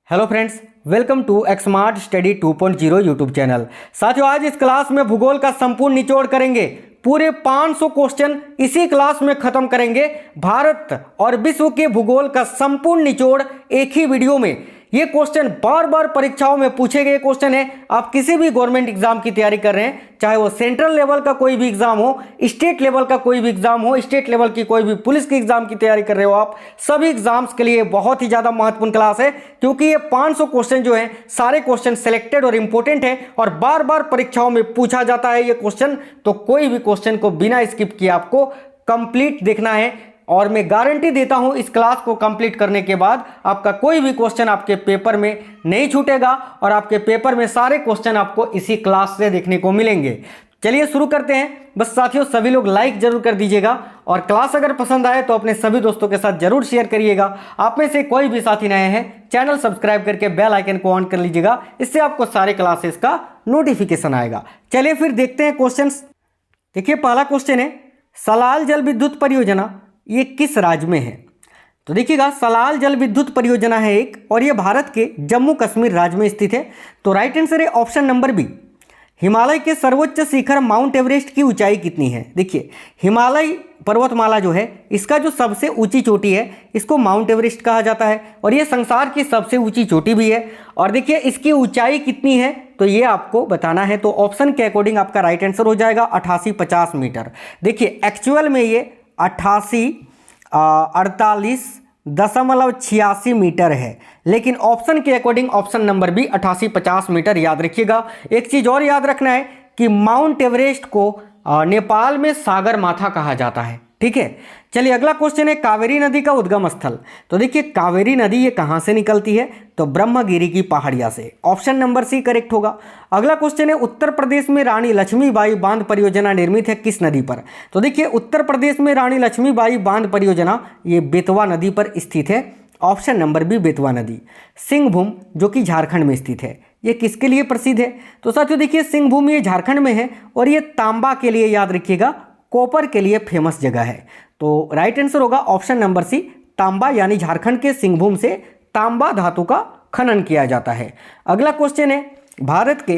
Hello friends, welcome to Exmart study 2.0 YouTube channel. साथियों, आज इस क्लास में भूगोल का संपूर्ण निचोड़ करेंगे। पूरे 500 क्वेश्चन इसी क्लास में खत्म करेंगे। भारत और विश्व के भूगोल का संपूर्ण निचोड़ एक ही वीडियो में। ये क्वेश्चन बार बार परीक्षाओं में पूछे गए क्वेश्चन है। आप किसी भी गवर्नमेंट एग्जाम की तैयारी कर रहे हैं, चाहे वो सेंट्रल लेवल का कोई भी एग्जाम हो, स्टेट लेवल का कोई भी एग्जाम हो, स्टेट लेवल की कोई भी पुलिस की एग्जाम की तैयारी कर रहे हो, आप सभी एग्जाम्स के लिए बहुत ही ज्यादा महत्वपूर्ण क्लास है, क्योंकि ये 500 क्वेश्चन जो है सारे क्वेश्चन सिलेक्टेड और इंपॉर्टेंट है और बार बार परीक्षाओं में पूछा जाता है ये क्वेश्चन। तो कोई भी क्वेश्चन को बिना स्किप किए आपको कंप्लीट देखना है और मैं गारंटी देता हूं इस क्लास को कंप्लीट करने के बाद आपका कोई भी क्वेश्चन आपके पेपर में नहीं छूटेगा और आपके पेपर में सारे क्वेश्चन आपको इसी क्लास से देखने को मिलेंगे। चलिए शुरू करते हैं। बस साथियों, सभी लोग लाइक जरूर कर दीजिएगा और क्लास अगर पसंद आए तो अपने सभी दोस्तों के साथ जरूर शेयर करिएगा। आप में से कोई भी साथी नए हैं, चैनल सब्सक्राइब करके बेल आइकन को ऑन कर लीजिएगा, इससे आपको सारे क्लासेस का नोटिफिकेशन आएगा। चलिए फिर देखते हैं क्वेश्चन। देखिए, पहला क्वेश्चन है, सलाल जल विद्युत परियोजना ये किस राज्य में है? तो देखिएगा, सलाल जल विद्युत परियोजना है एक, और ये भारत के जम्मू कश्मीर राज्य में स्थित है। तो राइट आंसर है ऑप्शन नंबर बी। हिमालय के सर्वोच्च शिखर माउंट एवरेस्ट की ऊंचाई कितनी है? देखिए, हिमालय पर्वतमाला जो है, इसका जो सबसे ऊंची चोटी है इसको माउंट एवरेस्ट कहा जाता है और ये संसार की सबसे ऊंची चोटी भी है। और देखिए, इसकी ऊंचाई कितनी है तो ये आपको बताना है। तो ऑप्शन के अकॉर्डिंग आपका राइट आंसर हो जाएगा 8850 मीटर। देखिए, एक्चुअल में ये 48.86 मीटर है, लेकिन ऑप्शन के according option number B 8850 metre याद रखिएगा। एक चीज और याद रखना है कि माउंट एवरेस्ट को नेपाल में सागर माथा कहा जाता है। ठीक है, चलिए अगला क्वेश्चन है, कावेरी नदी का उद्गम स्थल। तो देखिए, कावेरी नदी ये कहां से निकलती है? तो ब्रह्मगिरी की पहाड़िया से। ऑप्शन नंबर सी करेक्ट होगा। अगला क्वेश्चन है, उत्तर प्रदेश में रानी लक्ष्मीबाई बांध परियोजना निर्मित है किस नदी पर? तो देखिए, उत्तर प्रदेश में रानी लक्ष्मीबाई बांध परियोजना ये बेतवा नदी पर स्थित है। ऑप्शन नंबर बी बेतवा नदी। सिंहभूम जो कि झारखंड में स्थित है, ये किसके लिए प्रसिद्ध है? तो साथियों देखिए, सिंहभूम ये झारखंड में है और ये तांबा के लिए, याद रखिएगा, कॉपर के लिए फेमस जगह है। तो राइट आंसर होगा ऑप्शन नंबर सी तांबा, यानी झारखंड के सिंहभूम से तांबा धातु का खनन किया जाता है। अगला क्वेश्चन है, भारत के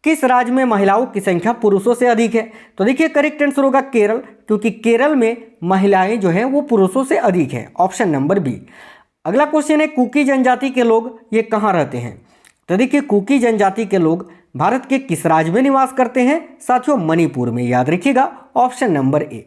किस राज्य में महिलाओं की संख्या पुरुषों से अधिक है? तो देखिए, करेक्ट आंसर होगा केरल, क्योंकि केरल में महिलाएं जो हैं वो पुरुषों से अधिक हैं। Option number B. अगला क्वेश्चन है, कुकी जनजाति के लोग ये कहाँ रहते हैं? तो देखिए, कुकी जनजाति के लोग भारत के किस राज्य में निवास करते हैं? साथियों, मणिपुर में, याद रखिएगा, ऑप्शन नंबर ए।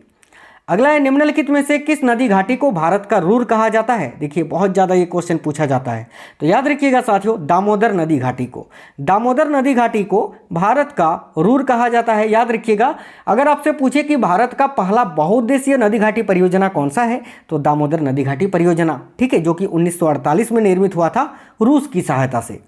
अगला है, निम्नलिखित में से किस नदी घाटी को भारत का रूर कहा जाता है? देखिए, बहुत ज़्यादा ये क्वेश्चन पूछा जाता है, तो याद रखिएगा साथियों, दामोदर नदी घाटी को। दामोदर नदी घाटी को भारत का रूर कहा जाता है, याद रखिएगा। अगर आपसे पूछे कि भारत का पहला बहुउद्देशीय नदी घाटी परियोजना कौन सा है, तो दामोदर नदी घाटी परियोजना, ठीक है, जो कि 1948 में निर्मित हुआ था रूस की सहायता से।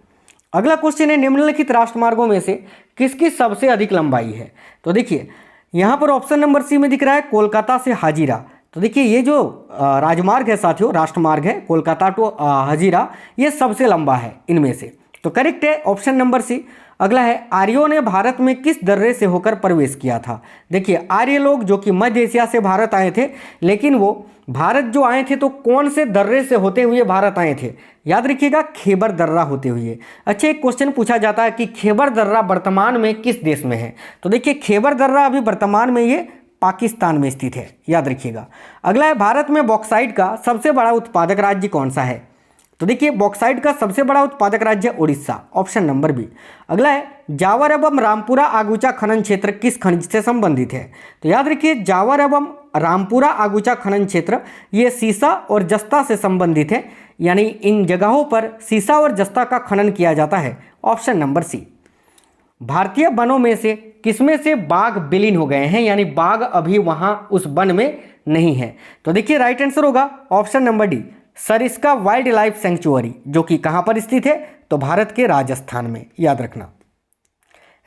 अगला क्वेश्चन है, निम्नलिखित राष्ट्रमार्गों में से किसकी सबसे अधिक लंबाई है? तो देखिए, यहाँ पर ऑप्शन नंबर सी में दिख रहा है कोलकाता से हाजीरा। तो देखिए, ये जो राजमार्ग है साथियों, राष्ट्रमार्ग है कोलकाता टू हाजीरा, ये सबसे लंबा है इनमें से। तो करेक्ट है ऑप्शन नंबर सी। अगला है, आर्यों ने भारत में किस दर्रे से होकर प्रवेश किया था? देखिए, आर्य लोग जो कि मध्य एशिया से भारत आए थे, लेकिन वो भारत जो आए थे तो कौन से दर्रे से होते हुए भारत आए थे? याद रखिएगा, खैबर दर्रा होते हुए। अच्छा, एक क्वेश्चन पूछा जाता है कि खैबर दर्रा वर्तमान में किस देश में है? तो देखिए, खैबर दर्रा अभी वर्तमान में ये पाकिस्तान में स्थित है, याद रखिएगा। अगला है, भारत में बॉक्साइट का सबसे बड़ा उत्पादक राज्य कौन सा है? तो देखिए, बॉक्साइट का सबसे बड़ा उत्पादक राज्य उड़ीसा। Option number B. अगला है, जावर एवं रामपुरा आगुचा खनन क्षेत्र किस खनिज से संबंधित है? तो याद रखिए, जावर एवं रामपुरा आगुचा खनन क्षेत्र ये सीसा और जस्ता से संबंधित है, यानी इन जगहों पर सीसा और जस्ता का खनन किया जाता है। Option number C. भारतीय वनों में से किसमें से बाघ विलीन हो गए हैं, यानी बाघ अभी वहां उस वन में नहीं है? तो देखिए, राइट आंसर होगा option number D, Sariska wild life सेंचुअरी, जो कि कहां पर स्थित है? तो भारत के राजस्थान में, याद रखना।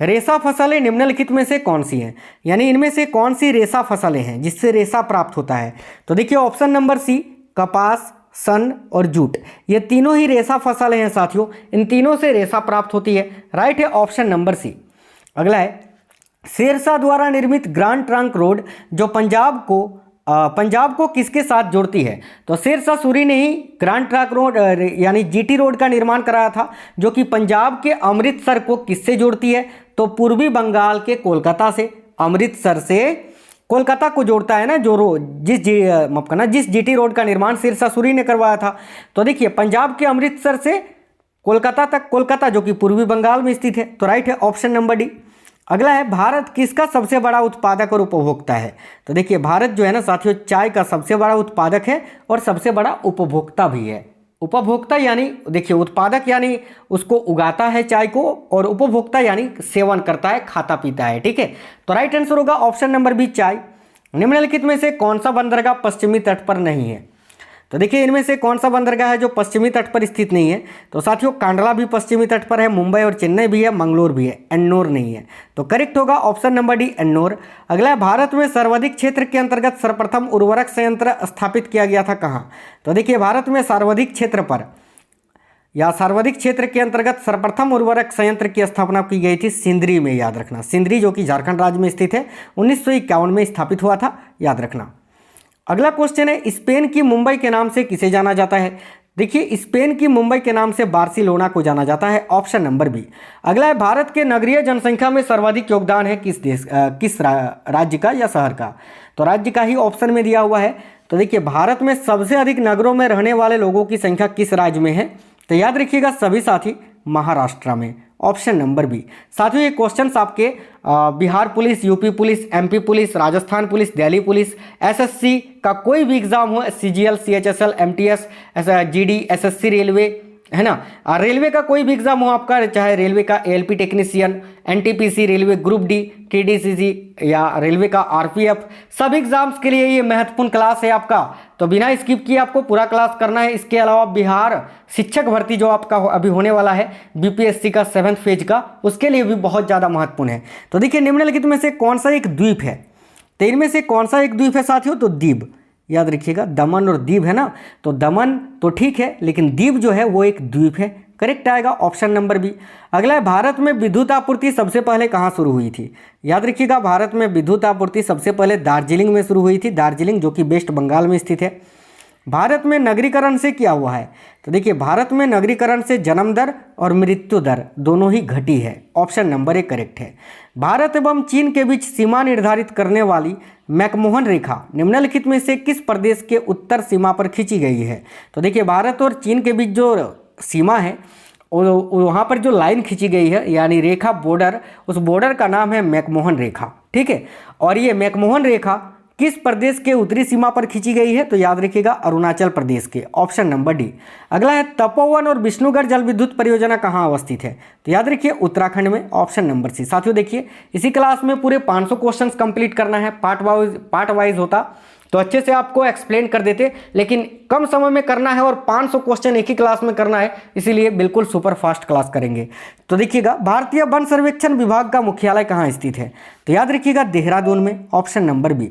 रेशा फसलें निम्नलिखित में से कौन सी हैं, यानी इनमें से कौन सी रेशा फसलें हैं जिससे रेशा प्राप्त होता है? तो देखिए, ऑप्शन नंबर सी, कपास, सन और जूट, ये तीनों ही रेशा फसलें हैं साथियों, इन तीनों से रेशा प्राप्त होती है। राइट है ऑप्शन नंबर सी। अगला है, शेरशाह द्वारा निर्मित ग्रैंड ट्रंक रोड जो पंजाब को पंजाब को किसके साथ जोड़ती है? तो शेरशाह सूरी ने ही ग्रैंड ट्रंक रोड यानी जीटी रोड का निर्माण कराया था, जो कि पंजाब के अमृतसर को किससे जोड़ती है? तो पूर्वी बंगाल के कोलकाता से। अमृतसर से कोलकाता को जोड़ता है ना जो जिस जीटी रोड का निर्माण शेरशाह सूरी ने करवाया था। तो देखिए पंजाब के अमृतसर से कोलकाता तक, कोलकाता जो कि पूर्वी बंगाल में स्थित है, तो राइट है ऑप्शन नंबर डी। अगला है भारत किसका सबसे बड़ा उत्पादक और उपभोक्ता है? तो देखिए भारत जो है ना साथियों चाय का सबसे बड़ा उत्पादक है और सबसे बड़ा उपभोक्ता भी है। उपभोक्ता यानी देखिए उत्पादक यानी उसको उगाता है चाय को, और उपभोक्ता यानी सेवन करता है, खाता पीता है। ठीक है, तो राइट आंसर होगा ऑप्शन नंबर बी चाय। निम्नलिखित में से कौन सा बंदरगाह पश्चिमी तट पर नहीं है? तो देखिए इनमें से कौन सा बंदरगाह है जो पश्चिमी तट पर स्थित नहीं है? तो साथियों कांडला भी पश्चिमी तट पर है, मुंबई और चेन्नई भी है, मंगलोर भी है, एन्नोर नहीं है। तो करेक्ट होगा ऑप्शन नंबर डी एन्नोर। अगला है भारत में सर्वाधिक क्षेत्र के अंतर्गत सर्वप्रथम उर्वरक संयंत्र स्थापित किया गया था कहाँ? तो देखिए भारत में सर्वाधिक क्षेत्र पर या सर्वाधिक क्षेत्र के अंतर्गत सर्वप्रथम उर्वरक संयंत्र की स्थापना की गई थी सिंदरी में, याद रखना। सिंदरी जो कि झारखंड राज्य में स्थित है, 1951 में स्थापित हुआ था, याद रखना। अगला क्वेश्चन है स्पेन की मुंबई के नाम से किसे जाना जाता है? देखिए स्पेन की मुंबई के नाम से बार्सिलोना को जाना जाता है, ऑप्शन नंबर बी। अगला है भारत के नगरीय जनसंख्या में सर्वाधिक योगदान है किस राज्य का या शहर का? तो राज्य का ही ऑप्शन में दिया हुआ है। तो देखिए भारत में सबसे अधिक नगरों में रहने वाले लोगों की संख्या किस राज्य में है? तो याद रखिएगा सभी साथी महाराष्ट्र में, ऑप्शन नंबर बी। साथियों ये क्वेश्चंस आपके Bihar police, UP police, MP police, Rajasthan police, Delhi police, SSC का कोई भी एग्जाम हो, CGL, CHSL, MTS, GD, SSC, railway, है ना, रेलवे का कोई भी एग्जाम हो आपका, चाहे रेलवे का ALP technician, NTPC, railway group D, TDCC या रेलवे का आरपीएफ, सब एग्जाम्स के लिए ये महत्वपूर्ण क्लास है आपका। तो बिना स्किप किए आपको पूरा क्लास करना है। इसके अलावा बिहार शिक्षक भर्ती जो आपका अभी होने वाला है बीपीएससी का 7th फेज का, उसके लिए भी बहुत ज़्यादा महत्वपूर्ण है। तो देखिए निम्नलिखित में से कौन सा एक द्वीप है? तो इनमें से कौन सा एक द्वीप है साथियों? तो द्वीप, याद रखिएगा दमन और दीव है ना, तो दमन तो ठीक है लेकिन दीव जो है वो एक द्वीप है। करेक्ट आएगा ऑप्शन नंबर बी। अगला है भारत में विद्युत आपूर्ति सबसे पहले कहाँ शुरू हुई थी? याद रखिएगा भारत में विद्युत आपूर्ति सबसे पहले दार्जिलिंग में शुरू हुई थी, दार्जिलिंग जो कि वेस्ट बंगाल में स्थित है। भारत में नगरीकरण से क्या हुआ है? तो देखिए भारत में नगरीकरण से जन्म दर और मृत्यु दर दोनों ही घटी है, ऑप्शन नंबर ए करेक्ट है। भारत एवं चीन के बीच सीमा निर्धारित करने वाली मैकमोहन रेखा निम्नलिखित में से किस प्रदेश के उत्तर सीमा पर खींची गई है? तो देखिए भारत और चीन के बीच जो सीमा है वहाँ पर जो लाइन खींची गई है यानी रेखा, बॉर्डर, उस बॉर्डर का नाम है मैकमोहन रेखा। ठीक है, और ये मैकमोहन रेखा किस प्रदेश के उत्तरी सीमा पर खींची गई है? तो याद रखिएगा अरुणाचल प्रदेश के, ऑप्शन नंबर डी। अगला है तपोवन और विष्णुगढ़ जल विद्युत परियोजना कहाँ अवस्थित है? तो याद रखिए उत्तराखंड में, ऑप्शन नंबर सी। साथियों देखिए इसी क्लास में पूरे 500 क्वेश्चंस कंप्लीट करना है, पार्ट वाइज होता तो अच्छे से आपको एक्सप्लेन कर देते, लेकिन कम समय में करना है और 500 क्वेश्चन एक ही क्लास में करना है, इसीलिए बिल्कुल सुपर फास्ट क्लास करेंगे। तो देखिएगा भारतीय वन सर्वेक्षण विभाग का मुख्यालय कहाँ स्थित है? तो याद रखिएगा देहरादून में, ऑप्शन नंबर बी।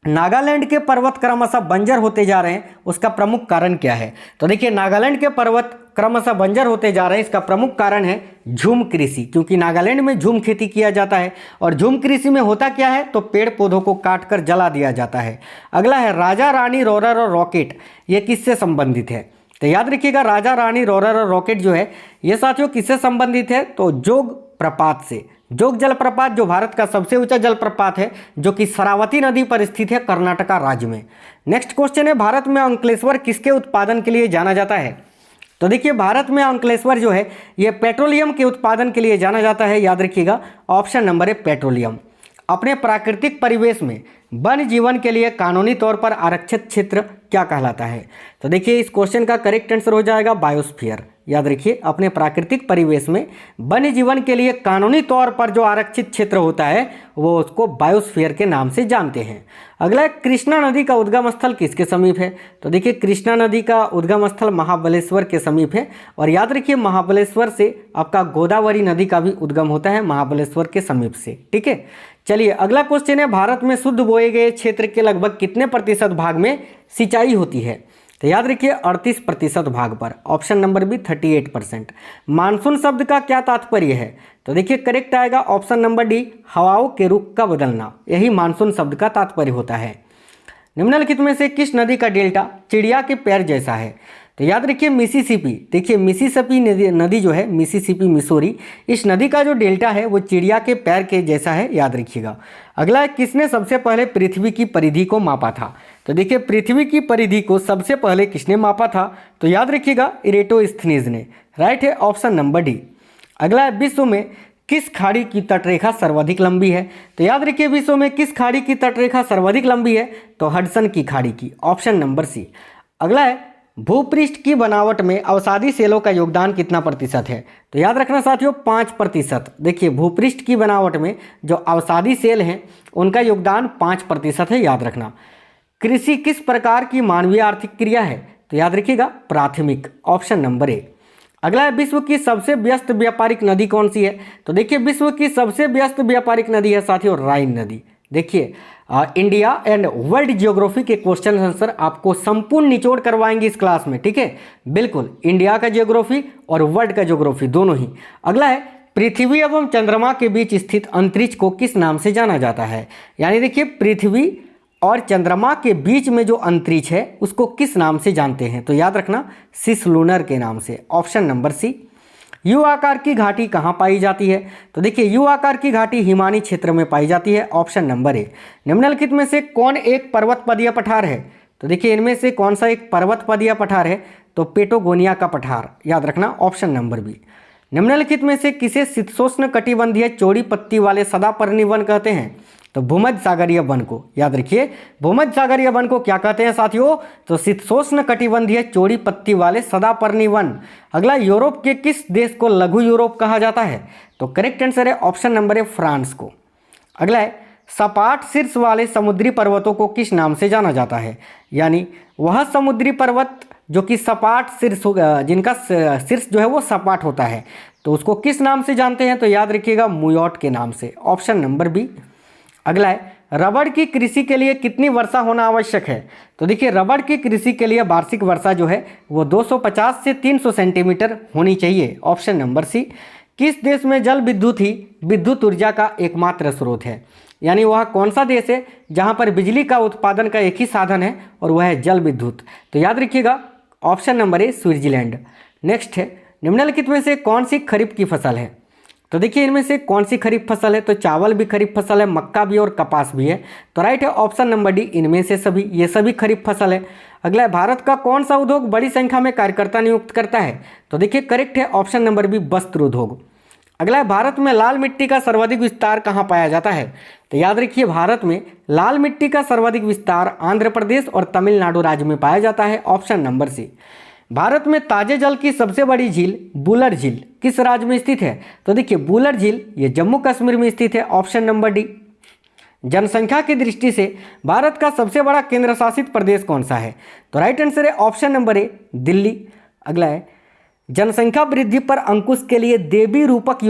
नागालैंड के पर्वत क्रमशः बंजर होते जा रहे हैं, उसका प्रमुख कारण क्या है? तो देखिए नागालैंड के पर्वत क्रमशः बंजर होते जा रहे हैं, इसका प्रमुख कारण है झूम कृषि, क्योंकि नागालैंड में झूम खेती किया जाता है। और झूम कृषि में होता क्या है? तो पेड़ पौधों को काटकर जला दिया जाता है। अगला है राजा रानी रोरर और रॉकेट, ये किससे संबंधित है? तो याद रखिएगा राजा रानी रोरर और रॉकेट जो है ये साथियों किससे संबंधित है? तो जोग प्रपात से। जोग जलप्रपात जो भारत का सबसे ऊंचा जलप्रपात है, जो कि शरावती नदी पर स्थित है कर्नाटका राज्य में। नेक्स्ट क्वेश्चन है भारत में अंकलेश्वर किसके उत्पादन के लिए जाना जाता है? तो देखिए भारत में अंकलेश्वर जो है ये पेट्रोलियम के उत्पादन के लिए जाना जाता है, याद रखिएगा ऑप्शन नंबर है पेट्रोलियम। अपने प्राकृतिक परिवेश में वन जीवन के लिए कानूनी तौर पर आरक्षित क्षेत्र क्या कहलाता है? तो देखिए इस क्वेश्चन का करेक्ट आंसर हो जाएगा बायोस्फीयर। याद रखिए अपने प्राकृतिक परिवेश में वन्य जीवन के लिए कानूनी तौर पर जो आरक्षित क्षेत्र होता है वो उसको बायोस्फीयर के नाम से जानते हैं। अगला कृष्णा नदी का उद्गम स्थल किसके समीप है? तो देखिए कृष्णा नदी का उद्गम स्थल महाबलेश्वर के समीप है। और याद रखिए महाबलेश्वर से आपका गोदावरी नदी का भी उद्गम होता है महाबलेश्वर के समीप से। ठीक है, चलिए अगला क्वेश्चन है भारत में शुद्ध बोए गए क्षेत्र के लगभग कितने प्रतिशत भाग में सिंचाई होती है? तो याद रखिए 38% भाग पर, ऑप्शन नंबर बी 38%। मानसून शब्द का क्या तात्पर्य है? तो देखिए करेक्ट आएगा ऑप्शन नंबर डी हवाओं के रुख का बदलना, यही मानसून शब्द का तात्पर्य होता है। निम्नलिखित में से किस नदी का डेल्टा चिड़िया के पैर जैसा है? तो याद रखिए मिसिसिपी। देखिए मिसिसिपी नदी जो है, मिसिसिपी मिसोरी, इस नदी का जो डेल्टा है वो चिड़िया के पैर के जैसा है, याद रखिएगा। अगला है, किसने सबसे पहले पृथ्वी की परिधि को मापा था? तो देखिए पृथ्वी की परिधि को सबसे पहले किसने मापा था? तो याद रखिएगा इरेटोस्थनीज ने। राइट है ऑप्शन नंबर डी। अगला है, विश्व में किस खाड़ी की तटरेखा सर्वाधिक लंबी है? तो याद रखिए विश्व में किस खाड़ी की तटरेखा सर्वाधिक लंबी है? तो हडसन की खाड़ी की, ऑप्शन नंबर सी। अगला है, भूपृष्ठ की बनावट में अवसादी सेलों का योगदान कितना प्रतिशत है? तो याद रखना साथियों 5%। देखिए भूपृष्ठ की बनावट में जो अवसादी सेल हैं उनका योगदान 5% है, याद रखना। कृषि किस प्रकार की मानवीय आर्थिक क्रिया है? तो याद रखिएगा प्राथमिक, ऑप्शन नंबर ए। अगला है, विश्व की सबसे व्यस्त व्यापारिक नदी कौन सी है? तो देखिए विश्व की सबसे व्यस्त व्यापारिक नदी है साथियों राइन नदी। देखिए इंडिया एंड वर्ल्ड ज्योग्राफी के क्वेश्चन आंसर आपको संपूर्ण निचोड़ करवाएंगे इस क्लास में, ठीक है, बिल्कुल इंडिया का ज्योग्राफी और वर्ल्ड का ज्योग्राफी दोनों ही। अगला है, पृथ्वी एवं चंद्रमा के बीच स्थित अंतरिक्ष को किस नाम से जाना जाता है? यानी देखिए पृथ्वी और चंद्रमा के बीच में जो अंतरिक्ष है उसको किस नाम से जानते हैं? तो याद रखना सिसलुनर के नाम से, ऑप्शन नंबर सी। यू आकार की घाटी कहाँ पाई जाती है? तो देखिए यू आकार की घाटी हिमानी क्षेत्र में पाई जाती है, ऑप्शन नंबर ए। निम्नलिखित में से कौन एक पर्वतपदीय पठार है? तो देखिए इनमें से कौन सा एक पर्वतपदीय पठार है? तो पेटोगोनिया का पठार, याद रखना ऑप्शन नंबर बी। निम्नलिखित में से किसे शीतोष्ण कटिबंधीय चौड़ी पत्ती वाले सदापर्णी वन कहते हैं? तो भूमध्य सागरीय वन को, याद रखिए भूमध्य सागरीय वन को क्या कहते हैं साथियों? तो शीतोष्ण कटिबंधीय चौड़ी पत्ती वाले सदापर्णी वन। अगला, यूरोप के किस देश को लघु यूरोप कहा जाता है? तो करेक्ट आंसर है ऑप्शन नंबर ए फ्रांस को। अगला है, सपाट शीर्ष वाले समुद्री पर्वतों को किस नाम से जाना जाता है? यानी वह समुद्री पर्वत जो कि सपाट शीर्ष, जिनका शीर्ष जो है वो सपाट होता है, तो उसको किस नाम से जानते हैं? तो याद रखिएगा मुयॉट के नाम से, ऑप्शन नंबर बी। अगला है, रबड़ की कृषि के लिए कितनी वर्षा होना आवश्यक है? तो देखिए रबड़ की कृषि के लिए वार्षिक वर्षा जो है वो 250 से 300 सेंटीमीटर होनी चाहिए, ऑप्शन नंबर सी। किस देश में जल विद्युत ही विद्युत ऊर्जा का एकमात्र स्रोत है? यानी वह कौन सा देश है जहां पर बिजली का उत्पादन का एक ही साधन है और वह है जल विद्युत? तो याद रखिएगा ऑप्शन नंबर ए स्विट्जरलैंड। नेक्स्ट है, निम्नलिखित में से कौन सी खरीफ की फसल है? तो देखिए इनमें से कौन सी खरीफ फसल है? तो चावल भी खरीफ फसल है, मक्का भी और कपास भी है, तो राइट है ऑप्शन नंबर डी, इनमें से सभी, ये सभी खरीफ फसल है। अगला है, भारत का कौन सा उद्योग बड़ी संख्या में कार्यकर्ता नियुक्त करता है? तो देखिए करेक्ट है ऑप्शन नंबर बी वस्त्र उद्योग। अगला है, भारत में लाल मिट्टी का सर्वाधिक विस्तार कहाँ पाया जाता है? तो याद रखिए भारत में लाल मिट्टी का सर्वाधिक विस्तार आंध्र प्रदेश और तमिलनाडु राज्य में पाया जाता है, ऑप्शन नंबर सी। भारत में ताजे जल की सबसे बड़ी झील बुलर झील किस राज्य में स्थित है? तो देखिए बुलर झील ये जम्मू कश्मीर में स्थित है, ऑप्शन नंबर डी। जनसंख्या की दृष्टि से भारत का सबसे बड़ा केंद्र शासित प्रदेश कौन सा है? तो राइट आंसर है ऑप्शन नंबर ए दिल्ली। अगला है, जनसंख्या वृद्धि पर अंकुश के लिए देवी रूपक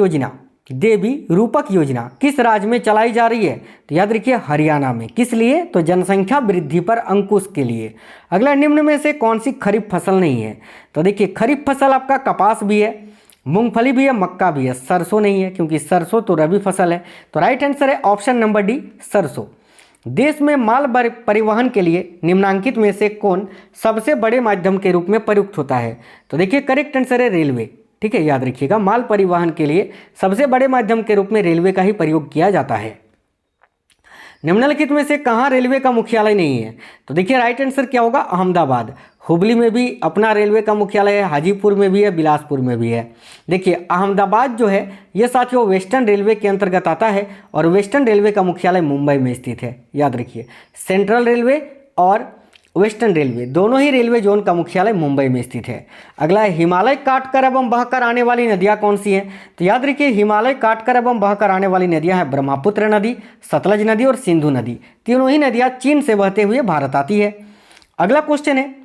योजना किस राज्य में चलाई जा रही है? तो याद रखिए हरियाणा में। किस लिए? तो जनसंख्या वृद्धि पर अंकुश के लिए। अगला, निम्न में से कौन सी खरीफ फसल नहीं है? तो देखिए खरीफ फसल आपका कपास भी है, मूंगफली भी है, मक्का भी है, सरसों नहीं है क्योंकि सरसों तो रबी फसल है, तो राइट आंसर है ऑप्शन नंबर डी सरसों। देश में माल परिवहन के लिए निम्नांकित में से कौन सबसे बड़े माध्यम के रूप में प्रयुक्त होता है? तो देखिए करेक्ट आंसर है रेलवे, ठीक है, याद रखिएगा माल परिवहन के लिए सबसे बड़े माध्यम के रूप में रेलवे का ही प्रयोग किया जाता है। निम्नलिखित में से कहाँ रेलवे का मुख्यालय नहीं है? तो देखिए राइट आंसर क्या होगा? अहमदाबाद। हुबली में भी अपना रेलवे का मुख्यालय है, हाजीपुर में भी है, बिलासपुर में भी है। देखिए अहमदाबाद जो है ये साथियों वेस्टर्न रेलवे के अंतर्गत आता है और वेस्टर्न रेलवे का मुख्यालय मुंबई में स्थित है, याद रखिए। सेंट्रल रेलवे और वेस्टर्न रेलवे दोनों ही रेलवे जोन का मुख्यालय मुंबई में स्थित है। अगला है, हिमालय काटकर एवं बहकर आने वाली नदियां कौन सी हैं? तो याद रखिए हिमालय काटकर एवं बहकर आने वाली नदियां हैं ब्रह्मपुत्र नदी, सतलज नदी और सिंधु नदी। तीनों ही नदियां चीन से बहते हुए भारत आती है। अगला क्वेश्चन है,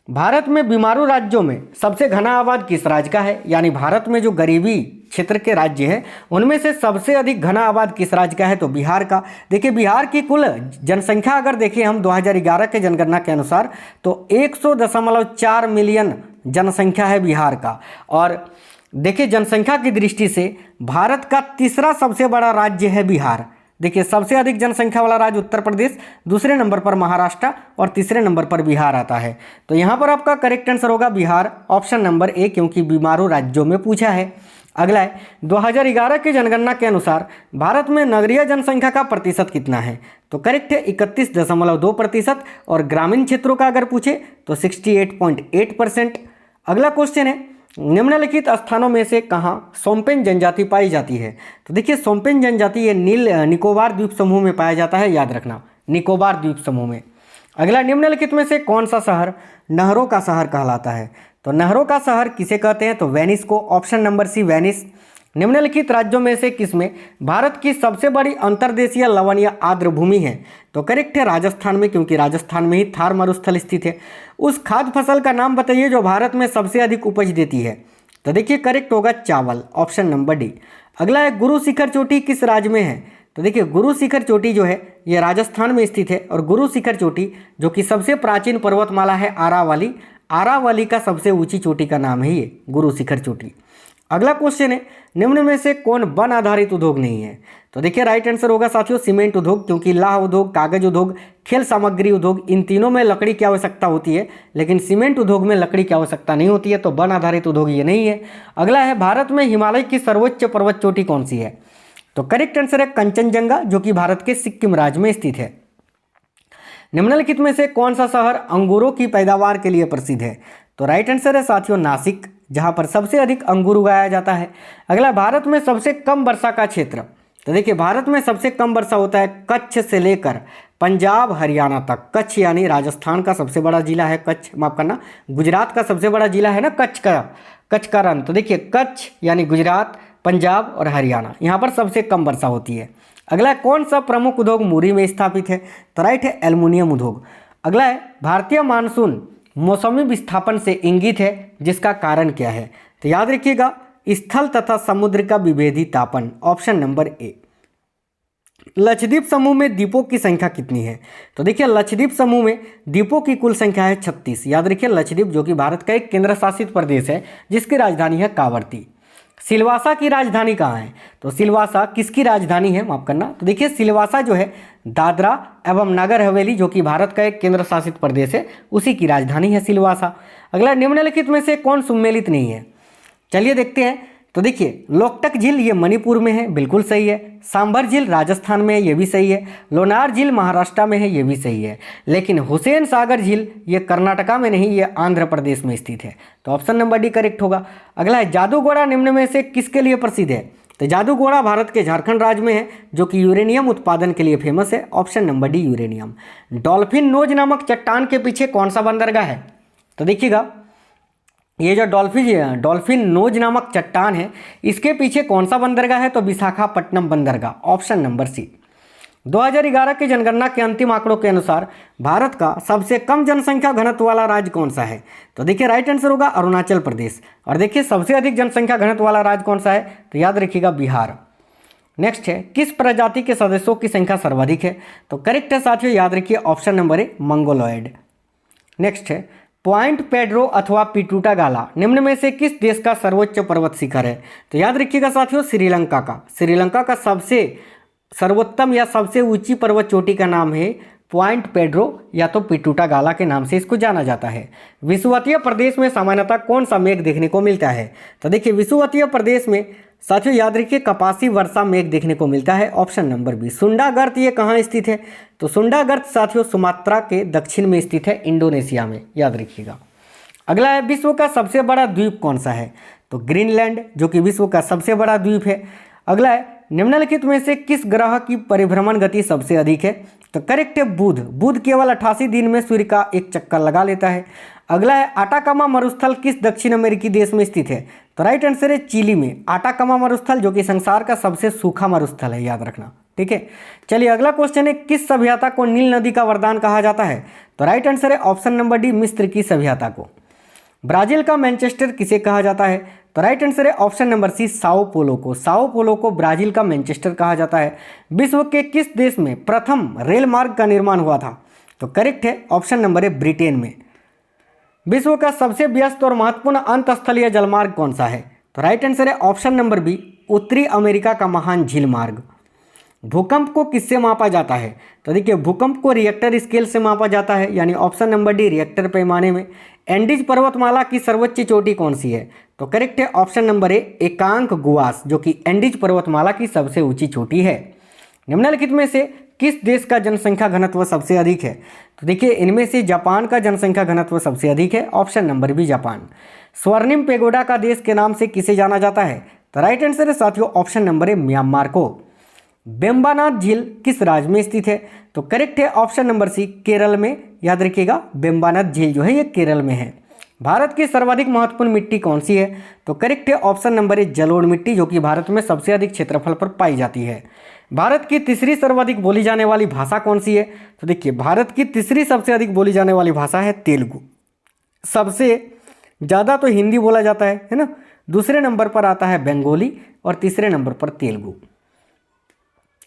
भारत में बीमारू राज्यों में सबसे घना आबाद किस राज्य का है? यानी भारत में जो गरीबी क्षेत्र के राज्य हैं उनमें से सबसे अधिक घना आबाद किस राज्य का है? तो बिहार का। देखिए बिहार की कुल जनसंख्या अगर देखें हम 2011 के जनगणना के अनुसार तो 100.4 मिलियन जनसंख्या है बिहार का। और देखिए जनसंख्या की दृष्टि से भारत का तीसरा सबसे बड़ा राज्य है बिहार, देखिए सबसे अधिक जनसंख्या वाला राज्य उत्तर प्रदेश, दूसरे नंबर पर महाराष्ट्र और तीसरे नंबर पर बिहार आता है। तो यहाँ पर आपका करेक्ट आंसर होगा बिहार, ऑप्शन नंबर ए, क्योंकि बीमारू राज्यों में पूछा है। अगला है 2011 की जनगणना के अनुसार भारत में नगरीय जनसंख्या का प्रतिशत कितना है? तो करेक्ट है 31.2%, और ग्रामीण क्षेत्रों का अगर पूछे तो 68.8%। अगला क्वेश्चन है निम्नलिखित स्थानों में से कहाँ सोम्पेन जनजाति पाई जाती है? तो देखिए सोम्पेन जनजाति ये निकोबार द्वीप समूह में पाया जाता है, याद रखना, निकोबार द्वीप समूह में। अगला निम्नलिखित में से कौन सा शहर नहरों का शहर कहलाता है? तो नहरों का शहर किसे कहते हैं? तो वेनिस को, ऑप्शन नंबर सी वेनिस। निम्नलिखित राज्यों में से किसमें भारत की सबसे बड़ी अंतर्देशीय लवणीय आर्द्र भूमि है? तो करेक्ट है राजस्थान में, क्योंकि राजस्थान में ही थार मरुस्थल स्थित है। उस खाद्य फसल का नाम बताइए जो भारत में सबसे अधिक उपज देती है? तो देखिए करेक्ट होगा चावल, ऑप्शन नंबर डी। अगला है गुरु शिखर चोटी किस राज्य में है? तो देखिए गुरु शिखर चोटी जो है ये राजस्थान में स्थित है, और गुरु शिखर चोटी जो कि सबसे प्राचीन पर्वतमाला है आरावली, आरावली का सबसे ऊंची चोटी का नाम है ये गुरु शिखर चोटी। अगला क्वेश्चन है निम्न में से कौन वन आधारित उद्योग नहीं है? तो देखिए राइट आंसर होगा साथियों सीमेंट उद्योग, क्योंकि लाह उद्योग, कागज उद्योग, खेल सामग्री उद्योग, इन तीनों में लकड़ी की आवश्यकता होती है, लेकिन सीमेंट उद्योग में लकड़ी की आवश्यकता नहीं होती है, तो वन आधारित उद्योग ये नहीं है। अगला है भारत में हिमालय की सर्वोच्च पर्वत चोटी कौन सी है? तो करेक्ट आंसर है कंचनजंगा, जो कि भारत के सिक्किम राज्य में स्थित है। निम्नलिखित में से कौन सा शहर अंगूरों की पैदावार के लिए प्रसिद्ध है? तो राइट आंसर है साथियों नासिक, जहां पर सबसे अधिक अंगूर उगाया जाता है। अगला भारत में सबसे कम वर्षा का क्षेत्र? तो देखिए भारत में सबसे कम वर्षा होता है कच्छ से लेकर पंजाब हरियाणा तक। कच्छ यानी राजस्थान का सबसे बड़ा जिला है, कच्छ माफ करना, गुजरात का सबसे बड़ा जिला है ना कच्छ का रन। तो देखिए कच्छ यानी गुजरात, पंजाब और हरियाणा, यहाँ पर सबसे कम वर्षा होती है। अगला है कौन सा प्रमुख उद्योग मुरी में स्थापित है? तो राइट है एल्युमिनियम उद्योग। अगला है भारतीय मानसून मौसमी विस्थापन से इंगित है, जिसका कारण क्या है? तो याद रखिएगा स्थल तथा समुद्र का विभेदी तापन, ऑप्शन नंबर ए। लक्षद्वीप समूह में द्वीपों की संख्या कितनी है? तो देखिए लक्षद्वीप समूह में द्वीपों की कुल संख्या है 36। याद रखिए लक्षद्वीप जो कि भारत का एक केंद्र शासित प्रदेश है, जिसकी राजधानी है कावरती। सिलवासा की राजधानी कहाँ है? तो सिलवासा किसकी राजधानी है, माफ करना? तो देखिए सिलवासा जो है दादरा एवं नगर हवेली, जो कि भारत का एक केंद्र शासित प्रदेश है, उसी की राजधानी है सिलवासा। अगला निम्नलिखित में से कौन सुमेलित नहीं है? चलिए देखते हैं। तो देखिए लोकटक झील ये मणिपुर में है, बिल्कुल सही है। सांभर झील राजस्थान में है, ये भी सही है। लोनार झील महाराष्ट्र में है, ये भी सही है। लेकिन हुसैन सागर झील ये कर्नाटका में नहीं, ये आंध्र प्रदेश में स्थित है। तो ऑप्शन नंबर डी करेक्ट होगा। अगला है जादूगोड़ा निम्न में से किसके लिए प्रसिद्ध है? तो जादूगोड़ा भारत के झारखंड राज्य में है, जो कि यूरेनियम उत्पादन के लिए फेमस है, option number D uranium. Dolphin nose नामक चट्टान के पीछे कौन सा बंदरगाह है? तो देखिएगा ये जो डॉल्फिन नोज नामक चट्टान है, इसके पीछे कौन सा बंदरगाह है? तो विशाखापट्टनम बंदरगाह, ऑप्शन नंबर सी। 2011 की जनगणना के अंतिम आंकड़ों के अनुसार भारत का सबसे कम जनसंख्या घनत्व वाला राज्य कौन सा है? तो देखिए राइट आंसर होगा अरुणाचल प्रदेश। और देखिए सबसे अधिक जनसंख्या घनत्व वाला राज्य कौन सा है? तो याद रखिएगा बिहार। नेक्स्ट है किस प्रजाति के सदस्यों की संख्या सर्वाधिक है? तो करेक्ट है साथियों, याद रखिए ऑप्शन नंबर ए मंगोलॉयड। नेक्स्ट है पॉइंट पेड्रो अथवा पिटूटा गाला निम्न में से किस देश का सर्वोच्च पर्वत शिखर है? तो याद रखिएगा साथियों श्रीलंका का सबसे सर्वोत्तम या सबसे ऊंची पर्वत चोटी का नाम है पॉइंट पेड्रो या तो पिटूटा गाला के नाम से इसको जाना जाता है। विषुवतीय प्रदेश में सामान्यतः कौन सा मेघ देखने को मिलता है? तो देखिए विषुवतीय प्रदेश में साथियों याद रखिए कपासी वर्षा मेघ देखने को मिलता है, ऑप्शन नंबर बी। सुंडागर्त ये कहाँ स्थित है? तो सुंडागर्त साथियों सुमात्रा के दक्षिण में स्थित है, इंडोनेशिया में, याद रखिएगा। अगला है विश्व का सबसे बड़ा द्वीप कौन सा है? तो ग्रीनलैंड, जो कि विश्व का सबसे बड़ा द्वीप है। अगला है निम्नलिखित में से किस ग्रह की परिभ्रमण गति सबसे अधिक है? तो करेक्ट है बुध केवल 88 दिन में सूर्य का एक चक्कर लगा लेता है। अगला है आटाकामा मरुस्थल किस दक्षिण अमेरिकी देश में स्थित है? तो राइट आंसर है चिली में, आटाकामा मरुस्थल, जो कि संसार का सबसे सूखा मरुस्थल है, याद रखना, ठीक है। चलिए अगला क्वेश्चन है किस सभ्यता को नील नदी का वरदान कहा जाता है? तो राइट आंसर है ऑप्शन नंबर डी मिस्र की सभ्यता को। ब्राजील का मैनचेस्टर किसे कहा जाता है? तो राइट आंसर है option number C Sao Paulo को ब्राजील का मैनचेस्टर कहा जाता है। विश्व के किस देश में प्रथम रेल मार्ग का निर्माण हुआ था? तो करेक्ट है ऑप्शन नंबर है ब्रिटेन में। विश्व का सबसे व्यस्त और महत्वपूर्ण अंतस्थलीय जलमार्ग कौन सा है? तो राइट आंसर है ऑप्शन नंबर बी उत्तरी अमेरिका का महान झील मार्ग। भूकंप को किससे मापा जाता है? तो देखिए भूकंप को रिएक्टर स्केल से मापा जाता है, यानी ऑप्शन नंबर डी रिएक्टर पैमाने में। एंडीज पर्वतमाला की सर्वोच्च चोटी कौन सी है? तो करेक्ट है ऑप्शन नंबर ए एकांक गुआस, जो कि एंडीज पर्वतमाला की सबसे ऊंची चोटी है। निम्नलिखित में से किस देश का जनसंख्या घनत्व सबसे अधिक है? तो देखिए इनमें से जापान का जनसंख्या घनत्व सबसे अधिक है, ऑप्शन नंबर बी जापान। स्वर्णिम पेगोडा का देश के नाम से किसे जाना जाता है? तो राइट आंसर है साथियों ऑप्शन नंबर ए म्यांमार को। बेम्बानाथ झील किस राज्य में स्थित है? तो करेक्ट है ऑप्शन नंबर सी केरल में। याद रखिएगा बेम्बानाथ झील जो है ये केरल में है। भारत की सर्वाधिक महत्वपूर्ण मिट्टी कौन सी है? तो करेक्ट है ऑप्शन नंबर ए जलोढ़ मिट्टी, जो कि भारत में सबसे अधिक क्षेत्रफल पर पाई जाती है। भारत की तीसरी सर्वाधिक बोली जाने वाली भाषा कौन सी है? तो देखिए भारत की तीसरी सबसे अधिक बोली जाने वाली भाषा है तेलुगु। सबसे ज़्यादा तो हिंदी बोला जाता है ना। दूसरे नंबर पर आता है बंगाली और तीसरे नंबर पर तेलुगु।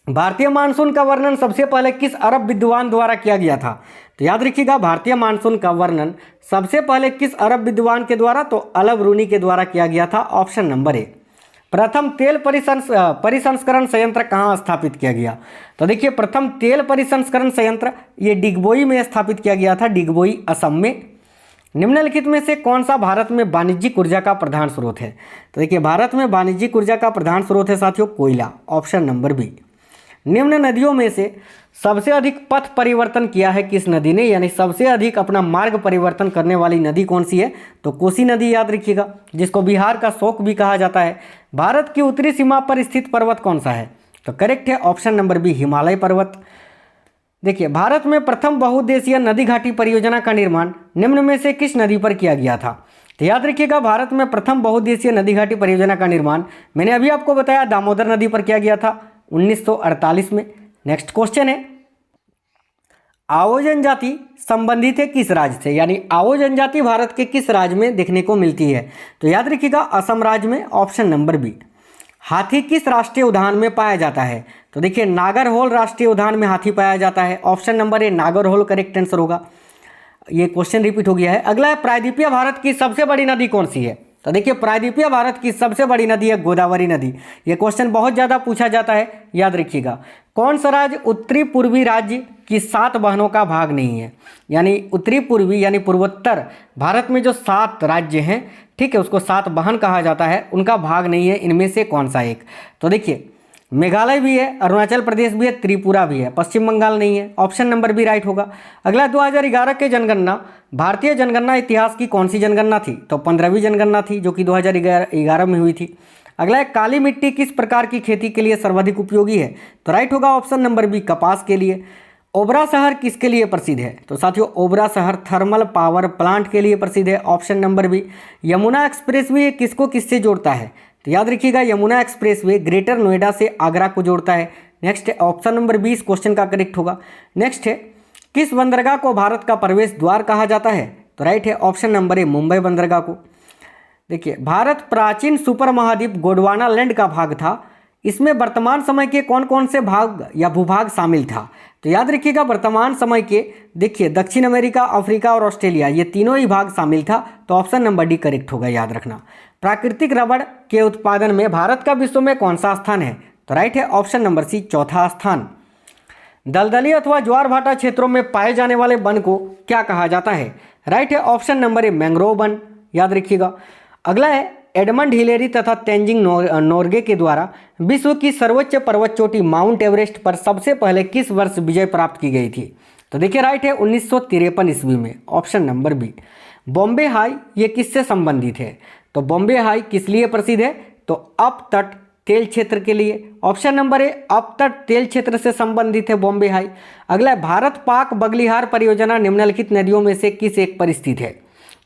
भारतीय मानसून का वर्णन सबसे पहले किस अरब विद्वान द्वारा किया गया था? तो याद रखिएगा भारतीय मानसून का वर्णन सबसे पहले किस अरब विद्वान के द्वारा? तो अलब रूनी के द्वारा किया गया था, ऑप्शन नंबर ए। प्रथम तेल परिसंस्करण संयंत्र कहाँ स्थापित किया गया? तो देखिए प्रथम तेल परिसंस्करण संयंत्र ये डिगबोई में स्थापित किया गया था, डिगबोई असम में। निम्नलिखित में से कौन सा भारत में वाणिज्यिक ऊर्जा का प्रधान स्रोत है? तो देखिए भारत में वाणिज्यिक ऊर्जा का प्रधान स्रोत है साथियों कोयला, ऑप्शन नंबर बी। निम्न नदियों में से सबसे अधिक पथ परिवर्तन किया है किस नदी ने? यानी सबसे अधिक अपना मार्ग परिवर्तन करने वाली नदी कौन सी है? तो कोसी नदी, याद रखिएगा, जिसको बिहार का शोक भी कहा जाता है। भारत की उत्तरी सीमा पर स्थित पर्वत कौन सा है? तो करेक्ट है ऑप्शन नंबर बी हिमालय पर्वत। देखिए भारत में प्रथम बहुउद्देशीय नदी घाटी परियोजना का निर्माण निम्न में से किस नदी पर किया गया था? तो याद रखिएगा भारत में प्रथम बहुउद्देशीय नदी घाटी परियोजना का निर्माण मैंने अभी आपको बताया दामोदर नदी पर किया गया था 1948 में। नेक्स्ट क्वेश्चन है आओ जनजाति संबंधित है किस राज्य से? यानी आओ जनजाति भारत के किस राज्य में देखने को मिलती है? तो याद रखिएगा असम राज्य में, ऑप्शन नंबर बी। हाथी किस राष्ट्रीय उद्यान में पाया जाता है? तो देखिए नागरहोल राष्ट्रीय उद्यान में हाथी पाया जाता है, ऑप्शन नंबर ए नागरहोल करेक्ट आंसर होगा। ये क्वेश्चन रिपीट हो गया है। अगला है प्रायद्वीपीय भारत की सबसे बड़ी नदी कौन सी है? तो देखिए प्रायद्वीपीय भारत की सबसे बड़ी नदी है गोदावरी नदी। ये क्वेश्चन बहुत ज़्यादा पूछा जाता है, याद रखिएगा। कौन सा राज्य उत्तरी पूर्वी राज्य की 7 बहनों का भाग नहीं है? यानी उत्तरी पूर्वी यानी पूर्वोत्तर भारत में जो 7 राज्य हैं, ठीक है, उसको 7 बहन कहा जाता है, उनका भाग नहीं है। इनमें से कौन सा एक? तो देखिए मेघालय भी है, अरुणाचल प्रदेश भी है, त्रिपुरा भी है, पश्चिम बंगाल नहीं है, ऑप्शन नंबर बी राइट होगा। अगला 2011 के जनगणना भारतीय जनगणना इतिहास की कौन सी जनगणना थी? तो 15वीं जनगणना थी, जो कि 2011 में हुई थी। अगला है काली मिट्टी किस प्रकार की खेती के लिए सर्वाधिक उपयोगी है? तो राइट होगा ऑप्शन नंबर बी कपास के लिए। ओबरा शहर किसके लिए प्रसिद्ध है? तो साथियों ओबरा शहर थर्मल पावर प्लांट के लिए प्रसिद्ध है, option number B. Yamuna expressway किसको किससे जोड़ता है? तो याद रखिएगा यमुना एक्सप्रेसवे ग्रेटर नोएडा से आगरा को जोड़ता है। नेक्स्ट है ऑप्शन नंबर 20 क्वेश्चन का करेक्ट होगा। नेक्स्ट है किस बंदरगाह को भारत का प्रवेश द्वार कहा जाता है? तो राइट है ऑप्शन नंबर ए मुंबई बंदरगाह को। देखिए भारत प्राचीन सुपर महाद्वीप गोंडवाना लैंड का भाग था। इसमें वर्तमान समय के कौन कौन से भाग या भूभाग शामिल था? तो याद रखिएगा वर्तमान समय के देखिए दक्षिण अमेरिका, अफ्रीका और ऑस्ट्रेलिया ये तीनों ही भाग शामिल था, तो ऑप्शन नंबर डी करेक्ट होगा, याद रखना। प्राकृतिक रबड़ के उत्पादन में भारत का विश्व में कौन सा स्थान है? तो राइट है ऑप्शन नंबर सी चौथा स्थान। दलदली अथवा ज्वार भाटा क्षेत्रों में पाए जाने वाले वन को क्या कहा जाता है? राइट है ऑप्शन नंबर ए मैंग्रोव वन, याद रखिएगा। अगला है एडमंड हिलेरी तथा तेंजिंग नोर्गे के द्वारा विश्व की सर्वोच्च पर्वत चोटी माउंट एवरेस्ट पर सबसे पहले किस वर्ष विजय प्राप्त की गई थी? तो देखिए राइट है 1953 ईस्वी में, option number B. Bombay High ये किससे संबंधित है? तो बॉम्बे हाई किस लिए प्रसिद्ध है? तो अप तट तेल क्षेत्र के लिए, ऑप्शन नंबर ए अप तट तेल क्षेत्र से संबंधित है बॉम्बे हाई। अगला है भारत पाक बगलिहार परियोजना निम्नलिखित नदियों में से किस एक पर स्थित है?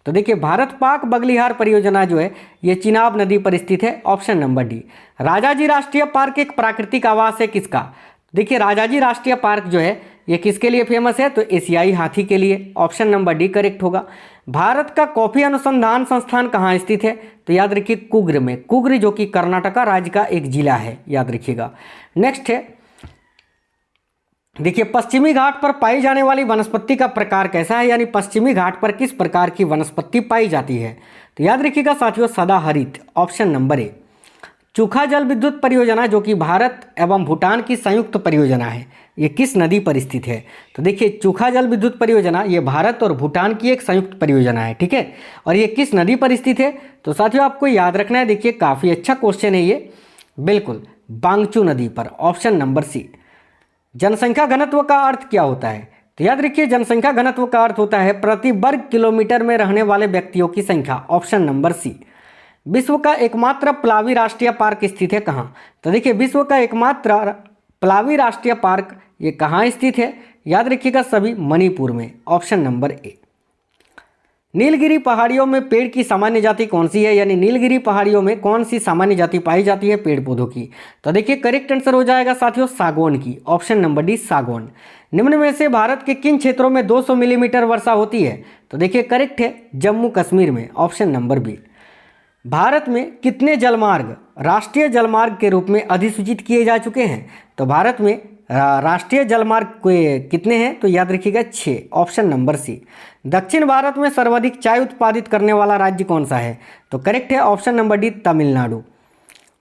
तो देखिए भारत पाक बगलिहार परियोजना जो है ये चिनाब नदी पर स्थित है, ऑप्शन नंबर डी। राजाजी राष्ट्रीय पार्क एक प्राकृतिक आवास है किसका? देखिए राजाजी राष्ट्रीय पार्क जो है ये किसके लिए फेमस है? तो एशियाई हाथी के लिए, ऑप्शन नंबर डी करेक्ट होगा। भारत का कॉफी अनुसंधान संस्थान कहाँ स्थित है? तो याद रखिए कुग्र में, कुग्र जो कि कर्नाटका राज्य का एक जिला है, याद रखिएगा। नेक्स्ट है देखिए पश्चिमी घाट पर पाई जाने वाली वनस्पति का प्रकार कैसा है? यानी पश्चिमी घाट पर किस प्रकार की वनस्पति पाई जाती है? तो याद रखिएगा साथियों सदाहरित, ऑप्शन नंबर ए। चूखा जल विद्युत परियोजना जो कि भारत एवं भूटान की संयुक्त परियोजना है, ये किस नदी पर स्थित है? तो देखिए चूखा जल विद्युत परियोजना ये भारत और भूटान की एक संयुक्त परियोजना है, ठीक है। और ये किस नदी पर स्थित है? तो साथियों आपको याद रखना है, देखिए काफ़ी अच्छा क्वेश्चन है ये, बिल्कुल बांगचू नदी पर, ऑप्शन नंबर सी। जनसंख्या घनत्व का अर्थ क्या होता है? तो याद रखिए जनसंख्या घनत्व का अर्थ होता है प्रति वर्ग किलोमीटर में रहने वाले व्यक्तियों की संख्या, ऑप्शन नंबर सी। विश्व का एकमात्र प्लावी राष्ट्रीय पार्क स्थित है कहाँ? तो देखिए विश्व का एकमात्र प्लावी राष्ट्रीय पार्क ये कहाँ स्थित है? याद रखिएगा सभी, मणिपुर में, ऑप्शन नंबर ए। नीलगिरी पहाड़ियों में पेड़ की सामान्य जाति कौन सी है? यानी नीलगिरी पहाड़ियों में कौन सी सामान्य जाति पाई जाती है पेड़ पौधों की? तो देखिए करेक्ट आंसर हो जाएगा साथियों सागौन की, ऑप्शन नंबर डी सागौन। निम्न में से भारत के किन क्षेत्रों में 200 मिलीमीटर वर्षा होती है? तो देखिए करेक्ट है जम्मू कश्मीर में, ऑप्शन नंबर बी। भारत में कितने जलमार्ग राष्ट्रीय जलमार्ग के रूप में अधिसूचित किए जा चुके हैं? तो भारत में राष्ट्रीय जलमार्ग कितने हैं? तो याद रखिएगा 6, ऑप्शन नंबर सी। दक्षिण भारत में सर्वाधिक चाय उत्पादित करने वाला राज्य कौन सा है? तो करेक्ट है option number D Tamil Nadu.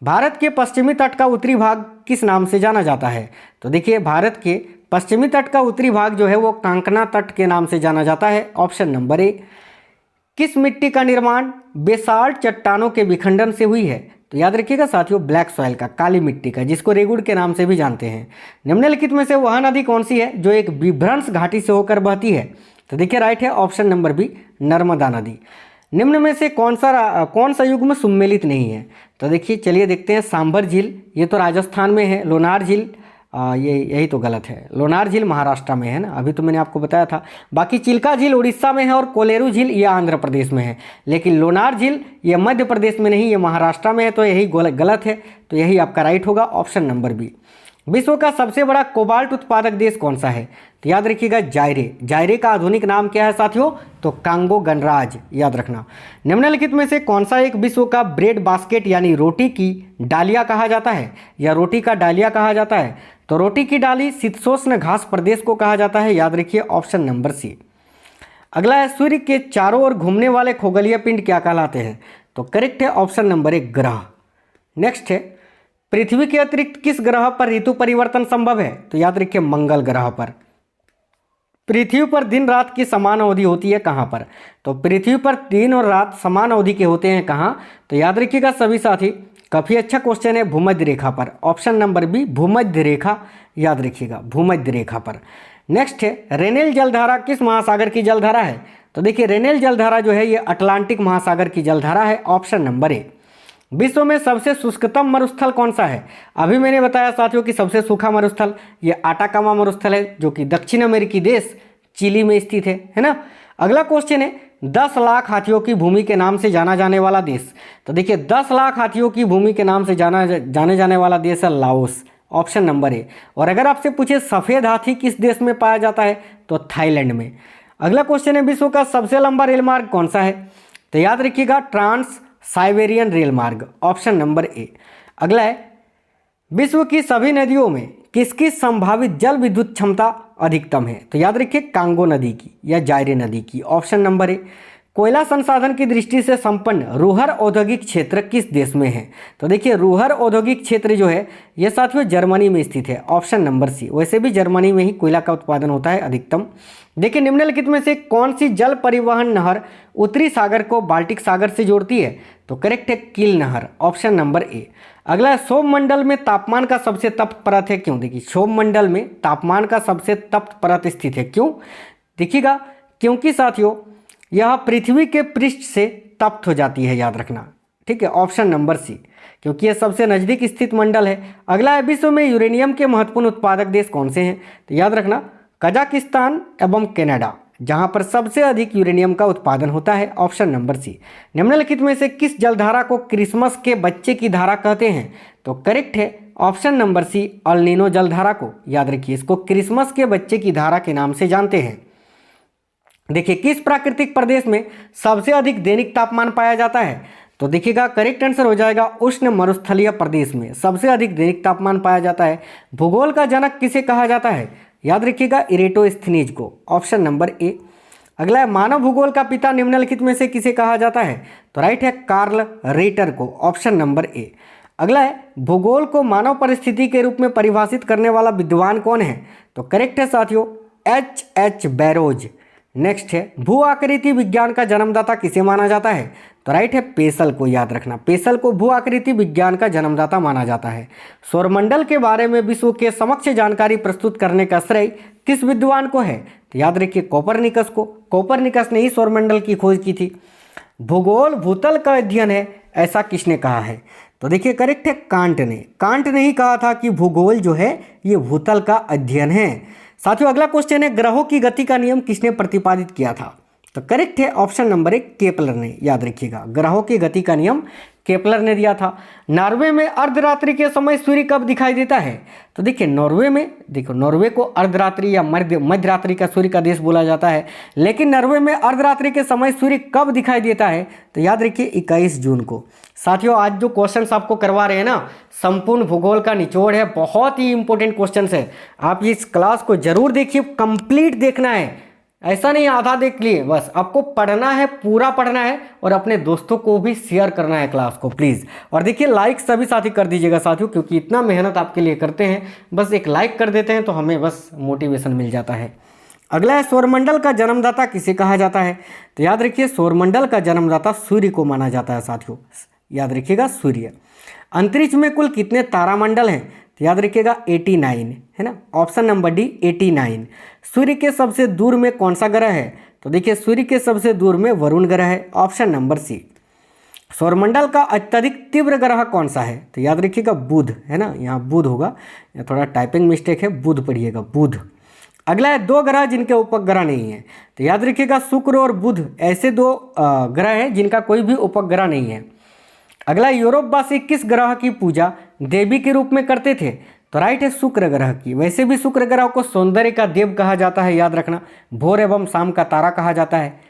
Bharat के पश्चिमी तट का उत्तरी भाग किस नाम से जाना जाता है? तो देखिए भारत के पश्चिमी तट का उत्तरी भाग जो है वो कांकना तट के नाम से जाना जाता है, ऑप्शन नंबर ए। किस मिट्टी का निर्माण बेसाल्ट चट्टानों के विखंडन से हुई है? तो याद रखिएगा साथियों ब्लैक सॉइल का, काली मिट्टी का, जिसको रेगुड़ के नाम से भी जानते हैं। निम्नलिखित में से वह नदी कौन सी है जो एक विभ्रंश घाटी से होकर बहती है? तो देखिए राइट है ऑप्शन नंबर बी नर्मदा नदी। निम्न में से कौन सा युग्म सुम्मेलित नहीं है? तो देखिए चलिए देखते हैं, सांभर झील ये तो राजस्थान में है, लोनार झील यही तो गलत है, लोनार झील महाराष्ट्र में है ना, अभी तो मैंने आपको बताया था। बाकी चिल्का झील उड़ीसा में है और कोलेरू झील ये आंध्र प्रदेश में है, लेकिन लोनार झील ये मध्य प्रदेश में नहीं, ये महाराष्ट्र में है, तो यही गलत है, तो यही आपका राइट होगा, ऑप्शन नंबर बी। विश्व का सबसे बड़ा कोबाल्ट उत्पादक देश कौन सा है? तो याद रखिएगा जायरे। जायरे का आधुनिक नाम क्या है साथियों? तो कांगो गणराज्य, याद रखना। निम्नलिखित में से कौन सा एक विश्व का ब्रेड बास्केट यानी रोटी की डालिया कहा जाता है या रोटी का डालिया कहा जाता है? तो रोटी की डाली शीतोष्ण घास प्रदेश को कहा जाता है, याद रखिए ऑप्शन नंबर सी। अगला है सूर्य के चारों ओर घूमने वाले खगोलीय पिंड क्या कहलाते हैं? तो करेक्ट है ऑप्शन नंबर 1 ग्रह। नेक्स्ट है पृथ्वी के अतिरिक्त किस ग्रह पर ऋतु परिवर्तन संभव है? तो याद रखिए मंगल ग्रह पर। पृथ्वी पर दिन रात की समान अवधि होती है कहाँ पर? तो पृथ्वी पर दिन और रात समान अवधि के होते हैं कहाँ? तो याद रखिएगा सभी साथी, काफ़ी अच्छा क्वेश्चन है, भूमध्य रेखा पर, ऑप्शन नंबर बी भूमध्य रेखा, याद रखिएगा भूमध्य रेखा पर। नेक्स्ट है रेनेल जलधारा किस महासागर की जलधारा है? तो देखिए रेनेल जलधारा जो है ये अटलांटिक महासागर की जलधारा है, ऑप्शन नंबर ए। विश्व में सबसे शुष्कतम मरुस्थल कौन सा है? अभी मैंने बताया साथियों कि सबसे सूखा मरुस्थल ये आटाकामा मरुस्थल है जो कि दक्षिण अमेरिकी देश चिली में स्थित है ना। अगला क्वेश्चन है 10 लाख हाथियों की भूमि के नाम से जाना जाने वाला देश। तो देखिए 10 लाख हाथियों की भूमि के नाम से जाने जाने वाला देश है लाओस, ऑप्शन नंबर ए। और अगर आपसे पूछे सफ़ेद हाथी किस देश में पाया जाता है? तो थाईलैंड में। अगला क्वेश्चन है विश्व का सबसे लंबा रेल मार्ग कौन सा है? तो याद रखिएगा ट्रांस साइबेरियन रेल मार्ग, ऑप्शन नंबर ए। अगला है विश्व की सभी नदियों में किसकी संभावित जल विद्युत क्षमता अधिकतम है? तो याद रखिए कांगो नदी की या जायरे नदी की, ऑप्शन नंबर ए। कोयला संसाधन की दृष्टि से संपन्न रूहर औद्योगिक क्षेत्र किस देश में है? तो देखिए रूहर औद्योगिक क्षेत्र जो है यह साथियों जर्मनी में स्थित है, ऑप्शन नंबर सी। वैसे भी जर्मनी में ही कोयला का उत्पादन होता है अधिकतम। देखिए निम्नलिखित में से कौन सी जल परिवहन नहर उत्तरी सागर को बाल्टिक सागर से जोड़ती है? तो करेक्ट है कील नहर, ऑप्शन नंबर ए। अगला है सौरमंडल में तापमान का सबसे तप्त परत है क्यों? देखिए सौरमंडल में तापमान का सबसे तप्त परत स्थित है, क्यों? देखिएगा क्योंकि साथियों यह पृथ्वी के पृष्ठ से तप्त हो जाती है, याद रखना, ठीक है, ऑप्शन नंबर सी, क्योंकि यह सबसे नज़दीक स्थित मंडल है। अगला है विश्व में यूरेनियम के महत्वपूर्ण उत्पादक देश कौन से हैं? तो याद रखना कजाकिस्तान एवं कनाडा, जहां पर सबसे अधिक यूरेनियम का उत्पादन होता है, ऑप्शन नंबर सी। निम्नलिखित में से किस जलधारा को क्रिसमस के बच्चे की धारा कहते हैं? तो करेक्ट है option number C El Nino जलधारा को, याद रखिए इसको क्रिसमस के बच्चे की धारा के नाम से जानते हैं। देखिए किस प्राकृतिक प्रदेश में सबसे अधिक दैनिक तापमान पाया जाता है? तो देखिएगा करेक्ट आंसर हो जाएगा उष्ण मरुस्थलीय प्रदेश में सबसे अधिक दैनिक तापमान पाया जाता है। भूगोल का जनक किसे कहा जाता है? याद रखिएगा इरेटोस्थनीज को, ऑप्शन नंबर ए। अगला है मानव भूगोल का पिता निम्नलिखित में से किसे कहा जाता है? तो राइट है कार्ल रेटर को, ऑप्शन नंबर ए। अगला है भूगोल को मानव परिस्थिति के रूप में परिभाषित करने वाला विद्वान कौन है? तो करेक्ट है साथियों H.H. बैरोज। नेक्स्ट है भू आकृति विज्ञान का जन्मदाता किसे माना जाता है? तो राइट है पेसल को, याद रखना पेसल को भू आकृति विज्ञान का जन्मदाता माना जाता है। सौरमंडल के बारे में विश्व के समक्ष जानकारी प्रस्तुत करने का श्रेय किस विद्वान को है? तो याद रखिए कोपरनिकस को। कोपरनिकस ने ही सौरमंडल की खोज की थी। भूगोल भूतल का अध्ययन है, ऐसा किसने कहा है? तो देखिए करेक्ट है कांट ने। कांट ने ही कहा था कि भूगोल जो है ये भूतल का अध्ययन है। साथियों अगला क्वेश्चन है ग्रहों की गति का नियम किसने प्रतिपादित किया था? तो करेक्ट है ऑप्शन नंबर 1 केपलर ने। याद रखिएगा ग्रहों की गति का नियम केपलर ने दिया था। नॉर्वे में अर्धरात्रि के समय सूर्य कब दिखाई देता है? तो देखिए नॉर्वे को अर्धरात्रि या मध्य रात्रि का सूर्य का देश बोला जाता है, लेकिन नॉर्वे में अर्धरात्रि के समय सूर्य कब दिखाई देता है? तो याद रखिए 21 जून को। साथियों आज जो क्वेश्चंस आपको करवा रहे हैं ना, संपूर्ण भूगोल का निचोड़ है, बहुत ही इंपॉर्टेंट क्वेश्चंस है। आप इस क्लास को जरूर देखिए, कंप्लीट देखना है, ऐसा नहीं आधा देख लिए बस, आपको पढ़ना है, पूरा पढ़ना है और अपने दोस्तों को भी शेयर करना है क्लास को प्लीज़। और देखिए लाइक सभी साथी कर दीजिएगा साथियों, क्योंकि इतना मेहनत आपके लिए करते हैं, बस एक लाइक कर देते हैं तो हमें बस मोटिवेशन मिल जाता है। अगला है सौरमंडल का जन्मदाता किसे कहा जाता है? तो याद रखिए सौरमंडल का जन्मदाता सूर्य को माना जाता है साथियों, याद रखिएगा सूर्य। अंतरिक्ष में कुल कितने तारामंडल हैं? तो याद रखिएगा 89 है ना, ऑप्शन नंबर डी 89। सूर्य के सबसे दूर में कौन सा ग्रह है? तो देखिए सूर्य के सबसे दूर में वरुण ग्रह है, ऑप्शन नंबर सी। सौरमंडल का अत्यधिक तीव्र ग्रह कौन सा है? तो याद रखिएगा बुध है ना, यहाँ बुध होगा, यहाँ थोड़ा टाइपिंग मिस्टेक है, बुध पढ़िएगा बुध। अगला है दो ग्रह जिनके उपग्रह नहीं है। तो याद रखिएगा शुक्र और बुध ऐसे दो ग्रह हैं जिनका कोई भी उपग्रह नहीं है। अगला यूरोपवासी किस ग्रह की पूजा देवी के रूप में करते थे? तो राइट है शुक्र ग्रह की। वैसे भी शुक्र ग्रह को सौंदर्य का देव कहा जाता है, याद रखना, भोर एवं शाम का तारा कहा जाता है।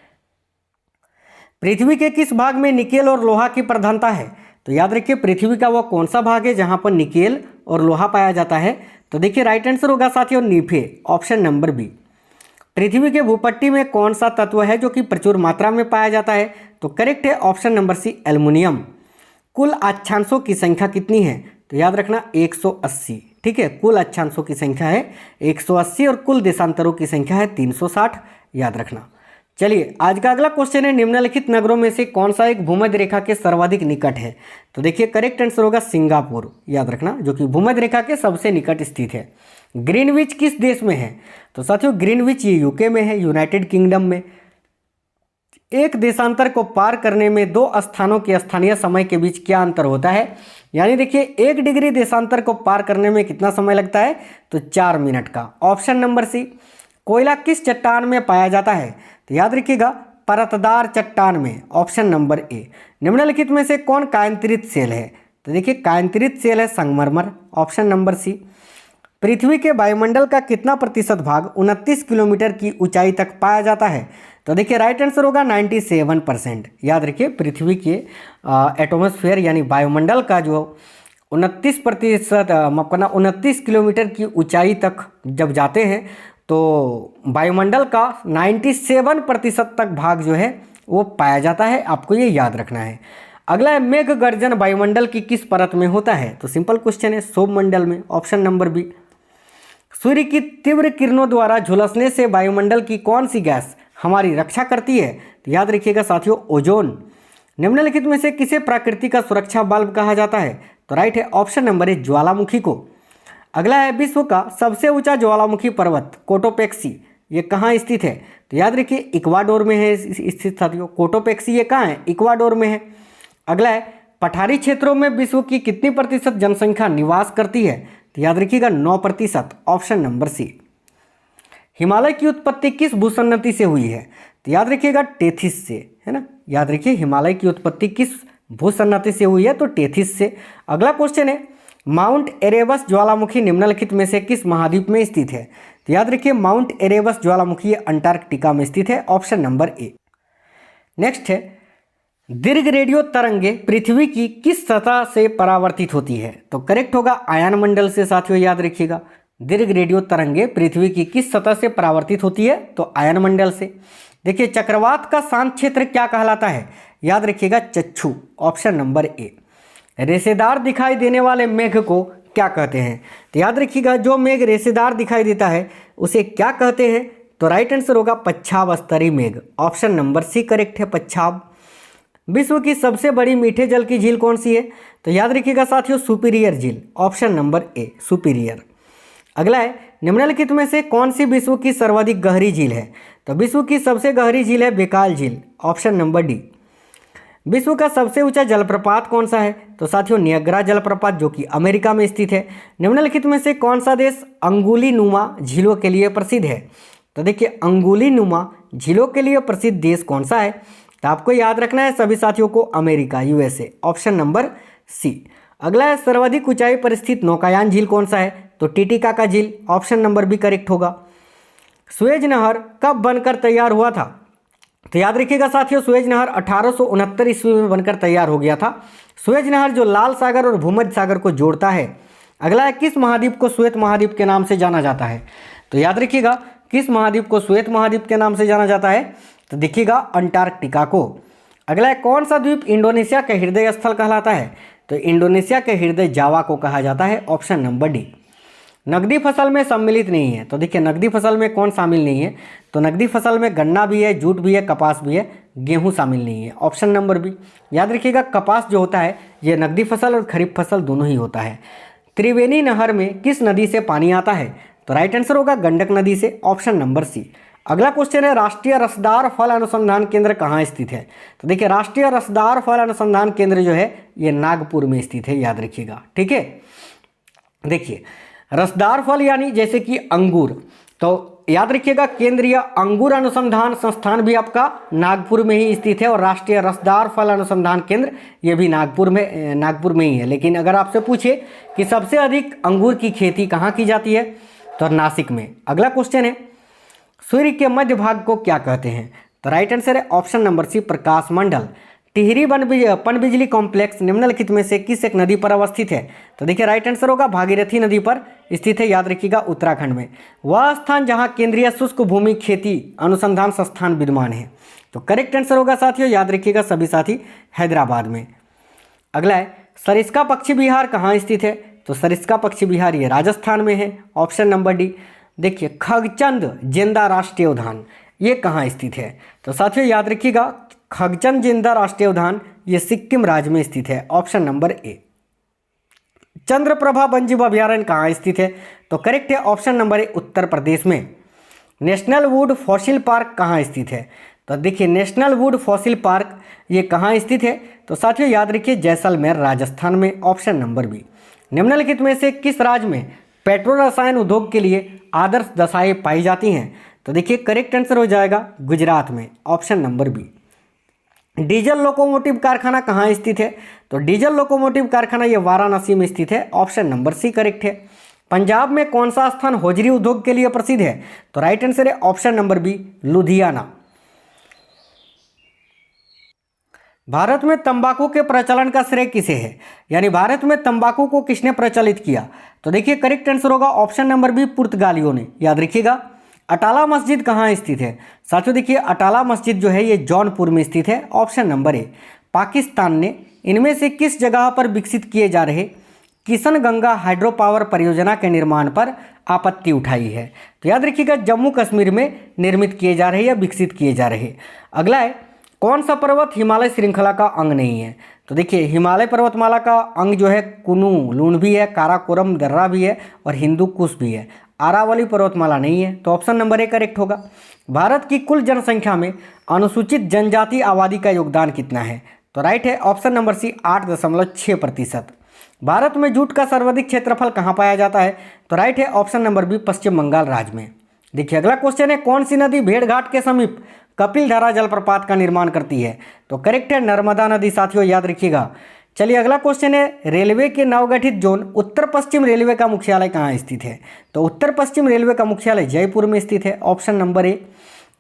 पृथ्वी के किस भाग में निकेल और लोहा की प्रधानता है? तो याद रखिए पृथ्वी का वो कौन सा भाग है जहां पर निकेल और लोहा पाया जाता है? तो देखिए राइट आंसर होगा साथियों नीफे, ऑप्शन नंबर बी। पृथ्वी के भूपट्टी में कौन सा तत्व है जो कि प्रचुर मात्रा में पाया जाता है? तो करेक्ट है ऑप्शन नंबर सी एल्युमिनियम। कुल अक्षांशों की संख्या कितनी है? तो याद रखना 180, ठीक है, कुल अक्षांशों की संख्या है 180 और कुल देशांतरों की संख्या है 360, याद रखना। चलिए आज का अगला क्वेश्चन है निम्नलिखित नगरों में से कौन सा एक भूमध्य रेखा के सर्वाधिक निकट है? तो देखिए करेक्ट आंसर होगा सिंगापुर, याद रखना, जो कि भूमध्य रेखा के सबसे निकट स्थित है। ग्रीनविच किस देश में है? तो साथियों ग्रीनविच ये यूके में है, यूनाइटेड किंगडम में। एक देशांतर को पार करने में दो स्थानों के स्थानीय समय के बीच क्या अंतर होता है? यानी देखिए 1 डिग्री देशांतर को पार करने में कितना समय लगता है? तो 4 मिनट का, ऑप्शन नंबर सी। कोयला किस चट्टान में पाया जाता है? तो याद रखिएगा परतदार चट्टान में, ऑप्शन नंबर ए। निम्नलिखित में से कौन कायांतरित सेल है? तो देखिए कायांतरित सेल है संगमरमर, ऑप्शन नंबर सी। पृथ्वी के वायुमंडल का कितना प्रतिशत भाग 29 किलोमीटर की ऊंचाई तक पाया जाता है? तो देखिए राइट आंसर होगा 97%। याद रखिए पृथ्वी के एटमॉस्फेयर यानी वायुमंडल का जो 29% माफ करना 29 किलोमीटर की ऊंचाई तक जब जाते हैं तो वायुमंडल का 97% तक भाग जो है वो पाया जाता है, आपको ये याद रखना है। अगला है मेघ गर्जन वायुमंडल की किस परत में होता है? तो सिंपल क्वेश्चन है सौरमंडल में, ऑप्शन नंबर बी। सूर्य की तीव्र किरणों द्वारा झुलसने से वायुमंडल की कौन सी गैस हमारी रक्षा करती है? तो याद रखिएगा साथियों ओजोन। निम्नलिखित में से किसे प्रकृति का सुरक्षा बल्ब कहा जाता है? तो राइट है ऑप्शन नंबर ए ज्वालामुखी को। अगला है विश्व का सबसे ऊंचा ज्वालामुखी पर्वत कोटोपेक्सी, ये कहाँ स्थित है? तो याद रखिए इक्वाडोर में है स्थित साथियों, कोटोपेक्सी ये कहाँ है? इक्वाडोर में है। अगला है पठारी क्षेत्रों में विश्व की कितनी प्रतिशत जनसंख्या निवास करती है? तो याद रखिएगा 9%, ऑप्शन नंबर सी। हिमालय की उत्पत्ति किस भूसन्नति से हुई है? तो याद रखिएगा टेथिस से, है ना, याद रखिए हिमालय की उत्पत्ति किस भूसन्नति से हुई है? तो टेथिस से। अगला क्वेश्चन है माउंट एरेबस ज्वालामुखी निम्नलिखित में से किस महाद्वीप में स्थित है? तो याद रखिए माउंट एरेबस ज्वालामुखी अंटार्कटिका में स्थित है, ऑप्शन नंबर ए। नेक्स्ट है दीर्घ रेडियो तरंगे पृथ्वी की किस सतह से परावर्तित होती है? तो करेक्ट होगा आयन मंडल से साथियों, याद रखिएगा दीर्घ रेडियो तरंगे पृथ्वी की किस सतह से परावर्तित होती है? तो आयन मंडल से। देखिए चक्रवात का शांत क्षेत्र क्या कहलाता है? याद रखिएगा चक्षु, ऑप्शन नंबर ए। रेशेदार दिखाई देने वाले मेघ को क्या कहते हैं? तो याद रखिएगा, जो मेघ रेशेदार दिखाई देता है उसे क्या कहते हैं? तो राइट आंसर होगा पच्छाव स्तरीय मेघ। ऑप्शन नंबर सी करेक्ट है, पच्छाव। विश्व की सबसे बड़ी मीठे जल की झील कौन सी है? तो याद रखिएगा साथियों, सुपीरियर झील। ऑप्शन नंबर ए, सुपीरियर। अगला है, निम्नलिखित में से कौन सी विश्व की सर्वाधिक गहरी झील है? तो विश्व की सबसे गहरी झील है बेकाल झील। Option number D. विश्व का सबसे ऊंचा जलप्रपात कौन सा है? तो साथियों, नियाग्रा जलप्रपात, जो कि अमेरिका में स्थित है। निम्नलिखित में से कौन सा देश अंगुली नुमा झीलों के लिए प्रसिद्ध है? तो देखिए, अंगुली नुमा झीलों के लिए प्रसिद्ध देश कौन सा है? तो आपको याद रखना है सभी साथियों को, America, USA. Option number C. अगला है, सर्वाधिक ऊंचाई पर स्थित नौकायान झील कौन सा है? तो टिटिकाका झील। ऑप्शन नंबर बी करेक्ट होगा। सुएज नहर कब बनकर तैयार हुआ था? तो याद रखिएगा साथियों, सुएज नहर 1869 ईस्वी में बनकर तैयार हो गया था। सुएज नहर जो लाल सागर और भूमध्य सागर को जोड़ता है। अगला है, किस महाद्वीप को श्वेत महाद्वीप के नाम से जाना जाता है? तो याद रखिएगा, किस महाद्वीप को श्वेत महाद्वीप के नाम से जाना जाता है? तो देखिएगा, अंटार्कटिका को। अगला है, कौन सा द्वीप इंडोनेशिया का हृदय स्थल कहलाता है? तो इंडोनेशिया के हृदय जावा को कहा जाता है। Option number D. नकदी फसल में सम्मिलित नहीं है। तो देखिए, नकदी फसल में कौन शामिल नहीं है? तो नकदी फसल में गन्ना भी है, जूट भी है, कपास भी है, गेहूं शामिल नहीं है। Option number B. याद रखिएगा, कपास जो होता है ये नकदी फसल और खरीफ फसल दोनों ही होता है। त्रिवेणी नहर में किस नदी से पानी आता है? तो राइट आंसर होगा गंडक नदी से। Option number C. अगला क्वेश्चन है, राष्ट्रीय रसदार फल अनुसंधान केंद्र कहाँ स्थित है? तो देखिए, राष्ट्रीय रसदार फल अनुसंधान केंद्र जो है ये नागपुर में स्थित है, याद रखिएगा। ठीक है, देखिए, रसदार फल यानी जैसे कि अंगूर, तो याद रखिएगा केंद्रीय अंगूर अनुसंधान संस्थान भी आपका नागपुर में ही स्थित है, और राष्ट्रीय रसदार फल अनुसंधान केंद्र ये भी नागपुर में ही है। लेकिन अगर आपसे पूछे कि सबसे अधिक अंगूर की खेती कहाँ की जाती है, तो नासिक में। अगला क्वेश्चन है, सूर्य के मध्य भाग को क्या कहते हैं? तो राइट आंसर है ऑप्शन नंबर सी, प्रकाश मंडल। टिहरी पनबिजली कॉम्प्लेक्स निम्नलिखित में से किस एक नदी पर अवस्थित है? तो देखिए, राइट आंसर होगा भागीरथी नदी पर स्थित है, याद रखिएगा, उत्तराखंड में। वह स्थान जहां केंद्रीय शुष्क भूमि खेती अनुसंधान संस्थान विद्यमान है। तो करेक्ट आंसर होगा साथियों, याद रखिएगा सभी साथी, हैदराबाद में। अगला है, सरिस्का पक्षी विहार कहाँ स्थित है? तो सरिस्का पक्षी विहार ये राजस्थान में है। Option number D. देखिए, खगचंद जिंदा राष्ट्रीय उद्यान ये कहाँ स्थित है? तो साथियों याद रखिएगा, खगचंद जिंदा राष्ट्रीय उद्यान ये सिक्किम राज्य में स्थित है। ऑप्शन नंबर ए। चंद्रप्रभा वन्यजीव अभयारण्य कहाँ स्थित है? तो करेक्ट है, ऑप्शन नंबर ए, उत्तर प्रदेश में। नेशनल वुड फॉसिल पार्क कहाँ स्थित है? तो देखिए, नेशनल वुड फॉसिल पार्क ये कहाँ स्थित है? तो साथियों याद रखिए, जैसलमेर राजस्थान में। Option number B. निम्नलिखित में से किस राज्य में पेट्रो रसायन उद्योग के लिए आदर्श दशाएं पाई जाती हैं? तो देखिए, करेक्ट आंसर हो जाएगा गुजरात में। Option number B. Diesel locomotive कारखाना कहाँ स्थित है? तो डीजल लोकोमोटिव कारखाना ये वाराणसी में स्थित है। ऑप्शन नंबर सी करेक्ट है। पंजाब में कौन सा स्थान होजरी उद्योग के लिए प्रसिद्ध है? तो राइट आंसर है option number B, Ludhiana. Bharat में तंबाकू के प्रचलन का श्रेय किसे है? यानी भारत में तंबाकू को किसने प्रचलित किया? तो देखिए, करेक्ट आंसर होगा ऑप्शन नंबर बी, पुर्तगालियों ने, याद रखिएगा। अटाला मस्जिद कहाँ स्थित है? साथियों देखिए, अटाला मस्जिद जो है ये जौनपुर में स्थित है। ऑप्शन नंबर ए। पाकिस्तान ने इनमें से किस जगह पर विकसित किए जा रहे किशन गंगा हाइड्रो पावर परियोजना के निर्माण पर आपत्ति उठाई है? तो याद रखिएगा, जम्मू कश्मीर में निर्मित किए जा रहे या विकसित किए जा रहे। अगला है, कौन सा पर्वत हिमालय श्रृंखला का अंग नहीं है? तो देखिए, हिमालय पर्वतमाला का अंग जो है कुनु लून भी है, काराकोरम दर्रा भी है, और हिंदू कुश भी है। आरावली पर्वतमाला नहीं है। तो ऑप्शन नंबर ए करेक्ट होगा। भारत की कुल जनसंख्या में अनुसूचित जनजाति आबादी का योगदान कितना है? तो राइट है ऑप्शन नंबर सी, 8.6%। भारत में जूट का सर्वाधिक क्षेत्रफल कहाँ पाया जाता है? तो राइट है ऑप्शन नंबर बी, पश्चिम बंगाल राज्य में। देखिए, अगला क्वेश्चन है, कौन सी नदी भेड़घाट के समीप कपिलधारा जलप्रपात का निर्माण करती है? तो करेक्ट है, नर्मदा नदी साथियों, याद रखिएगा। चलिए, अगला क्वेश्चन है, रेलवे के नवगठित जोन उत्तर पश्चिम रेलवे का मुख्यालय कहाँ स्थित है? तो उत्तर पश्चिम रेलवे का मुख्यालय जयपुर में स्थित है। ऑप्शन नंबर ए।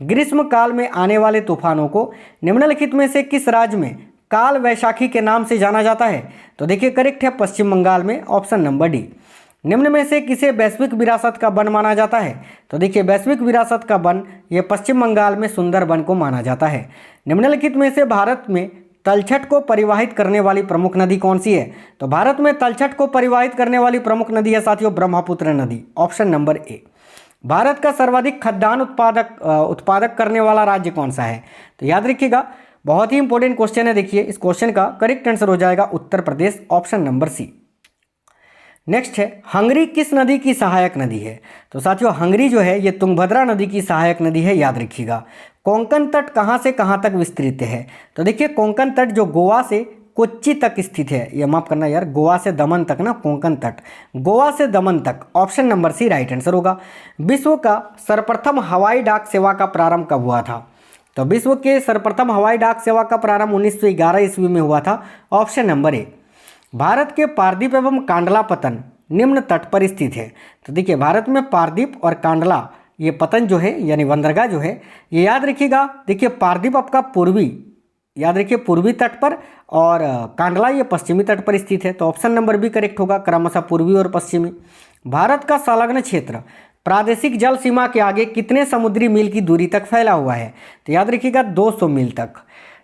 ग्रीष्म काल में आने वाले तूफानों को निम्नलिखित में से किस राज्य में काल वैशाखी के नाम से जाना जाता है? तो देखिए, करेक्ट है, पश्चिम बंगाल में। Option number D. निम्न में से किसे वैश्विक विरासत का वन माना जाता है? तो देखिए, वैश्विक विरासत का वन ये पश्चिम बंगाल में सुंदरबन को माना जाता है। निम्नलिखित में से भारत में तलछट को परिवाहित करने वाली प्रमुख नदी कौन सी है? तो भारत में तलछट को परिवाहित करने वाली प्रमुख नदी है साथियों ब्रह्मपुत्र नदी, ऑप्शन नंबर ए। भारत का सर्वाधिक खाद्यान्न उत्पादक करने वाला राज्य कौन सा है? तो याद रखिएगा, बहुत ही इंपॉर्टेंट क्वेश्चन है। देखिए इस क्वेश्चन का करेक्ट आंसर हो जाएगा उत्तर प्रदेश, ऑप्शन नंबर सी। नेक्स्ट है, हंगरी किस नदी की सहायक नदी है? तो साथियों हंगरी जो है ये तुंगभद्रा नदी की सहायक नदी है, याद रखिएगा। कोंकण तट कहाँ से कहाँ तक विस्तृत है? तो देखिए कोंकण तट जो गोवा से कोच्चि तक स्थित है, ये माफ करना यार, गोवा से दमन तक ना, कोंकण तट गोवा से दमन तक, option number C right answer होगा। विश्व का सर्वप्रथम हवाई डाक सेवा का प्रारंभ कब हुआ था? तो विश्व के सर्वप्रथम हवाई डाक सेवा का प्रारंभ 1911 ईस्वी में हुआ था, ऑप्शन नंबर ए। भारत के पारदीप एवं कांडला पतन निम्न तट पर स्थित है। तो देखिए भारत में पारदीप और कांडला ये पतन जो है यानी बंदरगाह जो है ये याद रखिएगा। देखिए पारदीप आपका पूर्वी, याद रखिए पूर्वी तट पर, और कांडला ये पश्चिमी तट पर स्थित है। तो ऑप्शन नंबर बी करेक्ट होगा, क्रमशः पूर्वी और पश्चिमी। भारत का संलग्न क्षेत्र प्रादेशिक जल सीमा के आगे कितने समुद्री मील की दूरी तक फैला हुआ है? तो याद रखिएगा 200 मील तक।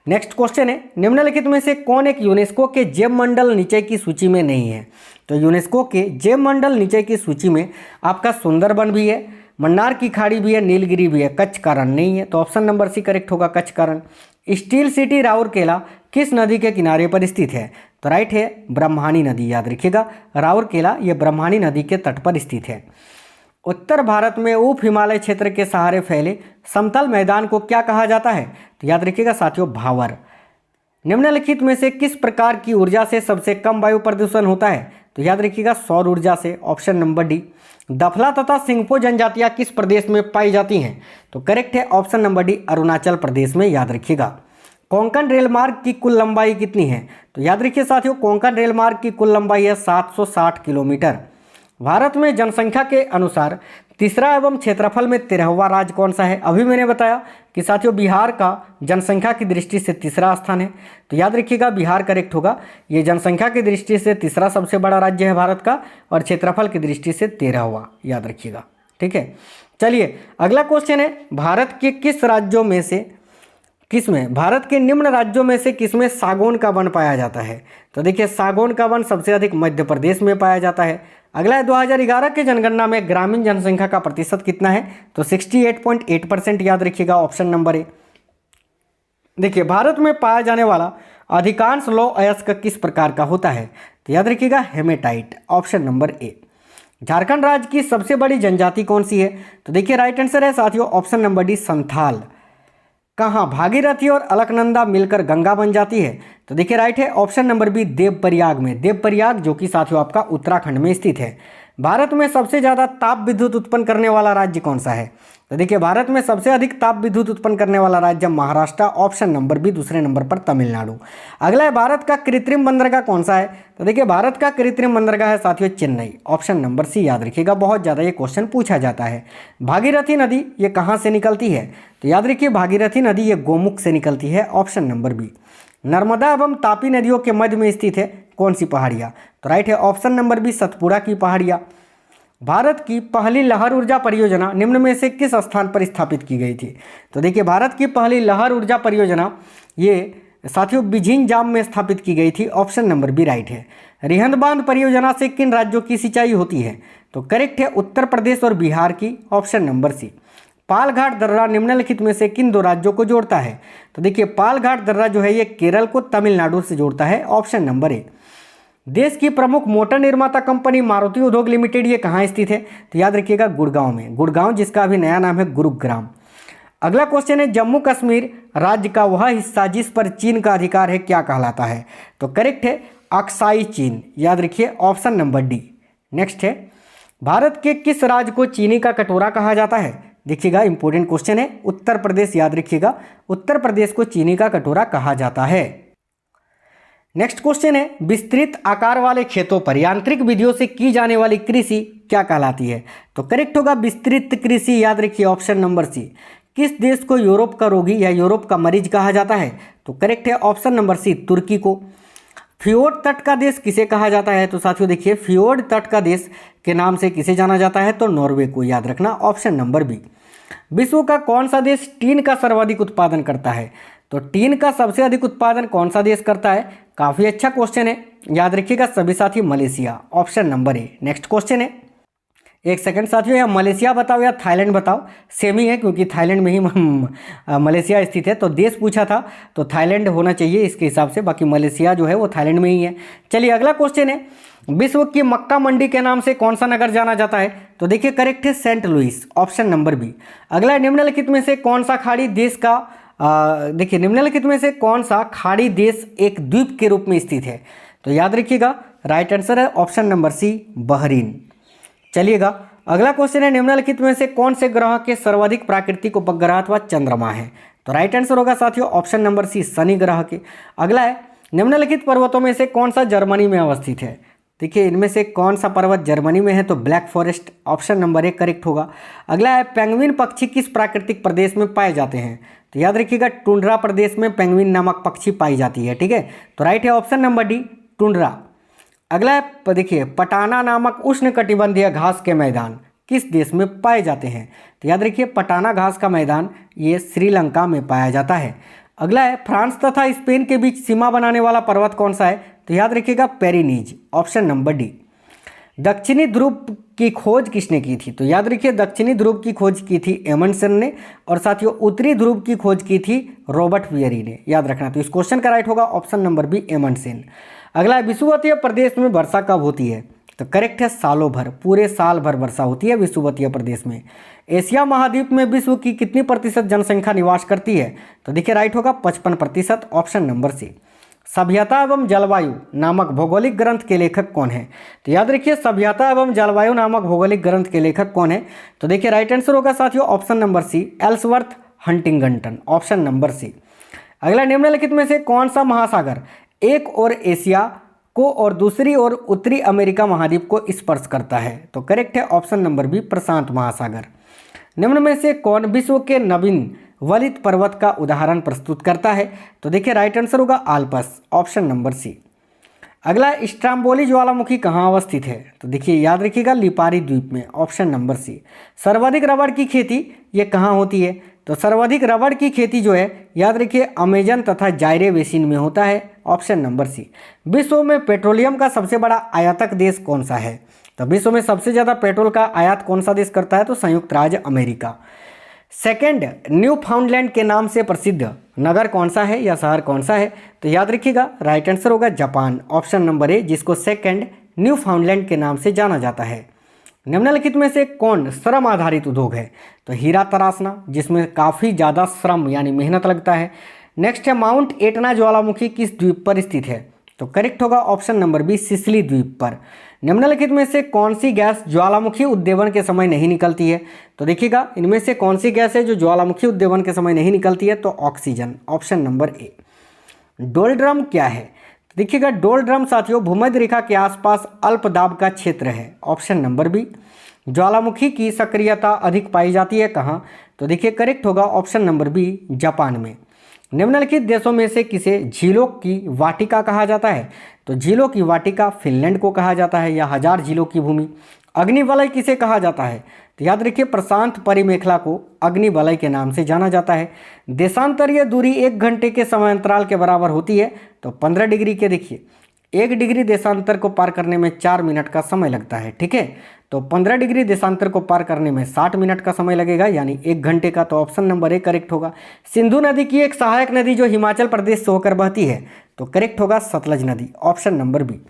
नेक्स्ट क्वेश्चन है, निम्नलिखित में से कौन एक यूनेस्को के जैव मंडल नीचे की सूची में नहीं है? तो यूनेस्को के जैव मंडल नीचे की सूची में आपका सुंदरबन भी है, मन्नार की खाड़ी भी है, नीलगिरी भी है, कच्छ का रण नहीं है। तो ऑप्शन नंबर सी करेक्ट होगा, कच्छ का रण। स्टील सिटी राउरकेला किस नदी के किनारे पर स्थित है? तो राइट है ब्रह्मानी नदी, याद रखिएगा राउरकेला ये ब्रह्मानी नदी के तट पर स्थित है। उत्तर भारत में उप हिमालय क्षेत्र के सहारे फैले समतल मैदान को क्या कहा जाता है? तो याद रखिएगा साथियों भावर। निम्नलिखित में से किस प्रकार की ऊर्जा से सबसे कम वायु प्रदूषण होता है? तो याद रखिएगा सौर ऊर्जा से, ऑप्शन नंबर डी। दफला तथा सिंगफो जनजातियां किस प्रदेश में पाई जाती हैं? तो करेक्ट है option number D, Arunachal Pradesh में, याद रखिएगा। कोंकण रेल मार्ग की कुल लंबाई कितनी है? तो याद रखिए साथियों कोंकण रेल मार्ग की कुल लंबाई है 760 किलोमीटर। भारत में जनसंख्या के अनुसार तीसरा एवं क्षेत्रफल में 13वां राज्य कौन सा है? अभी मैंने बताया कि साथियों बिहार का जनसंख्या की दृष्टि से तीसरा स्थान है। तो याद रखिएगा बिहार करेक्ट होगा, ये जनसंख्या की दृष्टि से तीसरा सबसे बड़ा राज्य है भारत का, और क्षेत्रफल की दृष्टि से 13वां, याद रखिएगा। ठीक है, चलिए अगला क्वेश्चन है, भारत के किस राज्यों में से किसमें, भारत के निम्न राज्यों में से किसमें सागौन का वन पाया जाता है? तो देखिए सागौन का वन सबसे अधिक मध्य प्रदेश में पाया जाता है। अगला है 2011 के जनगणना में ग्रामीण जनसंख्या का प्रतिशत कितना है? तो 68.8%, याद रखिएगा ऑप्शन नंबर ए। देखिए भारत में पाया जाने वाला अधिकांश लौह अयस्क किस प्रकार का होता है? तो याद रखिएगा haematite, option number A. Jharkhand राज्य की सबसे बड़ी जनजाति कौन सी है? तो देखिए राइट आंसर है साथियों ऑप्शन नंबर डी, संथाल। कहाँ भागीरथी और अलकनंदा मिलकर गंगा बन जाती है? तो देखिए राइट है ऑप्शन नंबर बी, देवप्रयाग में, देवप्रयाग जो कि साथियों आपका उत्तराखंड में स्थित है। भारत में सबसे ज़्यादा ताप विद्युत उत्पन्न करने वाला राज्य कौन सा है? तो देखिए भारत में सबसे अधिक ताप विद्युत उत्पन्न करने वाला राज्य महाराष्ट्र, ऑप्शन नंबर बी, दूसरे नंबर पर तमिलनाडु। अगला है भारत का कृत्रिम बंदरगाह कौन सा है? तो देखिए भारत का कृत्रिम बंदरगाह है साथियों चेन्नई, ऑप्शन नंबर सी, याद रखिएगा बहुत ज़्यादा ये क्वेश्चन पूछा जाता है। भागीरथी नदी ये कहाँ से निकलती है? तो याद रखिए भागीरथी नदी ये गोमुख से निकलती है, ऑप्शन नंबर बी। नर्मदा एवं तापी नदियों के मध्य में स्थित है कौन सी पहाड़ियाँ? तो राइट है ऑप्शन नंबर बी, सतपुड़ा की पहाड़ियाँ। भारत की पहली लहर ऊर्जा परियोजना निम्न में से किस स्थान पर स्थापित की गई थी? तो देखिए भारत की पहली लहर ऊर्जा परियोजना ये साथियों बिझिंग जाम में स्थापित की गई थी, ऑप्शन नंबर बी राइट है। रिहंद बांध परियोजना से किन राज्यों की सिंचाई होती है? तो करेक्ट है उत्तर प्रदेश और बिहार की, ऑप्शन नंबर सी। पालघाट दर्रा निम्नलिखित में से किन दो राज्यों को जोड़ता है? तो देखिए पालघाट दर्रा जो है ये केरल को तमिलनाडु से जोड़ता है, ऑप्शन नंबर ए। देश की प्रमुख मोटर निर्माता कंपनी मारुति उद्योग लिमिटेड ये कहाँ स्थित है? तो याद रखिएगा गुड़गांव में, गुड़गांव जिसका अभी नया नाम है गुरुग्राम। अगला क्वेश्चन है, जम्मू कश्मीर राज्य का वह हिस्सा जिस पर चीन का अधिकार है क्या कहलाता है? तो करेक्ट है अक्साई चीन, याद रखिए ऑप्शन नंबर डी। नेक्स्ट है, भारत के किस राज्य को चीनी का कटोरा कहा जाता है? देखिएगा इंपॉर्टेंट क्वेश्चन है, उत्तर प्रदेश, याद रखिएगा उत्तर प्रदेश को चीनी का कटोरा कहा जाता है। नेक्स्ट क्वेश्चन है, विस्तृत आकार वाले खेतों पर यांत्रिक विधियों से की जाने वाली कृषि क्या कहलाती है? तो करेक्ट होगा विस्तृत कृषि, याद रखिए ऑप्शन नंबर सी। किस देश को यूरोप का रोगी या यूरोप का मरीज कहा जाता है? तो करेक्ट है ऑप्शन नंबर सी, तुर्की को। फियोर्ड तट का देश किसे कहा जाता है? तो साथियों देखिए फियोर्ड तट का देश के नाम से किसे जाना जाता है? तो नॉर्वे को, याद रखना ऑप्शन नंबर बी। विश्व का कौन सा देश टीन का सर्वाधिक उत्पादन करता है? तो टीन का सबसे अधिक उत्पादन कौन सा देश करता है? काफ़ी अच्छा क्वेश्चन है, याद रखिएगा सभी साथी, मलेशिया, ऑप्शन नंबर ए। नेक्स्ट क्वेश्चन है, एक सेकंड साथियों, या मलेशिया बताओ या थाईलैंड बताओ, सेम ही है क्योंकि थाईलैंड में ही मलेशिया स्थित है, तो देश पूछा था तो थाईलैंड होना चाहिए इसके हिसाब से, बाकी मलेशिया जो है वो थाईलैंड में ही है। चलिए अगला क्वेश्चन है, विश्व की मक्का मंडी के नाम से कौन सा नगर जाना जाता है? तो देखिए करेक्ट है Saint Louis, option number B. अगला, निम्नलिखित में से कौन सा खाड़ी देश का देखिए निम्नलिखित में से कौन सा खाड़ी देश एक द्वीप के रूप में स्थित है? तो याद रखिएगा राइट आंसर है ऑप्शन नंबर सी, बहरीन। चलिएगा अगला क्वेश्चन है, निम्नलिखित में से कौन से ग्रह के सर्वाधिक प्राकृतिक उपग्रह अथवा चंद्रमा है? तो राइट आंसर होगा साथियों ऑप्शन नंबर सी, शनि ग्रह के। अगला है, निम्नलिखित पर्वतों में से कौन सा जर्मनी में अवस्थित है? देखिए इनमें से कौन सा पर्वत जर्मनी में है? तो black forest, option number A correct होगा। अगला है, पेंगुइन पक्षी किस प्राकृतिक प्रदेश में पाए जाते हैं? तो याद रखिएगा टुंड्रा प्रदेश में पेंगुइन नामक पक्षी पाई जाती है, ठीक है, तो राइट है ऑप्शन नंबर डी, टुंड्रा। अगला है, देखिए पटाना नामक उष्णकटिबंधीय घास के मैदान किस देश में पाए जाते हैं? तो याद रखिए पटाना घास का मैदान ये श्रीलंका में पाया जाता है। अगला है, फ्रांस तथा स्पेन के बीच सीमा बनाने वाला पर्वत कौन सा है? तो याद रखिएगा पेरिनीज, ऑप्शन नंबर डी। दक्षिणी ध्रुव की खोज किसने की थी? तो याद रखिए दक्षिणी ध्रुव की खोज की थी एमंडसन ने, और साथियों उत्तरी ध्रुव की खोज की थी रॉबर्ट वियरी ने, याद रखना। तो इस क्वेश्चन का राइट होगा ऑप्शन नंबर बी, एमंडसन। अगला, विषुवतीय प्रदेश में वर्षा कब होती है? तो करेक्ट है सालों भर, पूरे साल भर वर्षा होती है विषुवतीय प्रदेश में। एशिया महाद्वीप में विश्व की कितनी प्रतिशत जनसंख्या निवास करती है? तो देखिए राइट होगा 55%, ऑप्शन नंबर सी। सभ्यता एवं जलवायु नामक भौगोलिक ग्रंथ के लेखक कौन है? तो याद रखिए सभ्यता एवं जलवायु नामक भौगोलिक ग्रंथ के लेखक कौन है? तो देखिए राइट आंसर होगा साथियों option number C, Ellsworth Huntington, option number C. अगला, निम्नलिखित में से कौन सा महासागर एक और एशिया को और दूसरी ओर उत्तरी अमेरिका महाद्वीप को स्पर्श करता है? तो करेक्ट है ऑप्शन नंबर बी, प्रशांत महासागर। निम्न में से कौन विश्व के नवीन वलित पर्वत का उदाहरण प्रस्तुत करता है? तो देखिए राइट आंसर होगा आल्पस, ऑप्शन नंबर सी। अगला, स्ट्राम्बोली ज्वालामुखी कहाँ अवस्थित है? तो देखिए याद रखिएगा लिपारी द्वीप में, ऑप्शन नंबर सी। सर्वाधिक रबड़ की खेती ये कहाँ होती है? तो सर्वाधिक रबड़ की खेती जो है याद रखिए अमेजन तथा जायरे बेसिन में होता है, ऑप्शन नंबर सी। विश्व में पेट्रोलियम का सबसे बड़ा आयातक देश कौन सा है? तो विश्व में सबसे ज़्यादा पेट्रोल का आयात कौन सा देश करता है? तो संयुक्त राज्य अमेरिका। सेकंड, न्यू फाउंडलैंड के नाम से प्रसिद्ध नगर कौन सा है या शहर कौन सा है? तो याद रखिएगा राइट आंसर होगा जापान, ऑप्शन नंबर ए, जिसको सेकंड न्यू फाउंडलैंड के नाम से जाना जाता है। निम्नलिखित में से कौन श्रम आधारित उद्योग है? तो हीरा तराशना, जिसमें काफ़ी ज़्यादा श्रम यानी मेहनत लगता है। नेक्स्ट है, माउंट एटना ज्वालामुखी किस द्वीप पर स्थित है? तो करेक्ट होगा ऑप्शन नंबर बी, सिसिली द्वीप पर। निम्नलिखित में से कौन सी गैस ज्वालामुखी उद्दीपन के समय नहीं निकलती है? तो देखिएगा इनमें से कौन सी गैस है जो ज्वालामुखी उद्दीपन के समय नहीं निकलती है? तो ऑक्सीजन, ऑप्शन नंबर ए। डोलड्रम क्या है? तो देखिएगा डोलड्रम साथियों भूमध्य रेखा के आसपास अल्प दाब का क्षेत्र है, ऑप्शन नंबर बी। ज्वालामुखी की सक्रियता अधिक पाई जाती है कहाँ? तो देखिए करेक्ट होगा ऑप्शन नंबर बी, जापान में। निम्नलिखित देशों में से किसे झीलों की वाटिका कहा जाता है? तो झीलों की वाटिका फिनलैंड को कहा जाता है, या हजार झीलों की भूमि। अग्निवलय किसे कहा जाता है? तो याद रखिए प्रशांत परिमेखला को अग्निवलय के नाम से जाना जाता है। देशांतरीय दूरी 1 घंटे के समय अंतराल के बराबर होती है, तो 15 डिग्री के, देखिए 1 डिग्री देशांतर को पार करने में 4 मिनट का समय लगता है, ठीक है, तो 15 डिग्री देशांतर को पार करने में 60 मिनट का समय लगेगा, यानी 1 घंटे का, तो ऑप्शन नंबर ए करेक्ट होगा। सिंधु नदी की एक सहायक नदी जो हिमाचल प्रदेश से होकर बहती है, तो करेक्ट होगा सतलज नदी, ऑप्शन नंबर बी।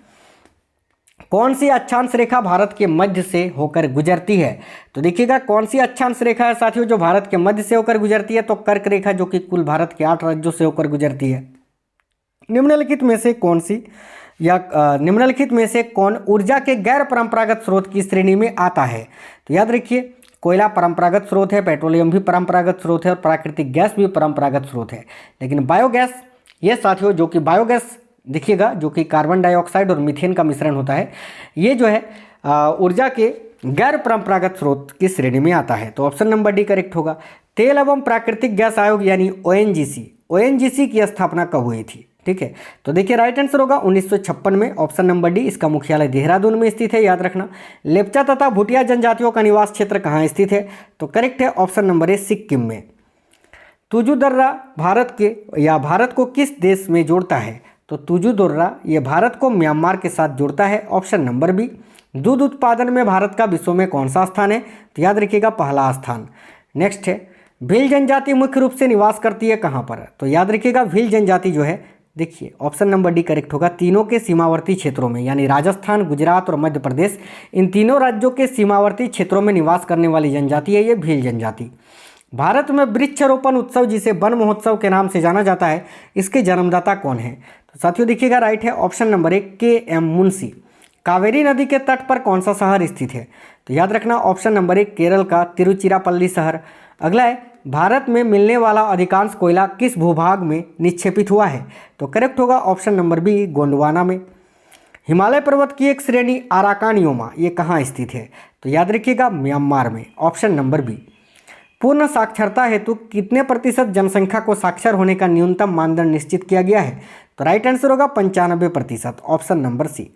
कौन सी अक्षांश रेखा भारत के मध्य से होकर गुजरती है? तो देखिएगा कौन सी अक्षांश रेखा है साथियों जो भारत के मध्य से होकर गुजरती है? तो कर्क रेखा, जो कि कुल भारत के 8 राज्यों से होकर गुजरती है। निम्नलिखित में से कौन सी या निम्नलिखित में से कौन ऊर्जा के गैर परंपरागत स्रोत की श्रेणी में आता है? तो याद रखिए कोयला परंपरागत स्रोत है, पेट्रोलियम भी परंपरागत स्रोत है, और प्राकृतिक गैस भी परंपरागत स्रोत है। लेकिन बायोगैस ये साथियों, जो कि बायोगैस देखिएगा जो कि कार्बन डाइऑक्साइड और मीथेन का मिश्रण होता है, ये जो है ऊर्जा के गैर परंपरागत स्रोत की श्रेणी में आता है, तो ऑप्शन नंबर डी करेक्ट होगा। तेल एवं प्राकृतिक गैस आयोग यानी ओएनजीसी की स्थापना कब हुई थी? ठीक है, तो देखिए राइट आंसर होगा 1956 में, ऑप्शन नंबर डी। इसका मुख्यालय देहरादून में स्थित है, याद रखना। लेप्चा तथा भूटिया जनजातियों का निवास क्षेत्र कहाँ स्थित है? तो करेक्ट है ऑप्शन नंबर ए, सिक्किम में। तुजु दर्रा भारत के या भारत को किस देश में जोड़ता है? तो तुजु दर्रा ये भारत को म्यांमार के साथ जोड़ता है, ऑप्शन नंबर बी। दूध उत्पादन में भारत का विश्व में कौन सा स्थान है? तो याद रखिएगा पहला स्थान। नेक्स्ट है, भील जनजाति मुख्य रूप से निवास करती है कहाँ पर? तो याद रखिएगा भील जनजाति जो है, देखिए ऑप्शन नंबर डी करेक्ट होगा, तीनों के सीमावर्ती क्षेत्रों में, यानी राजस्थान, गुजरात और मध्य प्रदेश, इन तीनों राज्यों के सीमावर्ती क्षेत्रों में निवास करने वाली जनजाति है ये भील जनजाति। भारत में वृक्षारोपण उत्सव जिसे वन महोत्सव के नाम से जाना जाता है, इसके जन्मदाता कौन है? तो साथियों देखिएगा राइट है ऑप्शन नंबर एक, के एम मुंशी। कावेरी नदी के तट पर कौन सा शहर स्थित है? तो याद रखना ऑप्शन नंबर एक, केरल का तिरुचिरापल्ली शहर। अगला है, भारत में मिलने वाला अधिकांश कोयला किस भूभाग में निक्षेपित हुआ है? तो करेक्ट होगा ऑप्शन नंबर बी, गोंडवाना में। हिमालय पर्वत की एक श्रेणी अराकानियोमा ये कहाँ स्थित है? तो याद रखिएगा म्यांमार में, ऑप्शन नंबर बी। पूर्ण साक्षरता हेतु कितने प्रतिशत जनसंख्या को साक्षर होने का न्यूनतम मानदंड निश्चित किया गया है? तो राइट आंसर होगा 95%, ऑप्शन नंबर सी।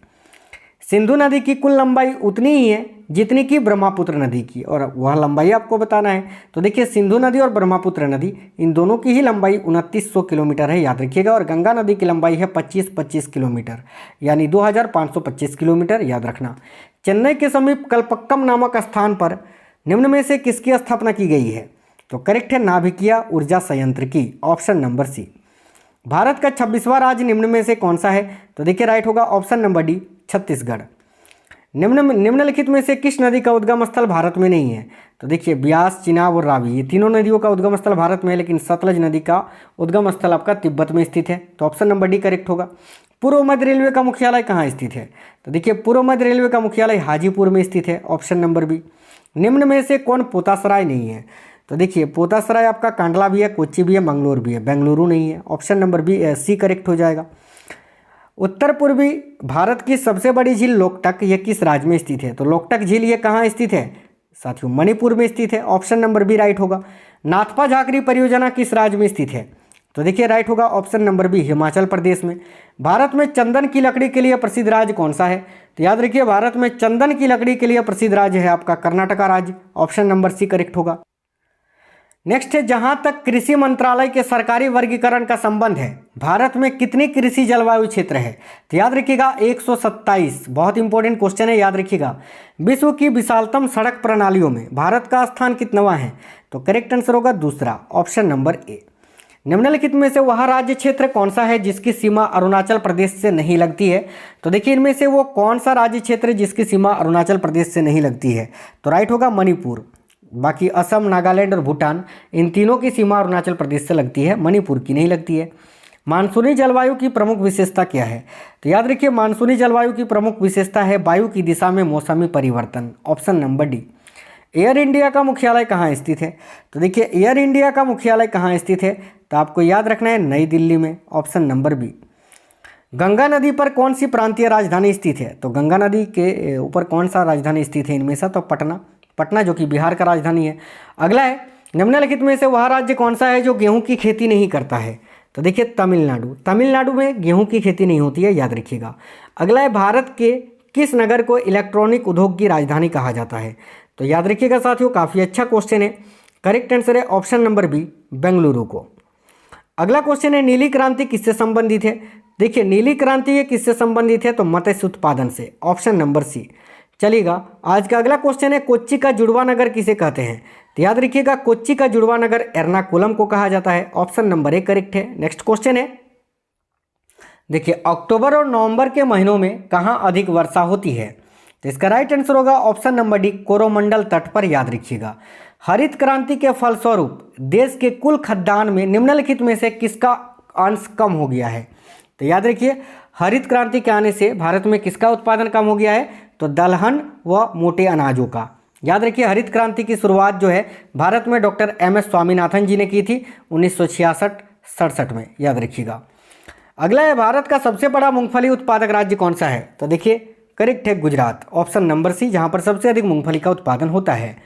सिंधु नदी की कुल लंबाई उतनी ही है जितनी कि ब्रह्मपुत्र नदी की, और वह लंबाई आपको बताना है। तो देखिए सिंधु नदी और ब्रह्मपुत्र नदी इन दोनों की ही लंबाई 2900 किलोमीटर है, याद रखिएगा। और गंगा नदी की लंबाई है 25 किलोमीटर, यानी 2525 किलोमीटर, याद रखना। चेन्नई के समीप कल्पक्कम नामक स्थान पर निम्न में से किसकी स्थापना की गई है? तो करेक्ट है नाभिकीय ऊर्जा संयंत्र की, ऑप्शन नंबर सी। भारत का 26वां राज्य निम्न में से कौन सा है? तो देखिए राइट होगा ऑप्शन नंबर डी, छत्तीसगढ़। निम्नलिखित में से किस नदी का उद्गम स्थल भारत में नहीं है? तो देखिए ब्यास, चिनाब और रावी ये तीनों नदियों का उद्गम स्थल भारत में है, लेकिन सतलज नदी का उद्गम स्थल आपका तिब्बत में स्थित है, तो ऑप्शन नंबर डी करेक्ट होगा। पूर्व मध्य रेलवे का मुख्यालय कहाँ स्थित है? तो देखिए पूर्व मध्य रेलवे का मुख्यालय हाजीपुर में स्थित है, ऑप्शन नंबर बी। निम्न में से कौन पोतासराय नहीं है? तो देखिए पोतासराय आपका कांडला भी है, कोच्चि भी है, मंगलोर भी है, बेंगलुरु नहीं है, option number B C correct हो जाएगा। उत्तर पूर्वी भारत की सबसे बड़ी झील लोकटक ये किस राज्य में स्थित है? तो लोकटक झील ये कहाँ स्थित है साथियों? मणिपुर में स्थित है, ऑप्शन नंबर बी राइट होगा। नाथपा झाकरी परियोजना किस राज्य में स्थित है? तो देखिए राइट होगा option number B, Himachal Pradesh में। भारत में चंदन की लकड़ी के लिए प्रसिद्ध राज्य कौन सा है? तो याद रखिए भारत में चंदन की लकड़ी के लिए प्रसिद्ध राज्य है आपका कर्नाटका राज्य, ऑप्शन नंबर सी करेक्ट होगा। नेक्स्ट है, जहां तक कृषि मंत्रालय के सरकारी वर्गीकरण का संबंध है, भारत में कितनी कृषि जलवायु क्षेत्र है? तो याद रखिएगा 127, बहुत इंपॉर्टेंट क्वेश्चन है, याद रखिएगा। विश्व की विशालतम सड़क प्रणालियों में भारत का स्थान कितनावां है? तो करेक्ट आंसर होगा दूसरा, ऑप्शन नंबर ए। निम्नलिखित में से वह राज्य क्षेत्र कौन सा है जिसकी सीमा अरुणाचल प्रदेश से नहीं लगती है? तो देखिए इनमें से वो कौन सा राज्य क्षेत्र जिसकी सीमा अरुणाचल प्रदेश से नहीं लगती है? तो राइट होगा मणिपुर। बाकी असम, नागालैंड और भूटान इन तीनों की सीमा अरुणाचल प्रदेश से लगती है, मणिपुर की नहीं लगती है। मानसूनी जलवायु की प्रमुख विशेषता क्या है? तो याद रखिए मानसूनी जलवायु की प्रमुख विशेषता है वायु की दिशा में मौसमी परिवर्तन, option number D. Air India का मुख्यालय कहाँ स्थित है? तो देखिए एयर इंडिया का मुख्यालय कहाँ स्थित है? तो आपको याद रखना है नई दिल्ली में, ऑप्शन नंबर बी। गंगा नदी पर कौन सी प्रांतीय राजधानी स्थित है? तो गंगा नदी के ऊपर कौन सा राजधानी स्थित है इनमें से? तो पटना जो कि बिहार का राजधानी है। अगला है, निम्नलिखित में से वह राज्य कौन सा है जो गेहूं की खेती नहीं करता है? तो देखिए तमिलनाडु में गेहूं की खेती नहीं होती है, याद रखिएगा। अगला है, भारत के किस नगर को इलेक्ट्रॉनिक उद्योग की राजधानी कहा जाता है? तो याद रखिएगा साथियों काफ़ी अच्छा क्वेश्चन है, करेक्ट आंसर है ऑप्शन नंबर बी, बेंगलुरु को। अगला क्वेश्चन है, नीली क्रांति किससे संबंधित है? देखिए नीली क्रांति ये किससे संबंधित है? तो मत्स्य उत्पादन से, ऑप्शन नंबर सी। चलिएगा आज का अगला क्वेश्चन है, कोच्चि का जुड़वा नगर किसे कहते हैं? तो याद रखिएगा कोच्चि का जुड़वा नगर एर्नाकुलम को कहा जाता है, ऑप्शन नंबर ए करेक्ट है। नेक्स्ट क्वेश्चन है, देखिए अक्टूबर और नवंबर के महीनों में कहाँ अधिक वर्षा होती है? तो इसका राइट आंसर होगा ऑप्शन नंबर डी, कोरोमंडल तट पर, याद रखिएगा। हरित क्रांति के फलस्वरूप देश के कुल खाद्यान्न में निम्नलिखित में से किसका अंश कम हो गया है? तो याद रखिए हरित क्रांति के आने से भारत में किसका उत्पादन कम हो गया है? तो दलहन व मोटे अनाजों का। याद रखिए हरित क्रांति की शुरुआत जो है भारत में डॉक्टर एम.एस. स्वामीनाथन जी ने की थी 1966-67 में, याद रखिएगा। अगला है, भारत का सबसे बड़ा मूंगफली उत्पादक राज्य कौन सा है? तो देखिए करेक्ट है गुजरात, ऑप्शन नंबर सी, जहां पर सबसे अधिक मूंगफली का उत्पादन होता है।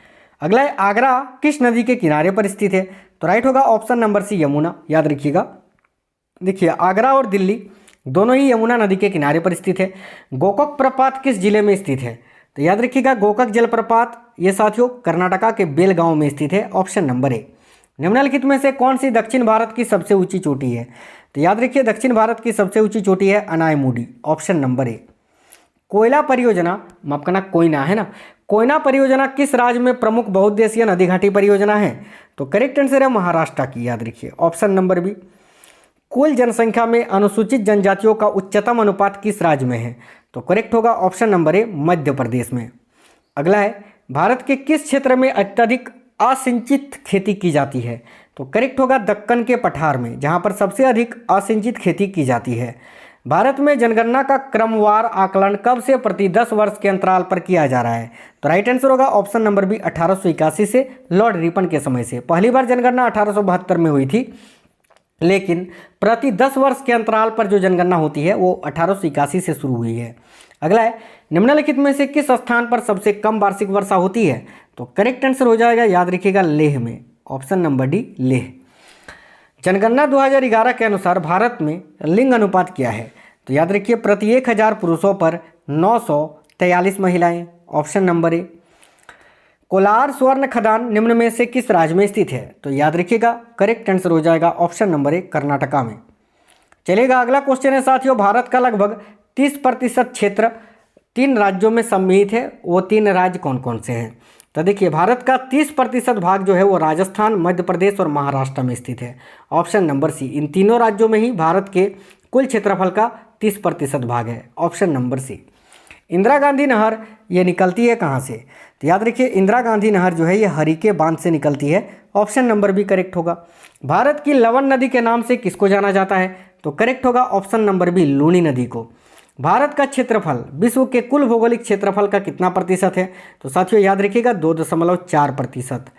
अगला है, आगरा किस नदी के किनारे पर स्थित है? तो राइट होगा ऑप्शन नंबर सी, यमुना, याद रखिएगा। देखिए आगरा और दिल्ली दोनों ही यमुना नदी के किनारे पर स्थित है। गोकक प्रपात किस जिले में स्थित है? तो याद रखिएगा गोकक जलप्रपात ये साथियों कर्नाटका के बेलगांव में स्थित है, ऑप्शन नंबर ए। निम्नलिखित में से कौन सी दक्षिण भारत की सबसे ऊंची चोटी है? तो याद रखिए दक्षिण भारत की सबसे ऊंची चोटी है अनायमुडी, ऑप्शन नंबर ए। कोयला परियोजना, माफ करना कोयना है ना, कोयना परियोजना किस राज्य में प्रमुख बहुउद्देशीय नदी घाटी परियोजना है? तो करेक्ट आंसर है महाराष्ट्र की, याद रखिए ऑप्शन नंबर बी। कुल जनसंख्या में अनुसूचित जनजातियों का उच्चतम अनुपात किस राज्य में है? तो करेक्ट होगा ऑप्शन नंबर ए, मध्य प्रदेश में। अगला है, भारत के किस क्षेत्र में अत्यधिक असिंचित खेती की जाती है? तो करेक्ट होगा दक्कन के पठार में, जहां पर सबसे अधिक असिंचित खेती की जाती है। भारत में जनगणना का क्रमवार आकलन कब से प्रति 10 वर्ष के अंतराल पर किया जा रहा है? तो राइट आंसर होगा ऑप्शन नंबर बी, 1881 से लॉर्ड रिपन के समय से। पहली बार जनगणना 1872 में हुई थी, लेकिन प्रति 10 वर्ष के अंतराल पर जो जनगणना होती है वो 1881 से शुरू हुई है। अगला है, निम्नलिखित में से किस स्थान पर सबसे कम वार्षिक वर्षा होती है? तो करेक्ट आंसर हो जाएगा, याद रखिएगा, लेह में, ऑप्शन नंबर डी, लेह। जनगणना 2011 के अनुसार भारत में लिंग अनुपात क्या है? तो याद रखिए प्रति 1000 पुरुषों पर 943 महिलाएं, ऑप्शन नंबर ए। कोलार स्वर्ण खदान निम्न में से किस राज्य में स्थित है? तो याद रखिएगा करेक्ट आंसर हो जाएगा ऑप्शन नंबर ए, कर्नाटका में। चलिएगा अगला क्वेश्चन है साथियों, भारत का लगभग 30% क्षेत्र 3 राज्यों में सम्मिलित है, वो 3 राज्य कौन कौन से हैं? तो देखिए भारत का 30% भाग जो है वो राजस्थान, मध्य प्रदेश और महाराष्ट्र में स्थित है, ऑप्शन नंबर सी। इन तीनों राज्यों में ही भारत के कुल क्षेत्रफल का 30% भाग है, option number C. Indira Gandhi नहर ये निकलती है कहाँ से? तो याद रखिए इंदिरा गांधी नहर जो है ये हरिके बांध से निकलती है, ऑप्शन नंबर बी करेक्ट होगा। भारत की लवन नदी के नाम से किसको जाना जाता है? तो करेक्ट होगा ऑप्शन नंबर बी, लूनी नदी को। भारत का क्षेत्रफल विश्व के कुल भौगोलिक क्षेत्रफल का कितना प्रतिशत है? तो साथियों याद रखिएगा 2.4%।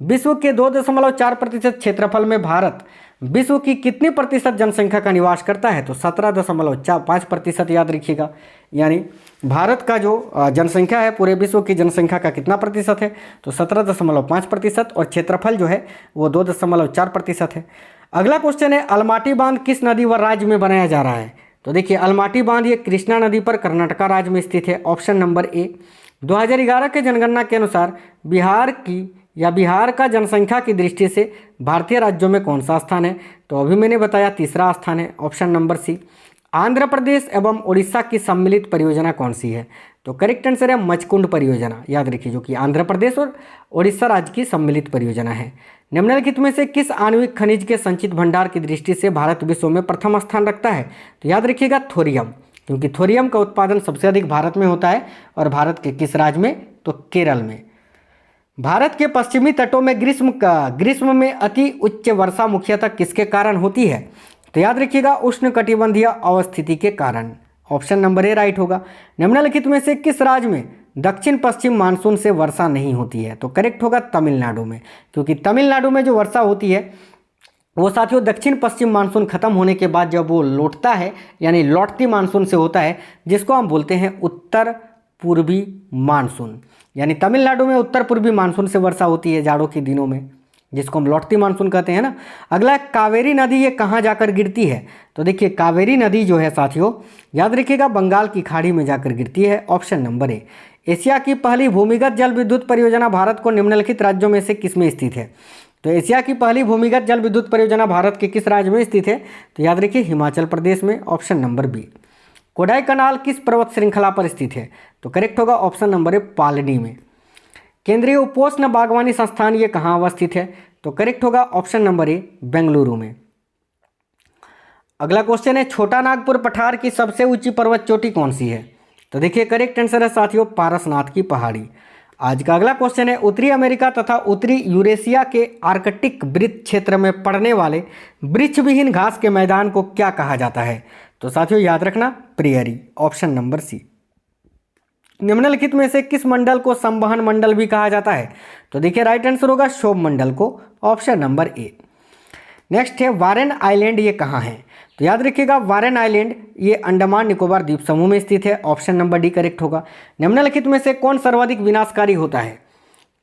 विश्व के 2.4% क्षेत्रफल में भारत विश्व की कितनी प्रतिशत जनसंख्या का निवास करता है? तो 17.5% याद रखिएगा। यानी भारत का जो जनसंख्या है पूरे विश्व की जनसंख्या का कितना प्रतिशत है? तो 17.5%, और क्षेत्रफल जो है वो 2.4% है। अगला क्वेश्चन है, अलमाटी बांध किस नदी व राज्य में बनाया जा रहा है? तो देखिए अलमाटी बांध ये कृष्णा नदी पर कर्नाटका राज्य में स्थित है, ऑप्शन नंबर ए। 2011 के जनगणना के अनुसार बिहार का जनसंख्या की दृष्टि से भारतीय राज्यों में कौन सा स्थान है? तो अभी मैंने बताया तीसरा स्थान है, ऑप्शन नंबर सी। आंध्र प्रदेश एवं उड़ीसा की सम्मिलित परियोजना कौन सी है? तो करेक्ट आंसर है मचकुंड परियोजना, याद रखिए, जो कि आंध्र प्रदेश और उड़ीसा राज्य की सम्मिलित परियोजना है। निम्नलिखित में से किस आणविक खनिज के संचित भंडार की दृष्टि से भारत विश्व में प्रथम स्थान रखता है? तो याद रखिएगा थोरियम, क्योंकि थोरियम का उत्पादन सबसे अधिक भारत में होता है, और भारत के किस राज्य में? तो केरल में। भारत के पश्चिमी तटों में ग्रीष्म में अति उच्च वर्षा मुख्यतः किसके कारण होती है? तो याद रखिएगा उष्णकटिबंधीय अवस्थिति के कारण, ऑप्शन नंबर ए राइट होगा। निम्नलिखित में से किस राज्य में दक्षिण पश्चिम मानसून से वर्षा नहीं होती है? तो करेक्ट होगा तमिलनाडु में, क्योंकि तमिलनाडु में जो वर्षा होती है वो साथियों दक्षिण पश्चिम मानसून खत्म होने के बाद जब वो लौटता है, यानी लौटती मानसून से होता है, जिसको हम बोलते हैं उत्तर पूर्वी मानसून। यानी तमिलनाडु में उत्तर पूर्वी मानसून से वर्षा होती है जाड़ों के दिनों में, जिसको हम लौटती मानसून कहते हैं ना। अगला कावेरी नदी ये कहाँ जाकर गिरती है? तो देखिए कावेरी नदी जो है साथियों याद रखिएगा बंगाल की खाड़ी में जाकर गिरती है, ऑप्शन नंबर ए। एशिया की पहली भूमिगत जल विद्युत परियोजना भारत को निम्नलिखित राज्यों में से किस में स्थित है? तो एशिया की पहली भूमिगत जल विद्युत परियोजना भारत के किस राज्य में स्थित है? तो याद रखिए हिमाचल प्रदेश में, ऑप्शन नंबर बी। कोडाई कनाल किस पर्वत श्रृंखला पर स्थित है? तो करेक्ट होगा ऑप्शन नंबर ए, पालनी में। केंद्रीय उपोष्ण बागवानी संस्थान ये कहाँ अवस्थित है? तो करेक्ट होगा ऑप्शन नंबर ए, बेंगलुरु में। अगला क्वेश्चन है, छोटा नागपुर पठार की सबसे ऊंची पर्वत चोटी कौन सी है? तो देखिए करेक्ट आंसर है साथियों पारसनाथ की पहाड़ी। आज का अगला क्वेश्चन है, उत्तरी अमेरिका तथा उत्तरी यूरेशिया के आर्कटिक वृत्त क्षेत्र में पड़ने वाले वृक्षविहीन घास के मैदान को क्या कहा जाता है? तो साथियों याद रखना प्रेयरी, ऑप्शन नंबर सी। निम्नलिखित में से किस मंडल को संवहन मंडल भी कहा जाता है? तो देखिए राइट आंसर होगा क्षोभ मंडल को, ऑप्शन नंबर ए। नेक्स्ट है, वारेन आइलैंड ये कहाँ है? तो याद रखिएगा वारेन आइलैंड ये अंडमान निकोबार द्वीप समूह में स्थित है, ऑप्शन नंबर डी करेक्ट होगा। निम्नलिखित में से कौन सर्वाधिक विनाशकारी होता है?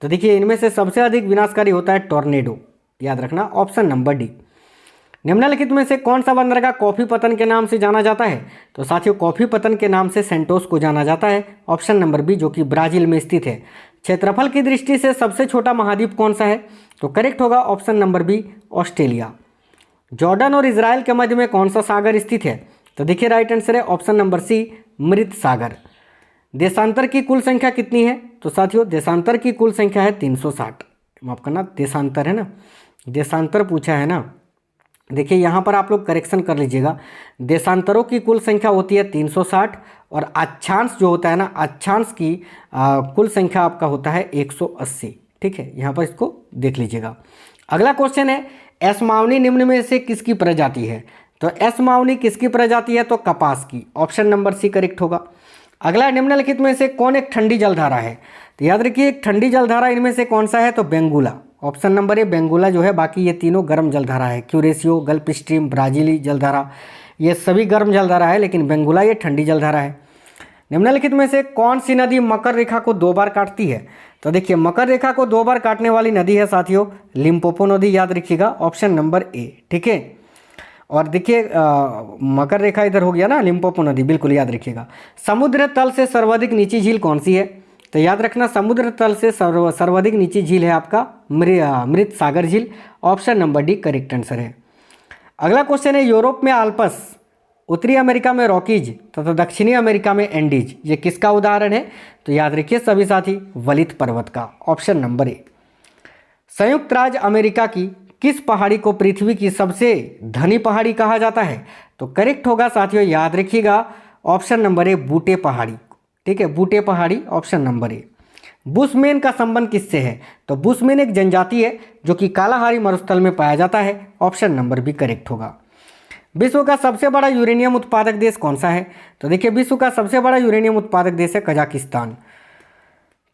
तो देखिए इनमें से सबसे अधिक विनाशकारी होता है टॉर्नेडो, याद रखना ऑप्शन नंबर डी। निम्नलिखित में से कौन सा बंदरगाह कॉफी पतन के नाम से जाना जाता है? तो साथियों कॉफी पतन के नाम से सेंटोस को जाना जाता है। ऑप्शन नंबर बी, जो कि ब्राजील में स्थित है। क्षेत्रफल की दृष्टि से सबसे छोटा महाद्वीप कौन सा है? तो करेक्ट होगा option number B, Australia. Jordan और इजराइल के मध्य में कौन सा सागर स्थित है? तो देखिए राइट आंसर है ऑप्शन नंबर सी, मृत सागर। देशांतर की कुल संख्या कितनी है? तो साथियों देशांतर की कुल संख्या है 360। माफ करना, देशांतर है ना, देशांतर पूछा है ना। देखिए यहाँ पर आप लोग करेक्शन कर लीजिएगा, देशांतरों की कुल संख्या होती है 360 और अक्षांश जो होता है ना, अक्षांश की कुल संख्या आपका होता है 180। ठीक है, यहाँ पर इसको देख लीजिएगा। अगला क्वेश्चन है, एस्मावनी निम्न में से किसकी प्रजाति है? तो एस्मावनी किसकी प्रजाति है? तो कपास की। ऑप्शन नंबर सी करेक्ट होगा। अगला, निम्नलिखित में से कौन एक ठंडी जलधारा है? तो याद रखिए एक ठंडी जलधारा इनमें से कौन सा है? तो बेंगुला। ऑप्शन नंबर ए, बेंगुला जो है। बाकी ये तीनों गर्म जलधारा है, क्यूरेशियो, गल्फ स्ट्रीम, ब्राजीली जलधारा, ये सभी गर्म जलधारा है, लेकिन बेंगुला ये ठंडी जलधारा है। निम्नलिखित में से कौन सी नदी मकर रेखा को 2 बार काटती है? तो देखिए मकर रेखा को 2 बार काटने वाली नदी है साथियों लिम्पोपो नदी, याद रखिएगा ऑप्शन नंबर ए। ठीक है, और देखिए मकर रेखा इधर हो गया ना, लिम्पोपो नदी, बिल्कुल याद रखिएगा। समुद्र तल से सर्वाधिक नीची झील कौन सी है? तो याद रखना समुद्र तल से सर्वाधिक नीची झील है आपका मृत सागर झील। Option number D correct answer है। अगला क्वेश्चन है, यूरोप में आल्प्स, उत्तरी अमेरिका में रॉकीज तथा दक्षिणी अमेरिका में एंडीज, ये किसका उदाहरण है? तो याद रखिए सभी साथी, वलित पर्वत का। ऑप्शन नंबर ए। संयुक्त राज्य अमेरिका की किस पहाड़ी को पृथ्वी की सबसे धनी पहाड़ी कहा जाता है? तो करेक्ट होगा साथियों, याद रखिएगा ऑप्शन नंबर ए, बूटे पहाड़ी। ठीक है, बूटे पहाड़ी, ऑप्शन नंबर ए। बुशमैन का संबंध किससे है? तो बुशमैन एक जनजाति है जो कि कालाहारी मरुस्थल में पाया जाता है। ऑप्शन नंबर बी करेक्ट होगा। विश्व का सबसे बड़ा यूरेनियम उत्पादक देश कौन सा है? तो देखिए विश्व का सबसे बड़ा यूरेनियम उत्पादक देश है कजाकिस्तान।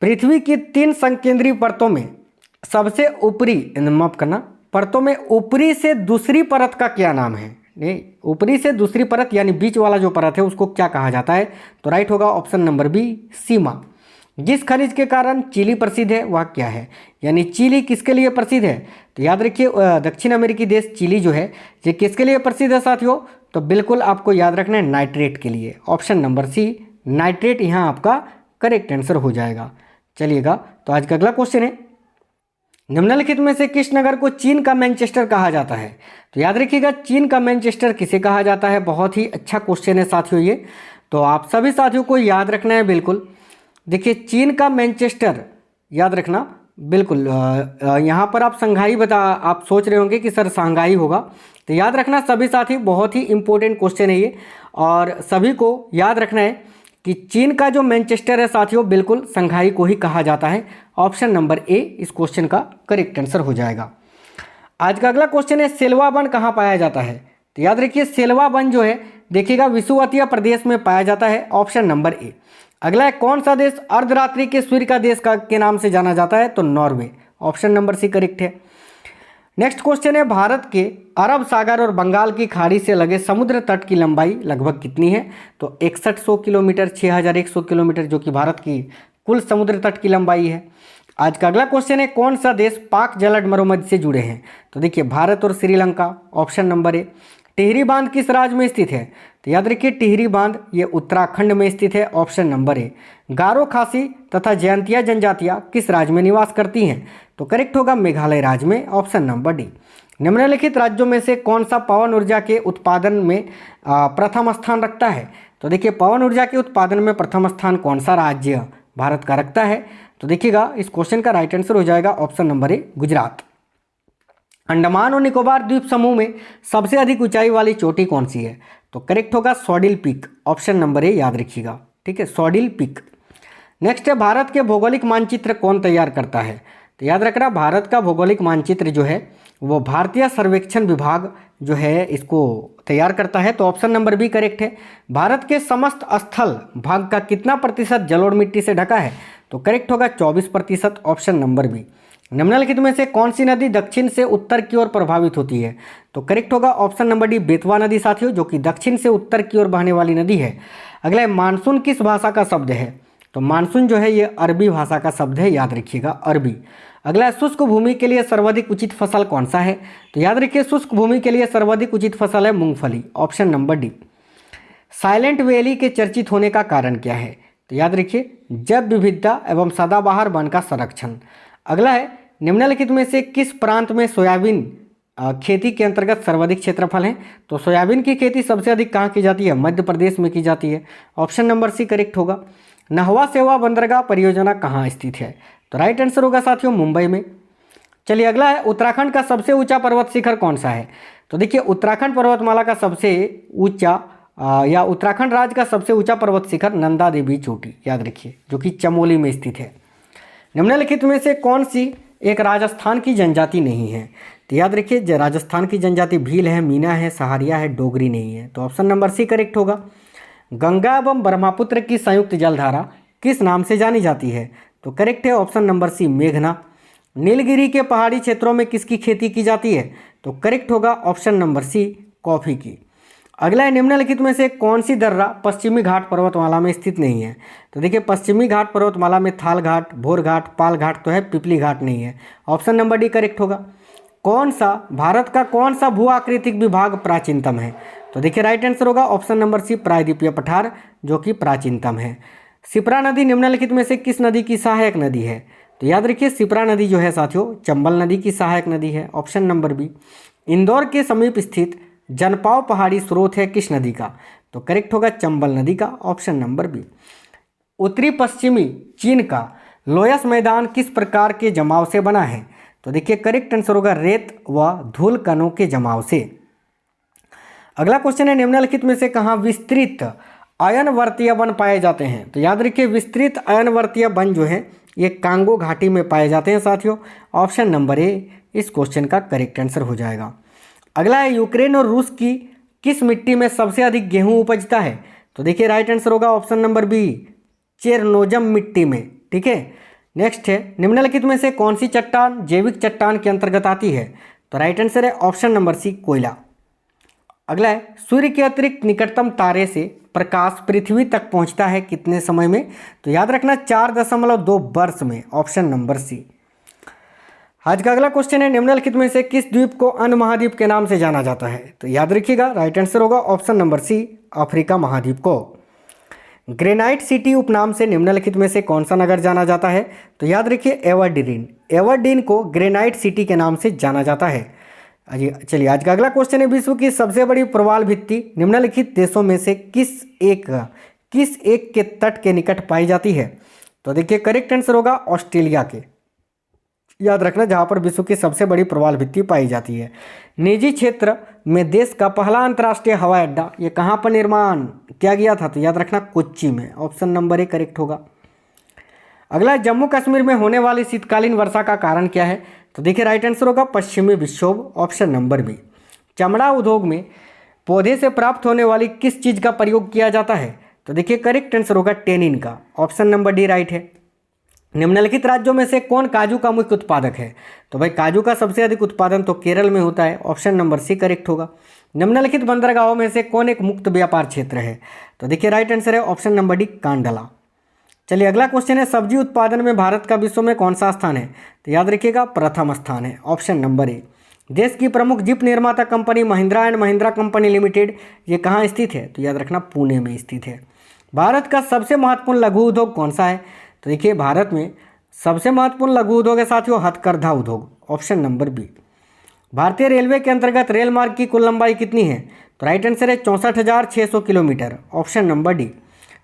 पृथ्वी की 3 संकेंद्रीय परतों में सबसे ऊपरी, माफ करना, परतों में ऊपरी से दूसरी परत का क्या नाम है? नहीं, ऊपरी से दूसरी परत यानी बीच वाला जो परत है उसको क्या कहा जाता है? तो राइट होगा ऑप्शन नंबर बी, सीमा। जिस खनिज के कारण चिली प्रसिद्ध है वह क्या है? यानी चिली किसके लिए प्रसिद्ध है? तो याद रखिए दक्षिण अमेरिकी देश चिली जो है ये किसके लिए प्रसिद्ध है साथियों? तो बिल्कुल आपको याद रखना है नाइट्रेट के लिए। ऑप्शन नंबर सी, नाइट्रेट यहाँ आपका करेक्ट आंसर हो जाएगा। चलिएगा, तो आज का अगला क्वेश्चन है, निम्नलिखित में से किस नगर को चीन का मैनचेस्टर कहा जाता है? तो याद रखिएगा चीन का मैनचेस्टर किसे कहा जाता है? बहुत ही अच्छा क्वेश्चन है साथियों ये, तो आप सभी साथियों को याद रखना है बिल्कुल। देखिए चीन का मैनचेस्टर याद रखना बिल्कुल। यहाँ पर आप संघाई आप सोच रहे होंगे कि सर शंघाई होगा, तो याद रखना सभी साथी, बहुत ही इंपॉर्टेंट क्वेश्चन है ये, और सभी को याद रखना है कि चीन का जो मैनचेस्टर है साथियों बिल्कुल शंघाई को ही कहा जाता है। ऑप्शन नंबर ए इस क्वेश्चन का करेक्ट आंसर हो जाएगा। आज का अगला क्वेश्चन है, सेलवा वन कहाँ पाया जाता है? तो याद रखिए सेलवा वन जो है देखिएगा विषुवतीय प्रदेश में पाया जाता है। ऑप्शन नंबर ए। अगला है, कौन सा देश अर्धरात्रि के सूर्य का देश के नाम से जाना जाता है? तो Norway. Option number C correct है। नेक्स्ट क्वेश्चन है, भारत के अरब सागर और बंगाल की खाड़ी से लगे समुद्र तट की लंबाई लगभग कितनी है? तो 6100 किलोमीटर, 6100 किलोमीटर, जो कि भारत की कुल समुद्र तट की लंबाई है। आज का अगला क्वेश्चन है, कौन सा देश पाक जलड मरुमध्य से जुड़े हैं? तो देखिए भारत और श्रीलंका। ऑप्शन नंबर ए। टिहरी बांध किस राज्य में स्थित है? तो याद रखिए टिहरी बांध ये उत्तराखंड में स्थित है। ऑप्शन नंबर ए। गारो, खासी तथा जयंतिया जनजातियां किस राज्य में निवास करती हैं? तो करेक्ट होगा मेघालय राज्य में। Option number D. निम्नलिखित राज्यों में से कौन सा पवन ऊर्जा के उत्पादन में प्रथम स्थान रखता है? तो देखिए पवन ऊर्जा के उत्पादन में प्रथम स्थान कौन सा राज्य भारत का रखता है? तो देखिएगा इस क्वेश्चन का राइट आंसर हो जाएगा ऑप्शन नंबर ए, गुजरात। अंडमान और निकोबार द्वीप समूह में सबसे अधिक ऊंचाई वाली चोटी कौन सी है? तो करेक्ट होगा सॉडिल पीक। ऑप्शन नंबर ए याद रखिएगा, ठीक है, सॉडिल पीक। नेक्स्ट है, भारत के भौगोलिक मानचित्र कौन तैयार करता है? तो याद रखना भारत का भौगोलिक मानचित्र जो है वो भारतीय सर्वेक्षण विभाग जो है इसको तैयार करता है। तो ऑप्शन नंबर बी करेक्ट है। भारत के समस्त स्थल भाग का कितना प्रतिशत जलोढ़ मिट्टी से ढका है? तो करेक्ट होगा 24%। Option number B. निम्नलिखित में से कौन सी नदी दक्षिण से उत्तर की ओर प्रभावित होती है? तो करेक्ट होगा ऑप्शन नंबर डी, बेतवा नदी साथियों, जो कि दक्षिण से उत्तर की ओर बहने वाली नदी है। अगला है, मानसून किस भाषा का शब्द है? तो मानसून जो है ये अरबी भाषा का शब्द है, याद रखिएगा अरबी। अगला है, शुष्क भूमि के लिए सर्वाधिक उचित फसल कौन सा है? तो याद रखिए शुष्क भूमि के लिए सर्वाधिक उचित फसल है मूंगफली, option number D. Silent valley के चर्चित होने का कारण क्या है? तो याद रखिए जैव विविधता एवं सदाबहार वन का संरक्षण। अगला है, निम्नलिखित में से किस प्रांत में सोयाबीन खेती के अंतर्गत सर्वाधिक क्षेत्रफल है? तो सोयाबीन की खेती सबसे अधिक कहाँ की जाती है? मध्य प्रदेश में की जाती है, ऑप्शन नंबर सी करेक्ट होगा। नहवा सेवा बंदरगाह परियोजना कहाँ स्थित है? तो राइट आंसर होगा साथियों मुंबई में। चलिए अगला है, उत्तराखंड का सबसे ऊंचा पर्वत शिखर कौन सा है? तो देखिए उत्तराखंड पर्वतमाला का सबसे ऊंचा या उत्तराखंड राज्य का सबसे ऊंचा पर्वत शिखर नंदा देवी चोटी, याद रखिए, जो कि चमोली में स्थित है। निम्नलिखित में से कौन सी एक राजस्थान की जनजाति नहीं है? तो याद रखिए राजस्थान की जनजाति भील है, मीना है, सहारिया है, डोगरी नहीं है, तो ऑप्शन नंबर सी करेक्ट होगा। गंगा एवं ब्रह्मपुत्र की संयुक्त जलधारा किस नाम से जानी जाती है? तो करेक्ट है ऑप्शन नंबर सी मेघना। नीलगिरी के पहाड़ी क्षेत्रों में किसकी खेती की जाती है? तो करेक्ट होगा ऑप्शन नंबर सी कॉफी की। अगला है, निम्नलिखित में से कौन सी दर्रा पश्चिमी घाट पर्वतमाला में स्थित नहीं है? तो देखिए पश्चिमी घाट पर्वतमाला में थाल घाट, भोर घाट, पाल घाट तो है, पिपली घाट नहीं है, ऑप्शन नंबर डी करेक्ट होगा। भारत का कौन सा भू आकृतिक विभाग प्राचीनतम है? तो देखिए राइट आंसर होगा ऑप्शन नंबर सी प्रायद्वीपीय पठार, जो कि प्राचीनतम है। शिप्रा नदी निम्नलिखित में से किस नदी की सहायक नदी है? तो याद रखिए शिप्रा नदी जो है साथियों चंबल नदी की सहायक नदी है, ऑप्शन नंबर बी। इंदौर के समीप स्थित जनपाव पहाड़ी स्रोत है किस नदी का? तो करेक्ट होगा चंबल नदी का, ऑप्शन नंबर बी। उत्तरी पश्चिमी चीन का लोयस मैदान किस प्रकार के जमाव से बना है? तो देखिए करेक्ट आंसर होगा रेत व धूल कणों के जमाव से। अगला क्वेश्चन है, निम्नलिखित में से कहाँ विस्तृत अयनवर्तीय वन पाए जाते हैं? तो याद रखिए विस्तृत अयनवर्तीय वन जो है ये कांगो घाटी में पाए जाते हैं साथियों, ऑप्शन नंबर ए इस क्वेश्चन का करेक्ट आंसर हो जाएगा। अगला है, यूक्रेन और रूस की किस मिट्टी में सबसे अधिक गेहूं उपजता है? तो देखिए राइट आंसर होगा ऑप्शन नंबर बी चेरनोजम मिट्टी में, ठीक है। नेक्स्ट है, निम्नलिखित में से कौन सी चट्टान जैविक चट्टान के अंतर्गत आती है? तो राइट आंसर है ऑप्शन नंबर सी कोयला। अगला है, सूर्य के अतिरिक्त निकटतम तारे से प्रकाश पृथ्वी तक पहुंचता है कितने समय में? तो याद रखना 4.2 वर्ष में, ऑप्शन नंबर सी। आज का अगला क्वेश्चन है, निम्नलिखित में से किस द्वीप को अन्य महाद्वीप के नाम से जाना जाता है? तो याद रखिएगा राइट आंसर होगा ऑप्शन नंबर सी अफ्रीका महाद्वीप को। ग्रेनाइट सिटी उपनाम से निम्नलिखित में से कौन सा नगर जाना जाता है? तो याद रखिए एवर्डीन को ग्रेनाइट सिटी के नाम से जाना जाता है। चलिए आज का अगला क्वेश्चन है, विश्व की सबसे बड़ी प्रवाल भित्ति निम्नलिखित देशों में से किस एक के तट के निकट पाई जाती है? तो देखिए करेक्ट आंसर होगा ऑस्ट्रेलिया के, याद रखना, जहां पर विश्व की सबसे बड़ी प्रवाल भित्ति पाई जाती है। निजी क्षेत्र में देश का पहला अंतर्राष्ट्रीय हवाई अड्डा ये कहां पर निर्माण किया गया था? तो याद रखना कोच्चि में, ऑप्शन नंबर ए करेक्ट होगा। अगला, जम्मू कश्मीर में होने वाली शीतकालीन वर्षा का कारण क्या है? तो देखिए राइट आंसर होगा पश्चिमी विक्षोभ, ऑप्शन नंबर बी। चमड़ा उद्योग में पौधे से प्राप्त होने वाली किस चीज़ का प्रयोग किया जाता है? तो देखिए करेक्ट आंसर होगा टेनिन का, ऑप्शन नंबर डी राइट है। निम्नलिखित राज्यों में से कौन काजू का मुख्य उत्पादक है? तो भाई काजू का सबसे अधिक उत्पादन तो केरल में होता है, ऑप्शन नंबर सी करेक्ट होगा। निम्नलिखित बंदरगाहों में से कौन एक मुक्त व्यापार क्षेत्र है? तो देखिए राइट आंसर है ऑप्शन नंबर डी कांडला। चलिए अगला क्वेश्चन है, सब्जी उत्पादन में भारत का विश्व में कौन सा स्थान है? तो याद रखिएगा प्रथम स्थान है, ऑप्शन नंबर ए। देश की प्रमुख जीप निर्माता company Mahindra and Mahindra company limited ये कहाँ स्थित है? तो याद रखना पुणे में स्थित है। भारत का सबसे महत्वपूर्ण लघु उद्योग कौन सा है? तो देखिए भारत में सबसे महत्वपूर्ण लघु उद्योग है साथियों हथकरघा उद्योग, ऑप्शन नंबर बी। भारतीय रेलवे के अंतर्गत रेल मार्ग की कुल लंबाई कितनी है? तो राइट आंसर है 64,600 किलोमीटर, ऑप्शन नंबर डी।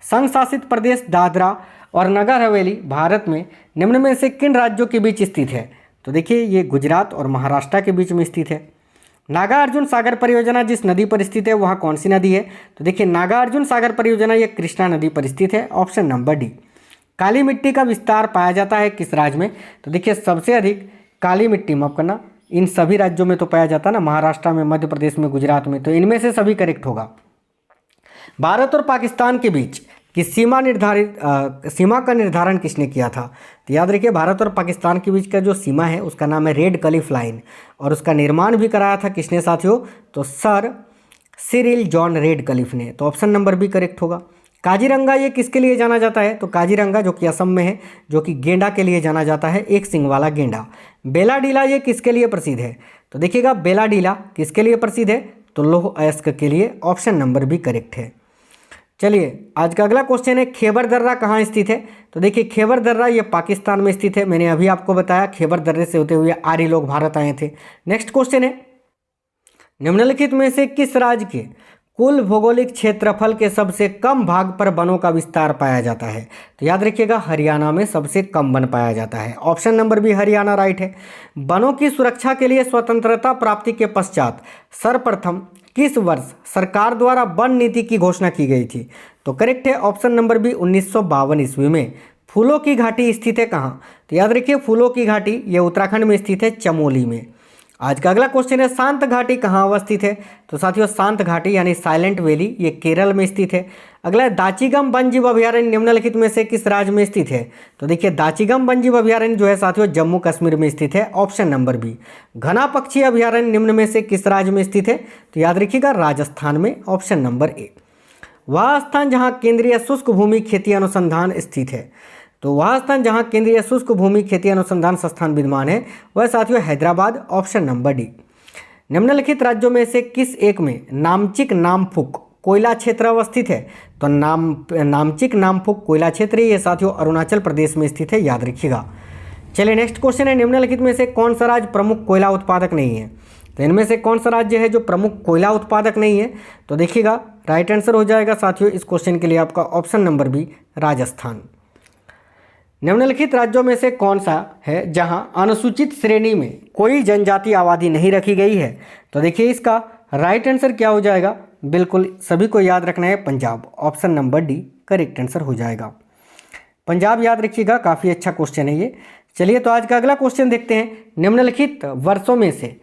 संघ शासित प्रदेश दादरा और नगर हवेली भारत में निम्न में से किन राज्यों के बीच स्थित है? तो देखिए ये गुजरात और महाराष्ट्र के बीच में स्थित है। नागार्जुन सागर परियोजना जिस नदी पर स्थित है वह कौन सी नदी है? तो देखिए नागार्जुन सागर परियोजना ये कृष्णा नदी पर स्थित है, ऑप्शन नंबर डी। काली मिट्टी का विस्तार पाया जाता है किस राज्य में? तो देखिए सबसे अधिक काली मिट्टी, माफ करना, इन सभी राज्यों में तो पाया जाता है ना, महाराष्ट्र में, मध्य प्रदेश में, गुजरात में, तो इनमें से सभी करेक्ट होगा। भारत और पाकिस्तान के बीच की सीमा का निर्धारण किसने किया था? तो याद रखिए भारत और पाकिस्तान के बीच का जो सीमा है उसका नाम है रेड क्लिफ लाइन, और उसका निर्माण भी कराया था किसने साथियों? तो sir Cyril John red Cliff ने, तो ऑप्शन नंबर बी करेक्ट होगा। काजीरंगा ये किसके लिए जाना जाता है? तो काजीरंगा जो कि असम में है, जो कि गेंडा के लिए जाना जाता है, एक सिंग वाला गेंडा। बेलाडीला ये किसके लिए प्रसिद्ध है? तो देखिएगा बेलाडीला किसके लिए प्रसिद्ध है? तो लौह अयस्क के लिए। ऑप्शन नंबर बी करेक्ट है। चलिए आज का अगला क्वेश्चन है, खैबर दर्रा कहाँ स्थित है? तो देखिए खैबर दर्रा ये पाकिस्तान में स्थित है। मैंने अभी आपको बताया खैबर दर्रे से होते हुए आर्य लोग भारत आए थे। नेक्स्ट क्वेश्चन है, निम्नलिखित में से किस राज्य के कुल भौगोलिक क्षेत्रफल के सबसे कम भाग पर वनों का विस्तार पाया जाता है? तो याद रखिएगा हरियाणा में सबसे कम वन पाया जाता है। Option number B Haryana right है। वनों की सुरक्षा के लिए स्वतंत्रता प्राप्ति के पश्चात सर्वप्रथम किस वर्ष सरकार द्वारा वन नीति की घोषणा की गई थी? तो करेक्ट है ऑप्शन नंबर बी 1952 ईस्वी में। फूलों की घाटी स्थित है कहाँ? तो याद रखिए फूलों की घाटी ये उत्तराखंड में स्थित है, चमोली में। आज का अगला क्वेश्चन है, शांत घाटी कहाँ अवस्थित है? तो साथियों शांत घाटी यानी साइलेंट वैली ये केरल में स्थित है। अगला है, दाचीगम वन्यजीव अभयारण्य निम्नलिखित में से किस राज्य में स्थित है? तो देखिए दाचीगम वन्यजीव अभयारण्य जो है साथियों जम्मू कश्मीर में स्थित है। Option number B. घना पक्षी अभयारण्य निम्न में से किस राज्य में स्थित है? तो याद रखिएगा राजस्थान में। ऑप्शन नंबर ए। वह स्थान जहाँ केंद्रीय शुष्क भूमि खेती अनुसंधान स्थित है? तो वह स्थान जहां केंद्रीय शुष्क भूमि खेती अनुसंधान संस्थान विद्यमान है वह साथियों हैदराबाद। Option number D. निम्नलिखित राज्यों में से किस एक में नामचिक नामफुक कोयला क्षेत्र अवस्थित है? तो नामचिक नामफुक कोयला क्षेत्र ये साथियों अरुणाचल प्रदेश में स्थित है, याद रखिएगा। चलिए नेक्स्ट क्वेश्चन है, निम्नलिखित में से कौन सा राज्य प्रमुख कोयला उत्पादक नहीं है? तो इनमें से कौन सा राज्य है जो प्रमुख कोयला उत्पादक नहीं है? तो देखिएगा राइट आंसर हो जाएगा साथियों इस क्वेश्चन के लिए आपका ऑप्शन नंबर बी राजस्थान। निम्नलिखित राज्यों में से कौन सा है जहां अनुसूचित श्रेणी में कोई जनजाति आबादी नहीं रखी गई है? तो देखिए इसका राइट आंसर क्या हो जाएगा? बिल्कुल सभी को याद रखना है, Punjab. Option number D correct answer हो जाएगा। पंजाब याद रखिएगा, काफ़ी अच्छा क्वेश्चन है ये। चलिए तो आज का अगला क्वेश्चन देखते हैं, निम्नलिखित वर्षों में से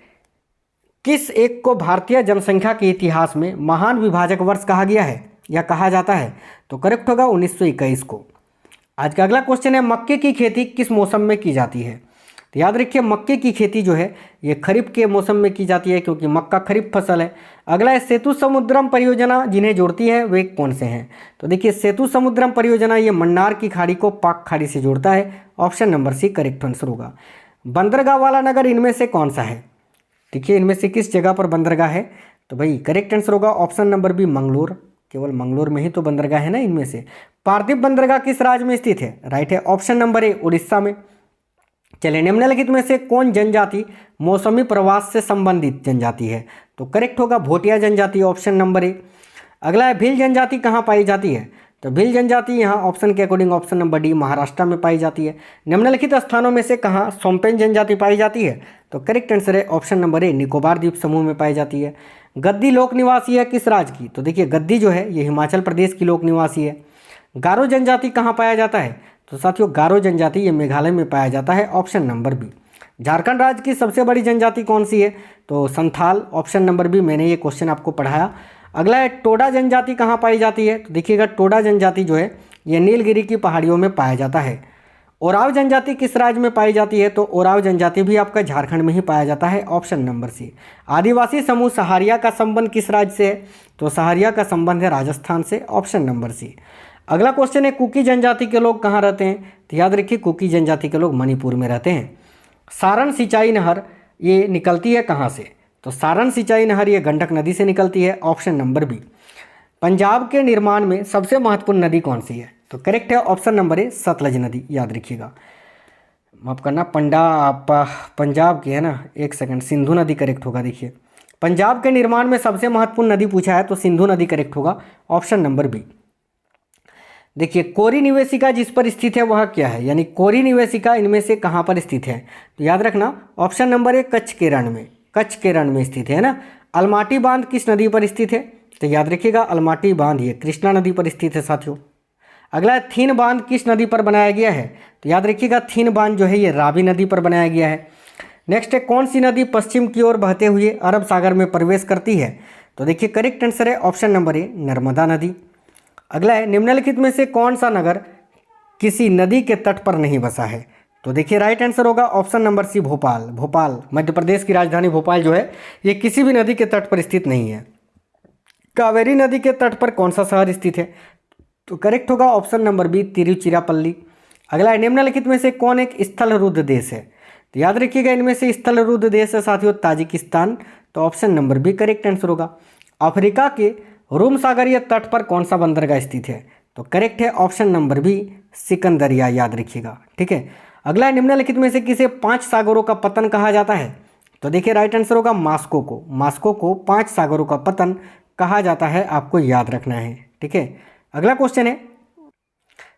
किस एक को भारतीय जनसंख्या के इतिहास में महान विभाजक वर्ष कहा गया है या कहा जाता है? तो करेक्ट होगा 1921 को। आज का अगला क्वेश्चन है, मक्के की खेती किस मौसम में की जाती है? तो याद रखिए मक्के की खेती जो है ये खरीफ के मौसम में की जाती है क्योंकि मक्का खरीफ फसल है। अगला है, सेतु समुद्रम परियोजना जिन्हें जोड़ती है वे कौन से हैं? तो देखिए सेतु समुद्रम परियोजना ये मन्नार की खाड़ी को पाक खाड़ी से जोड़ता है। Option number C correct answer होगा। बंदरगाह वाला नगर इनमें से कौन सा है? देखिए इनमें से किस जगह पर बंदरगाह है? तो भाई करेक्ट आंसर होगा ऑप्शन नंबर बी मंगलोर। केवल मंगलोर में ही तो बंदरगाह है ना इनमें से। पार्थिव बंदरगाह किस राज्य में स्थित है? राइट है ऑप्शन नंबर ए उड़ीसा में। चलिए निम्नलिखित में से कौन जनजाति मौसमी प्रवास से संबंधित जनजाति है? तो करेक्ट होगा भोटिया जनजाति। ऑप्शन नंबर ए। अगला है, भील जनजाति कहाँ पाई जाती है? तो भील जनजाति यहाँ ऑप्शन के according option number D Maharashtra में पाई जाती है। निम्नलिखित स्थानों में से कहाँ सोम्पेन जनजाति पाई जाती है? तो करेक्ट आंसर है ऑप्शन नंबर ए निकोबार द्वीप समूह में पाई जाती है। गद्दी लोक निवासी है किस राज्य की? तो देखिए गद्दी जो है ये हिमाचल प्रदेश की लोक निवासी है। गारो जनजाति कहाँ पाया जाता है? तो साथियों गारो जनजाति ये मेघालय में पाया जाता है। Option number B. झारखंड राज्य की सबसे बड़ी जनजाति कौन सी है? तो संथाल। Option number B. मैंने ये क्वेश्चन आपको पढ़ाया। अगला है, टोडा जनजाति कहाँ पाई जाती है? तो देखिएगा टोडा जनजाति जो है ये नीलगिरी की पहाड़ियों में पाया जाता है। ओराव जनजाति किस राज्य में पाई जाती है? तो ओराव जनजाति भी आपका झारखंड में ही पाया जाता है। ऑप्शन नंबर सी। आदिवासी समूह सहारिया का संबंध किस राज्य से है? तो सहारिया का संबंध है राजस्थान से। Option number C. अगला क्वेश्चन है, कुकी जनजाति के लोग कहाँ रहते हैं? तो याद रखिए कुकी जनजाति के लोग मणिपुर में रहते हैं। सारण सिंचाई नहर ये निकलती है कहाँ से? तो सारण सिंचाई नहर ये गंडक नदी से निकलती है। Option number B. पंजाब के निर्माण में सबसे महत्वपूर्ण नदी कौन सी है? तो करेक्ट है ऑप्शन नंबर ए सतलज नदी। याद रखिएगा, माफ करना पंजाब की है ना, एक सेकंड, सिंधु नदी करेक्ट होगा। देखिए पंजाब के निर्माण में सबसे महत्वपूर्ण नदी पूछा है तो सिंधु नदी करेक्ट होगा। Option number B. देखिए कोरी निवेशिका जिस पर स्थित है वह क्या है? यानी कोरी निवेशिका इनमें से कहाँ पर स्थित है? तो याद रखना ऑप्शन नंबर ए कच्छ के रण में। कच्छ के रण में स्थित है ना। अलमाटी बांध किस नदी पर स्थित है? तो याद रखिएगा अलमाटी बांध ये कृष्णा नदी पर स्थित है साथियों। अगला है, थीन बांध किस नदी पर बनाया गया है? तो याद रखिएगा थीन बांध जो है ये रावी नदी पर बनाया गया है। नेक्स्ट है, कौन सी नदी पश्चिम की ओर बहते हुए अरब सागर में प्रवेश करती है? तो देखिए करेक्ट आंसर है ऑप्शन नंबर ए नर्मदा नदी। अगला है, निम्नलिखित में से कौन सा नगर किसी नदी के तट पर नहीं बसा है? तो देखिए राइट आंसर होगा option number C Bhopal. Bhopal Madhya Pradesh की राजधानी भोपाल जो है ये किसी भी नदी के तट पर स्थित नहीं है। कावेरी नदी के तट पर कौन सा शहर स्थित है? तो करेक्ट होगा ऑप्शन नंबर बी तिरुचिरापल्ली। अगला है निम्नलिखित में से कौन एक स्थलरुद्ध देश है? तो याद रखिएगा इनमें से स्थलरुद्ध देश है साथियों ताजिकिस्तान। तो option number B correct answer होगा। अफ्रीका के रोम सागरीय तट पर कौन सा बंदरगाह स्थित है? तो करेक्ट है ऑप्शन नंबर बी सिकंदरिया, याद रखिएगा। ठीक है, अगला है निम्नलिखित में से किसे 5 सागरों का पतन कहा जाता है? तो देखिए राइट आंसर होगा मास्को को। मास्को को 5 सागरों का पतन कहा जाता है, आपको याद रखना है। ठीक है, अगला क्वेश्चन है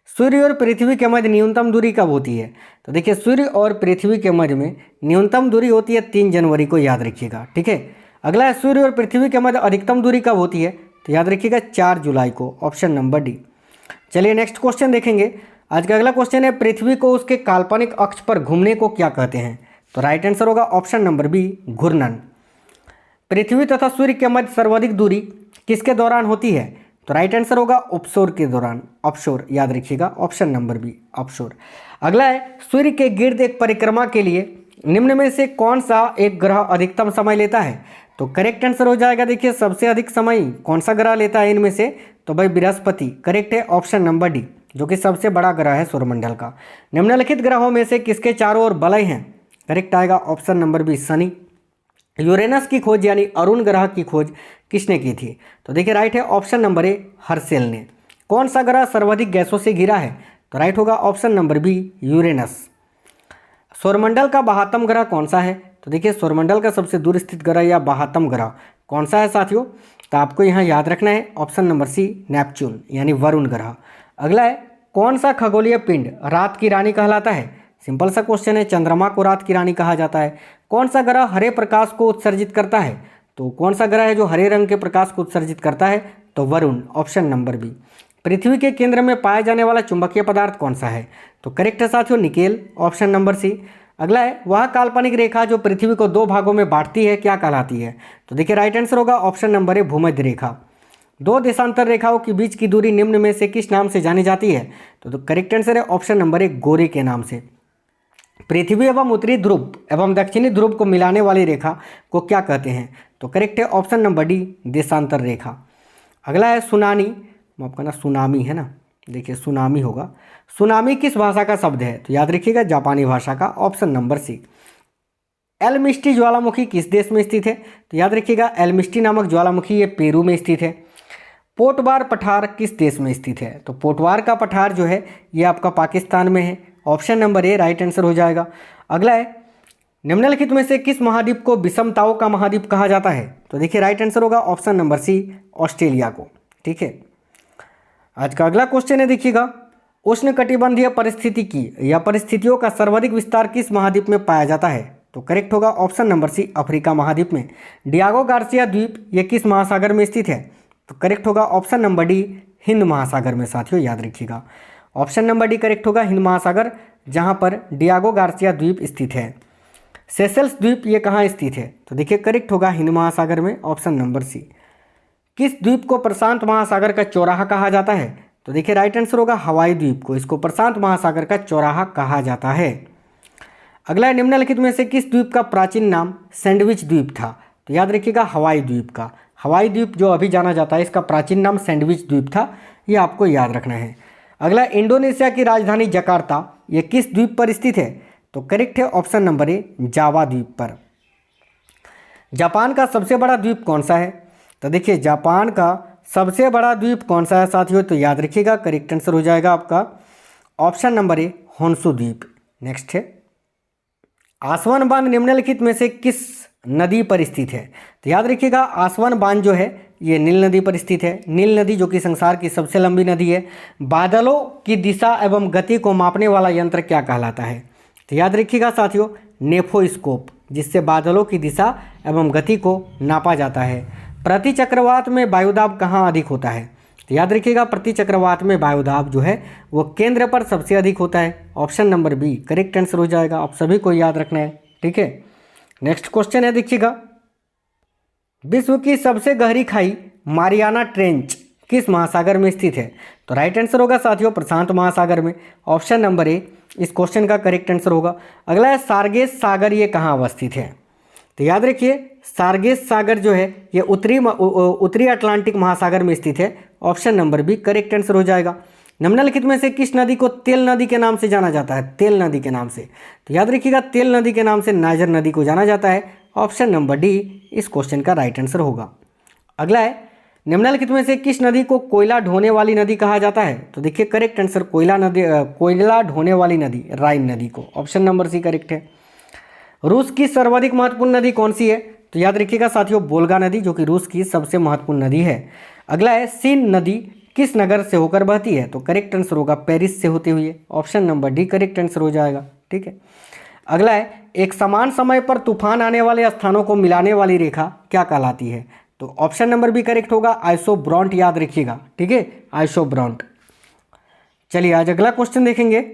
सूर्य और पृथ्वी के मध्य न्यूनतम दूरी कब होती है? तो देखिए सूर्य और पृथ्वी के मध्य में न्यूनतम दूरी होती है 3 जनवरी को, याद रखिएगा। ठीक है, अगला है सूर्य और पृथ्वी के मध्य अधिकतम दूरी कब होती है? तो याद रखिएगा 4 जुलाई को, ऑप्शन नंबर डी। चलिए नेक्स्ट क्वेश्चन देखेंगे। आज का अगला क्वेश्चन है पृथ्वी को उसके काल्पनिक अक्ष पर घूमने को क्या कहते हैं? तो राइट आंसर होगा ऑप्शन नंबर बी घूर्णन। पृथ्वी तथा सूर्य के मध्य सर्वाधिक दूरी किसके दौरान होती है? तो राइट आंसर होगा ऑफशोर के दौरान, ऑफशोर, याद रखिएगा ऑप्शन नंबर बी ऑफशोर। अगला है सूर्य के गिर्द एक परिक्रमा के लिए निम्न में से कौन सा एक ग्रह अधिकतम समय लेता है? तो करेक्ट आंसर हो जाएगा देखिए सबसे अधिक समय कौन सा ग्रह लेता है इनमें से? तो भाई बृहस्पति, करेक्ट है ऑप्शन नंबर डी, जो कि सबसे बड़ा ग्रह है सौरमंडल का। निम्नलिखित ग्रहों में से किसके चारों ओर वलय हैं? करेक्ट आएगा ऑप्शन नंबर बी शनि। यूरेनस की खोज यानी अरुण ग्रह की खोज किसने की थी? तो देखिए राइट है ऑप्शन नंबर ए हर्शेल ने। कौन सा ग्रह सर्वाधिक गैसों से घिरा है? तो राइट होगा ऑप्शन नंबर बी यूरेनस। सौरमंडल का बाहत्तम ग्रह कौन सा है? तो देखिए सौरमंडल का सबसे दूर स्थित ग्रह या बाहत्तम ग्रह कौन सा है साथियों? तो आपको यहाँ याद रखना है ऑप्शन नंबर सी नेपच्यून यानी वरुण ग्रह। अगला है कौन सा खगोलीय पिंड रात की रानी कहलाता है? सिंपल सा क्वेश्चन है, चंद्रमा को रात की रानी कहा जाता है। कौन सा ग्रह हरे प्रकाश को उत्सर्जित करता है? तो कौन सा ग्रह है जो हरे रंग के प्रकाश को उत्सर्जित करता है? तो वरुण, ऑप्शन नंबर बी। पृथ्वी के केंद्र में पाया जाने वाला चुंबकीय पदार्थ कौन सा है? तो करेक्ट है साथियों निकेल, ऑप्शन नंबर सी। अगला है वह काल्पनिक रेखा जो पृथ्वी को 2 भागों में बांटती है क्या कहलाती है? तो देखिए राइट आंसर होगा ऑप्शन नंबर ए भूमध्य रेखा। 2 देशांतर रेखाओं के बीच की दूरी निम्न में से किस नाम से जानी जाती है? तो करेक्ट आंसर है ऑप्शन नंबर ए गोरे के नाम से। पृथ्वी एवं उत्तरी ध्रुव एवं दक्षिणी ध्रुव को मिलाने वाली रेखा को क्या कहते हैं? तो करेक्ट है ऑप्शन नंबर डी देशांतर रेखा। अगला है सुनामी, आपका ना सुनामी है ना, देखिए सुनामी होगा। सुनामी किस भाषा का शब्द है? तो याद रखिएगा जापानी भाषा का, ऑप्शन नंबर सी। एलमिस्टी ज्वालामुखी किस देश में स्थित है? तो याद रखिएगा एलमिस्टी नामक ज्वालामुखी ये पेरू में स्थित है। पोटवार पठार किस देश में स्थित है? तो पोटवार का पठार जो है ये आपका पाकिस्तान में है, ऑप्शन नंबर ए राइट आंसर हो जाएगा। अगला है निम्नलिखित में से किस महाद्वीप को विषमताओं का महाद्वीप कहा जाता है? तो देखिए राइट आंसर होगा ऑप्शन नंबर सी ऑस्ट्रेलिया को। ठीक है, आज का अगला क्वेश्चन है देखिएगा उष्णकटिबंधीय परिस्थितिकी या परिस्थितियों का सर्वाधिक विस्तार किस महाद्वीप में पाया जाता है? तो करेक्ट होगा ऑप्शन नंबर सी अफ्रीका महाद्वीप में। डियागो गार्सिया द्वीप ये किस महासागर में स्थित है? तो करेक्ट होगा ऑप्शन नंबर डी हिंद महासागर में साथियों, याद रखिएगा ऑप्शन नंबर डी करेक्ट होगा हिंद महासागर, जहां पर डियागो गार्सिया द्वीप स्थित है। सेशेल्स द्वीप ये कहाँ स्थित है? तो देखिए करेक्ट होगा हिंद महासागर में, ऑप्शन नंबर सी। किस द्वीप को प्रशांत महासागर का चौराहा कहा जाता है? तो देखिए राइट आंसर होगा हवाई द्वीप को, इसको प्रशांत महासागर का चौराहा कहा जाता है। अगला है निम्नलिखित में से किस द्वीप का प्राचीन नाम सैंडविच द्वीप था? तो याद रखिएगा हवाई द्वीप का। हवाई द्वीप जो अभी जाना जाता है इसका प्राचीन नाम सैंडविच द्वीप था, ये आपको याद रखना है। अगला इंडोनेशिया की राजधानी जकार्ता ये किस द्वीप पर स्थित है? तो करेक्ट है ऑप्शन नंबर ए जावा द्वीप पर। जापान का सबसे बड़ा द्वीप कौन सा है? तो देखिए जापान का सबसे बड़ा द्वीप कौन सा है साथियों? तो याद रखिएगा करेक्ट आंसर हो जाएगा आपका ऑप्शन नंबर ए होन्शु द्वीप। नेक्स्ट है आसवन बांध निम्नलिखित में से किस नदी पर स्थित है? तो याद रखिएगा आसवन बांध जो है ये नील नदी पर स्थित है। नील नदी जो कि संसार की सबसे लंबी नदी है। बादलों की दिशा एवं गति को मापने वाला यंत्र क्या कहलाता है? तो याद रखिएगा साथियों नेफोस्कोप, जिससे बादलों की दिशा एवं गति को नापा जाता है। प्रति चक्रवात में वायुदाब कहाँ अधिक होता है? तो याद रखिएगा प्रति चक्रवात में वायुदाब जो है वो केंद्र पर सबसे अधिक होता है, option number B correct answer हो जाएगा। आप सभी को याद रखना है, ठीक है। नेक्स्ट क्वेश्चन है देखिएगा विश्व की सबसे गहरी खाई मारियाना ट्रेंच किस महासागर में स्थित है? तो राइट आंसर होगा साथियों प्रशांत महासागर में, ऑप्शन नंबर ए इस क्वेश्चन का करेक्ट आंसर होगा। अगला है सार्गेस सागर ये कहाँ अवस्थित है? तो याद रखिए सार्गेस सागर जो है ये उत्तरी अटलांटिक महासागर में स्थित है, option number B correct answer हो जाएगा। निम्नलिखित में से किस नदी को तेल नदी के नाम से जाना जाता है? तेल नदी के नाम से, तो याद रखिएगा तेल नदी के नाम से नाइजर नदी को जाना जाता है। ऑप्शन नंबर डी इस क्वेश्चन का राइट आंसर होगा। अगला है, निम्नलिखित में से किस नदी को कोयला ढोने वाली नदी कहा जाता है? तो देखिए करेक्ट आंसर कोयला ढोने वाली नदी राइन नदी को, ऑप्शन नंबर सी करेक्ट है। रूस की सर्वाधिक महत्वपूर्ण नदी कौन सी है? तो याद रखिएगा साथियों वोल्गा नदी, जो कि रूस की सबसे महत्वपूर्ण नदी है। अगला है, सीन नदी किस नगर से होकर बहती है? तो करेक्ट आंसर होगा पेरिस से होते हुए, option number D correct answer हो जाएगा। ठीक है। अगला है, एक समान समय पर तूफान आने वाले स्थानों को मिलाने वाली रेखा क्या कहलाती है? तो ऑप्शन नंबर बी करेक्ट होगा आइसोब्रॉन्ट, याद रखिएगा। ठीक है, आइसोब्रॉन्ट। चलिए आज अगला क्वेश्चन देखेंगे।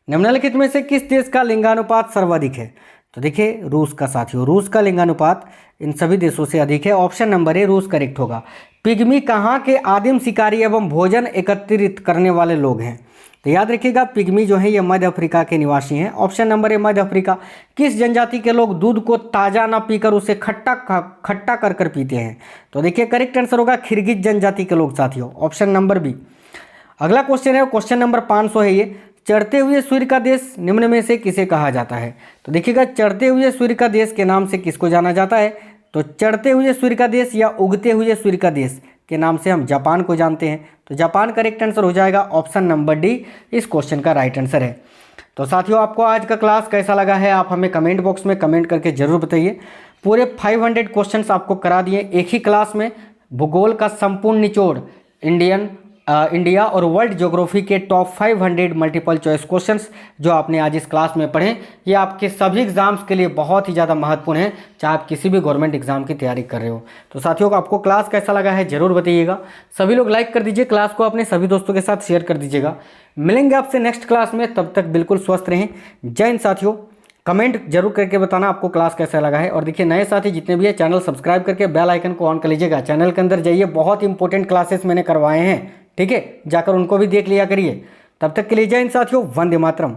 निम्नलिखित में से किस देश का लिंगानुपात सर्वाधिक है? तो देखिए रूस का साथियों, रूस का लिंगानुपात इन सभी देशों से अधिक है। ऑप्शन नंबर ए रूस करेक्ट होगा। पिग्मी कहाँ के आदिम शिकारी एवं भोजन एकत्रित करने वाले लोग हैं? तो याद रखिएगा पिग्मी जो है ये मध्य अफ्रीका के निवासी हैं। ऑप्शन नंबर ए मध्य अफ्रीका। किस जनजाति के लोग दूध को ताज़ा न पीकर उसे खट्टा कर कर पीते हैं? तो देखिए करेक्ट आंसर होगा खिरगिज जनजाति के लोग साथियों, ऑप्शन नंबर बी। अगला क्वेश्चन है, क्वेश्चन नंबर 500 है ये, चढ़ते हुए सूर्य का देश निम्न में से किसे कहा जाता है? तो देखिएगा चढ़ते हुए सूर्य का देश के नाम से किसको जाना जाता है? तो चढ़ते हुए सूर्य का देश या उगते हुए सूर्य का देश के नाम से हम जापान को जानते हैं। तो जापान करेक्ट आंसर हो जाएगा, ऑप्शन नंबर डी इस क्वेश्चन का राइट आंसर है। तो साथियों आपको आज का क्लास कैसा लगा है आप हमें कमेंट बॉक्स में कमेंट करके जरूर बताइए। पूरे 500 क्वेश्चंस आपको करा दिए एक ही क्लास में, भूगोल का संपूर्ण निचोड़, इंडिया और वर्ल्ड ज्योग्राफी के टॉप 500 मल्टीपल चॉइस क्वेश्चंस जो आपने आज इस क्लास में पढ़े, ये आपके सभी एग्जाम्स के लिए बहुत ही ज़्यादा महत्वपूर्ण है, चाहे आप किसी भी गवर्नमेंट एग्जाम की तैयारी कर रहे हो। तो साथियों को आपको क्लास कैसा लगा है जरूर बताइएगा। सभी लोग लाइक कर दीजिए, क्लास को अपने सभी दोस्तों के साथ शेयर कर दीजिएगा। मिलेंगे आपसे नेक्स्ट क्लास में, तब तक बिल्कुल स्वस्थ रहें। जय हिंद साथियों। कमेंट जरूर करके बताना आपको क्लास कैसा लगा है। और देखिए नए साथी जितने भी है चैनल सब्सक्राइब करके बेल आइकन को ऑन कर लीजिएगा। चैनल के अंदर जाइए, बहुत इंपॉर्टेंट क्लासेस मैंने करवाए हैं, ठीक है, जाकर उनको भी देख लिया करिए। तब तक के लिए जय हिंद साथियों, वंदे मातरम।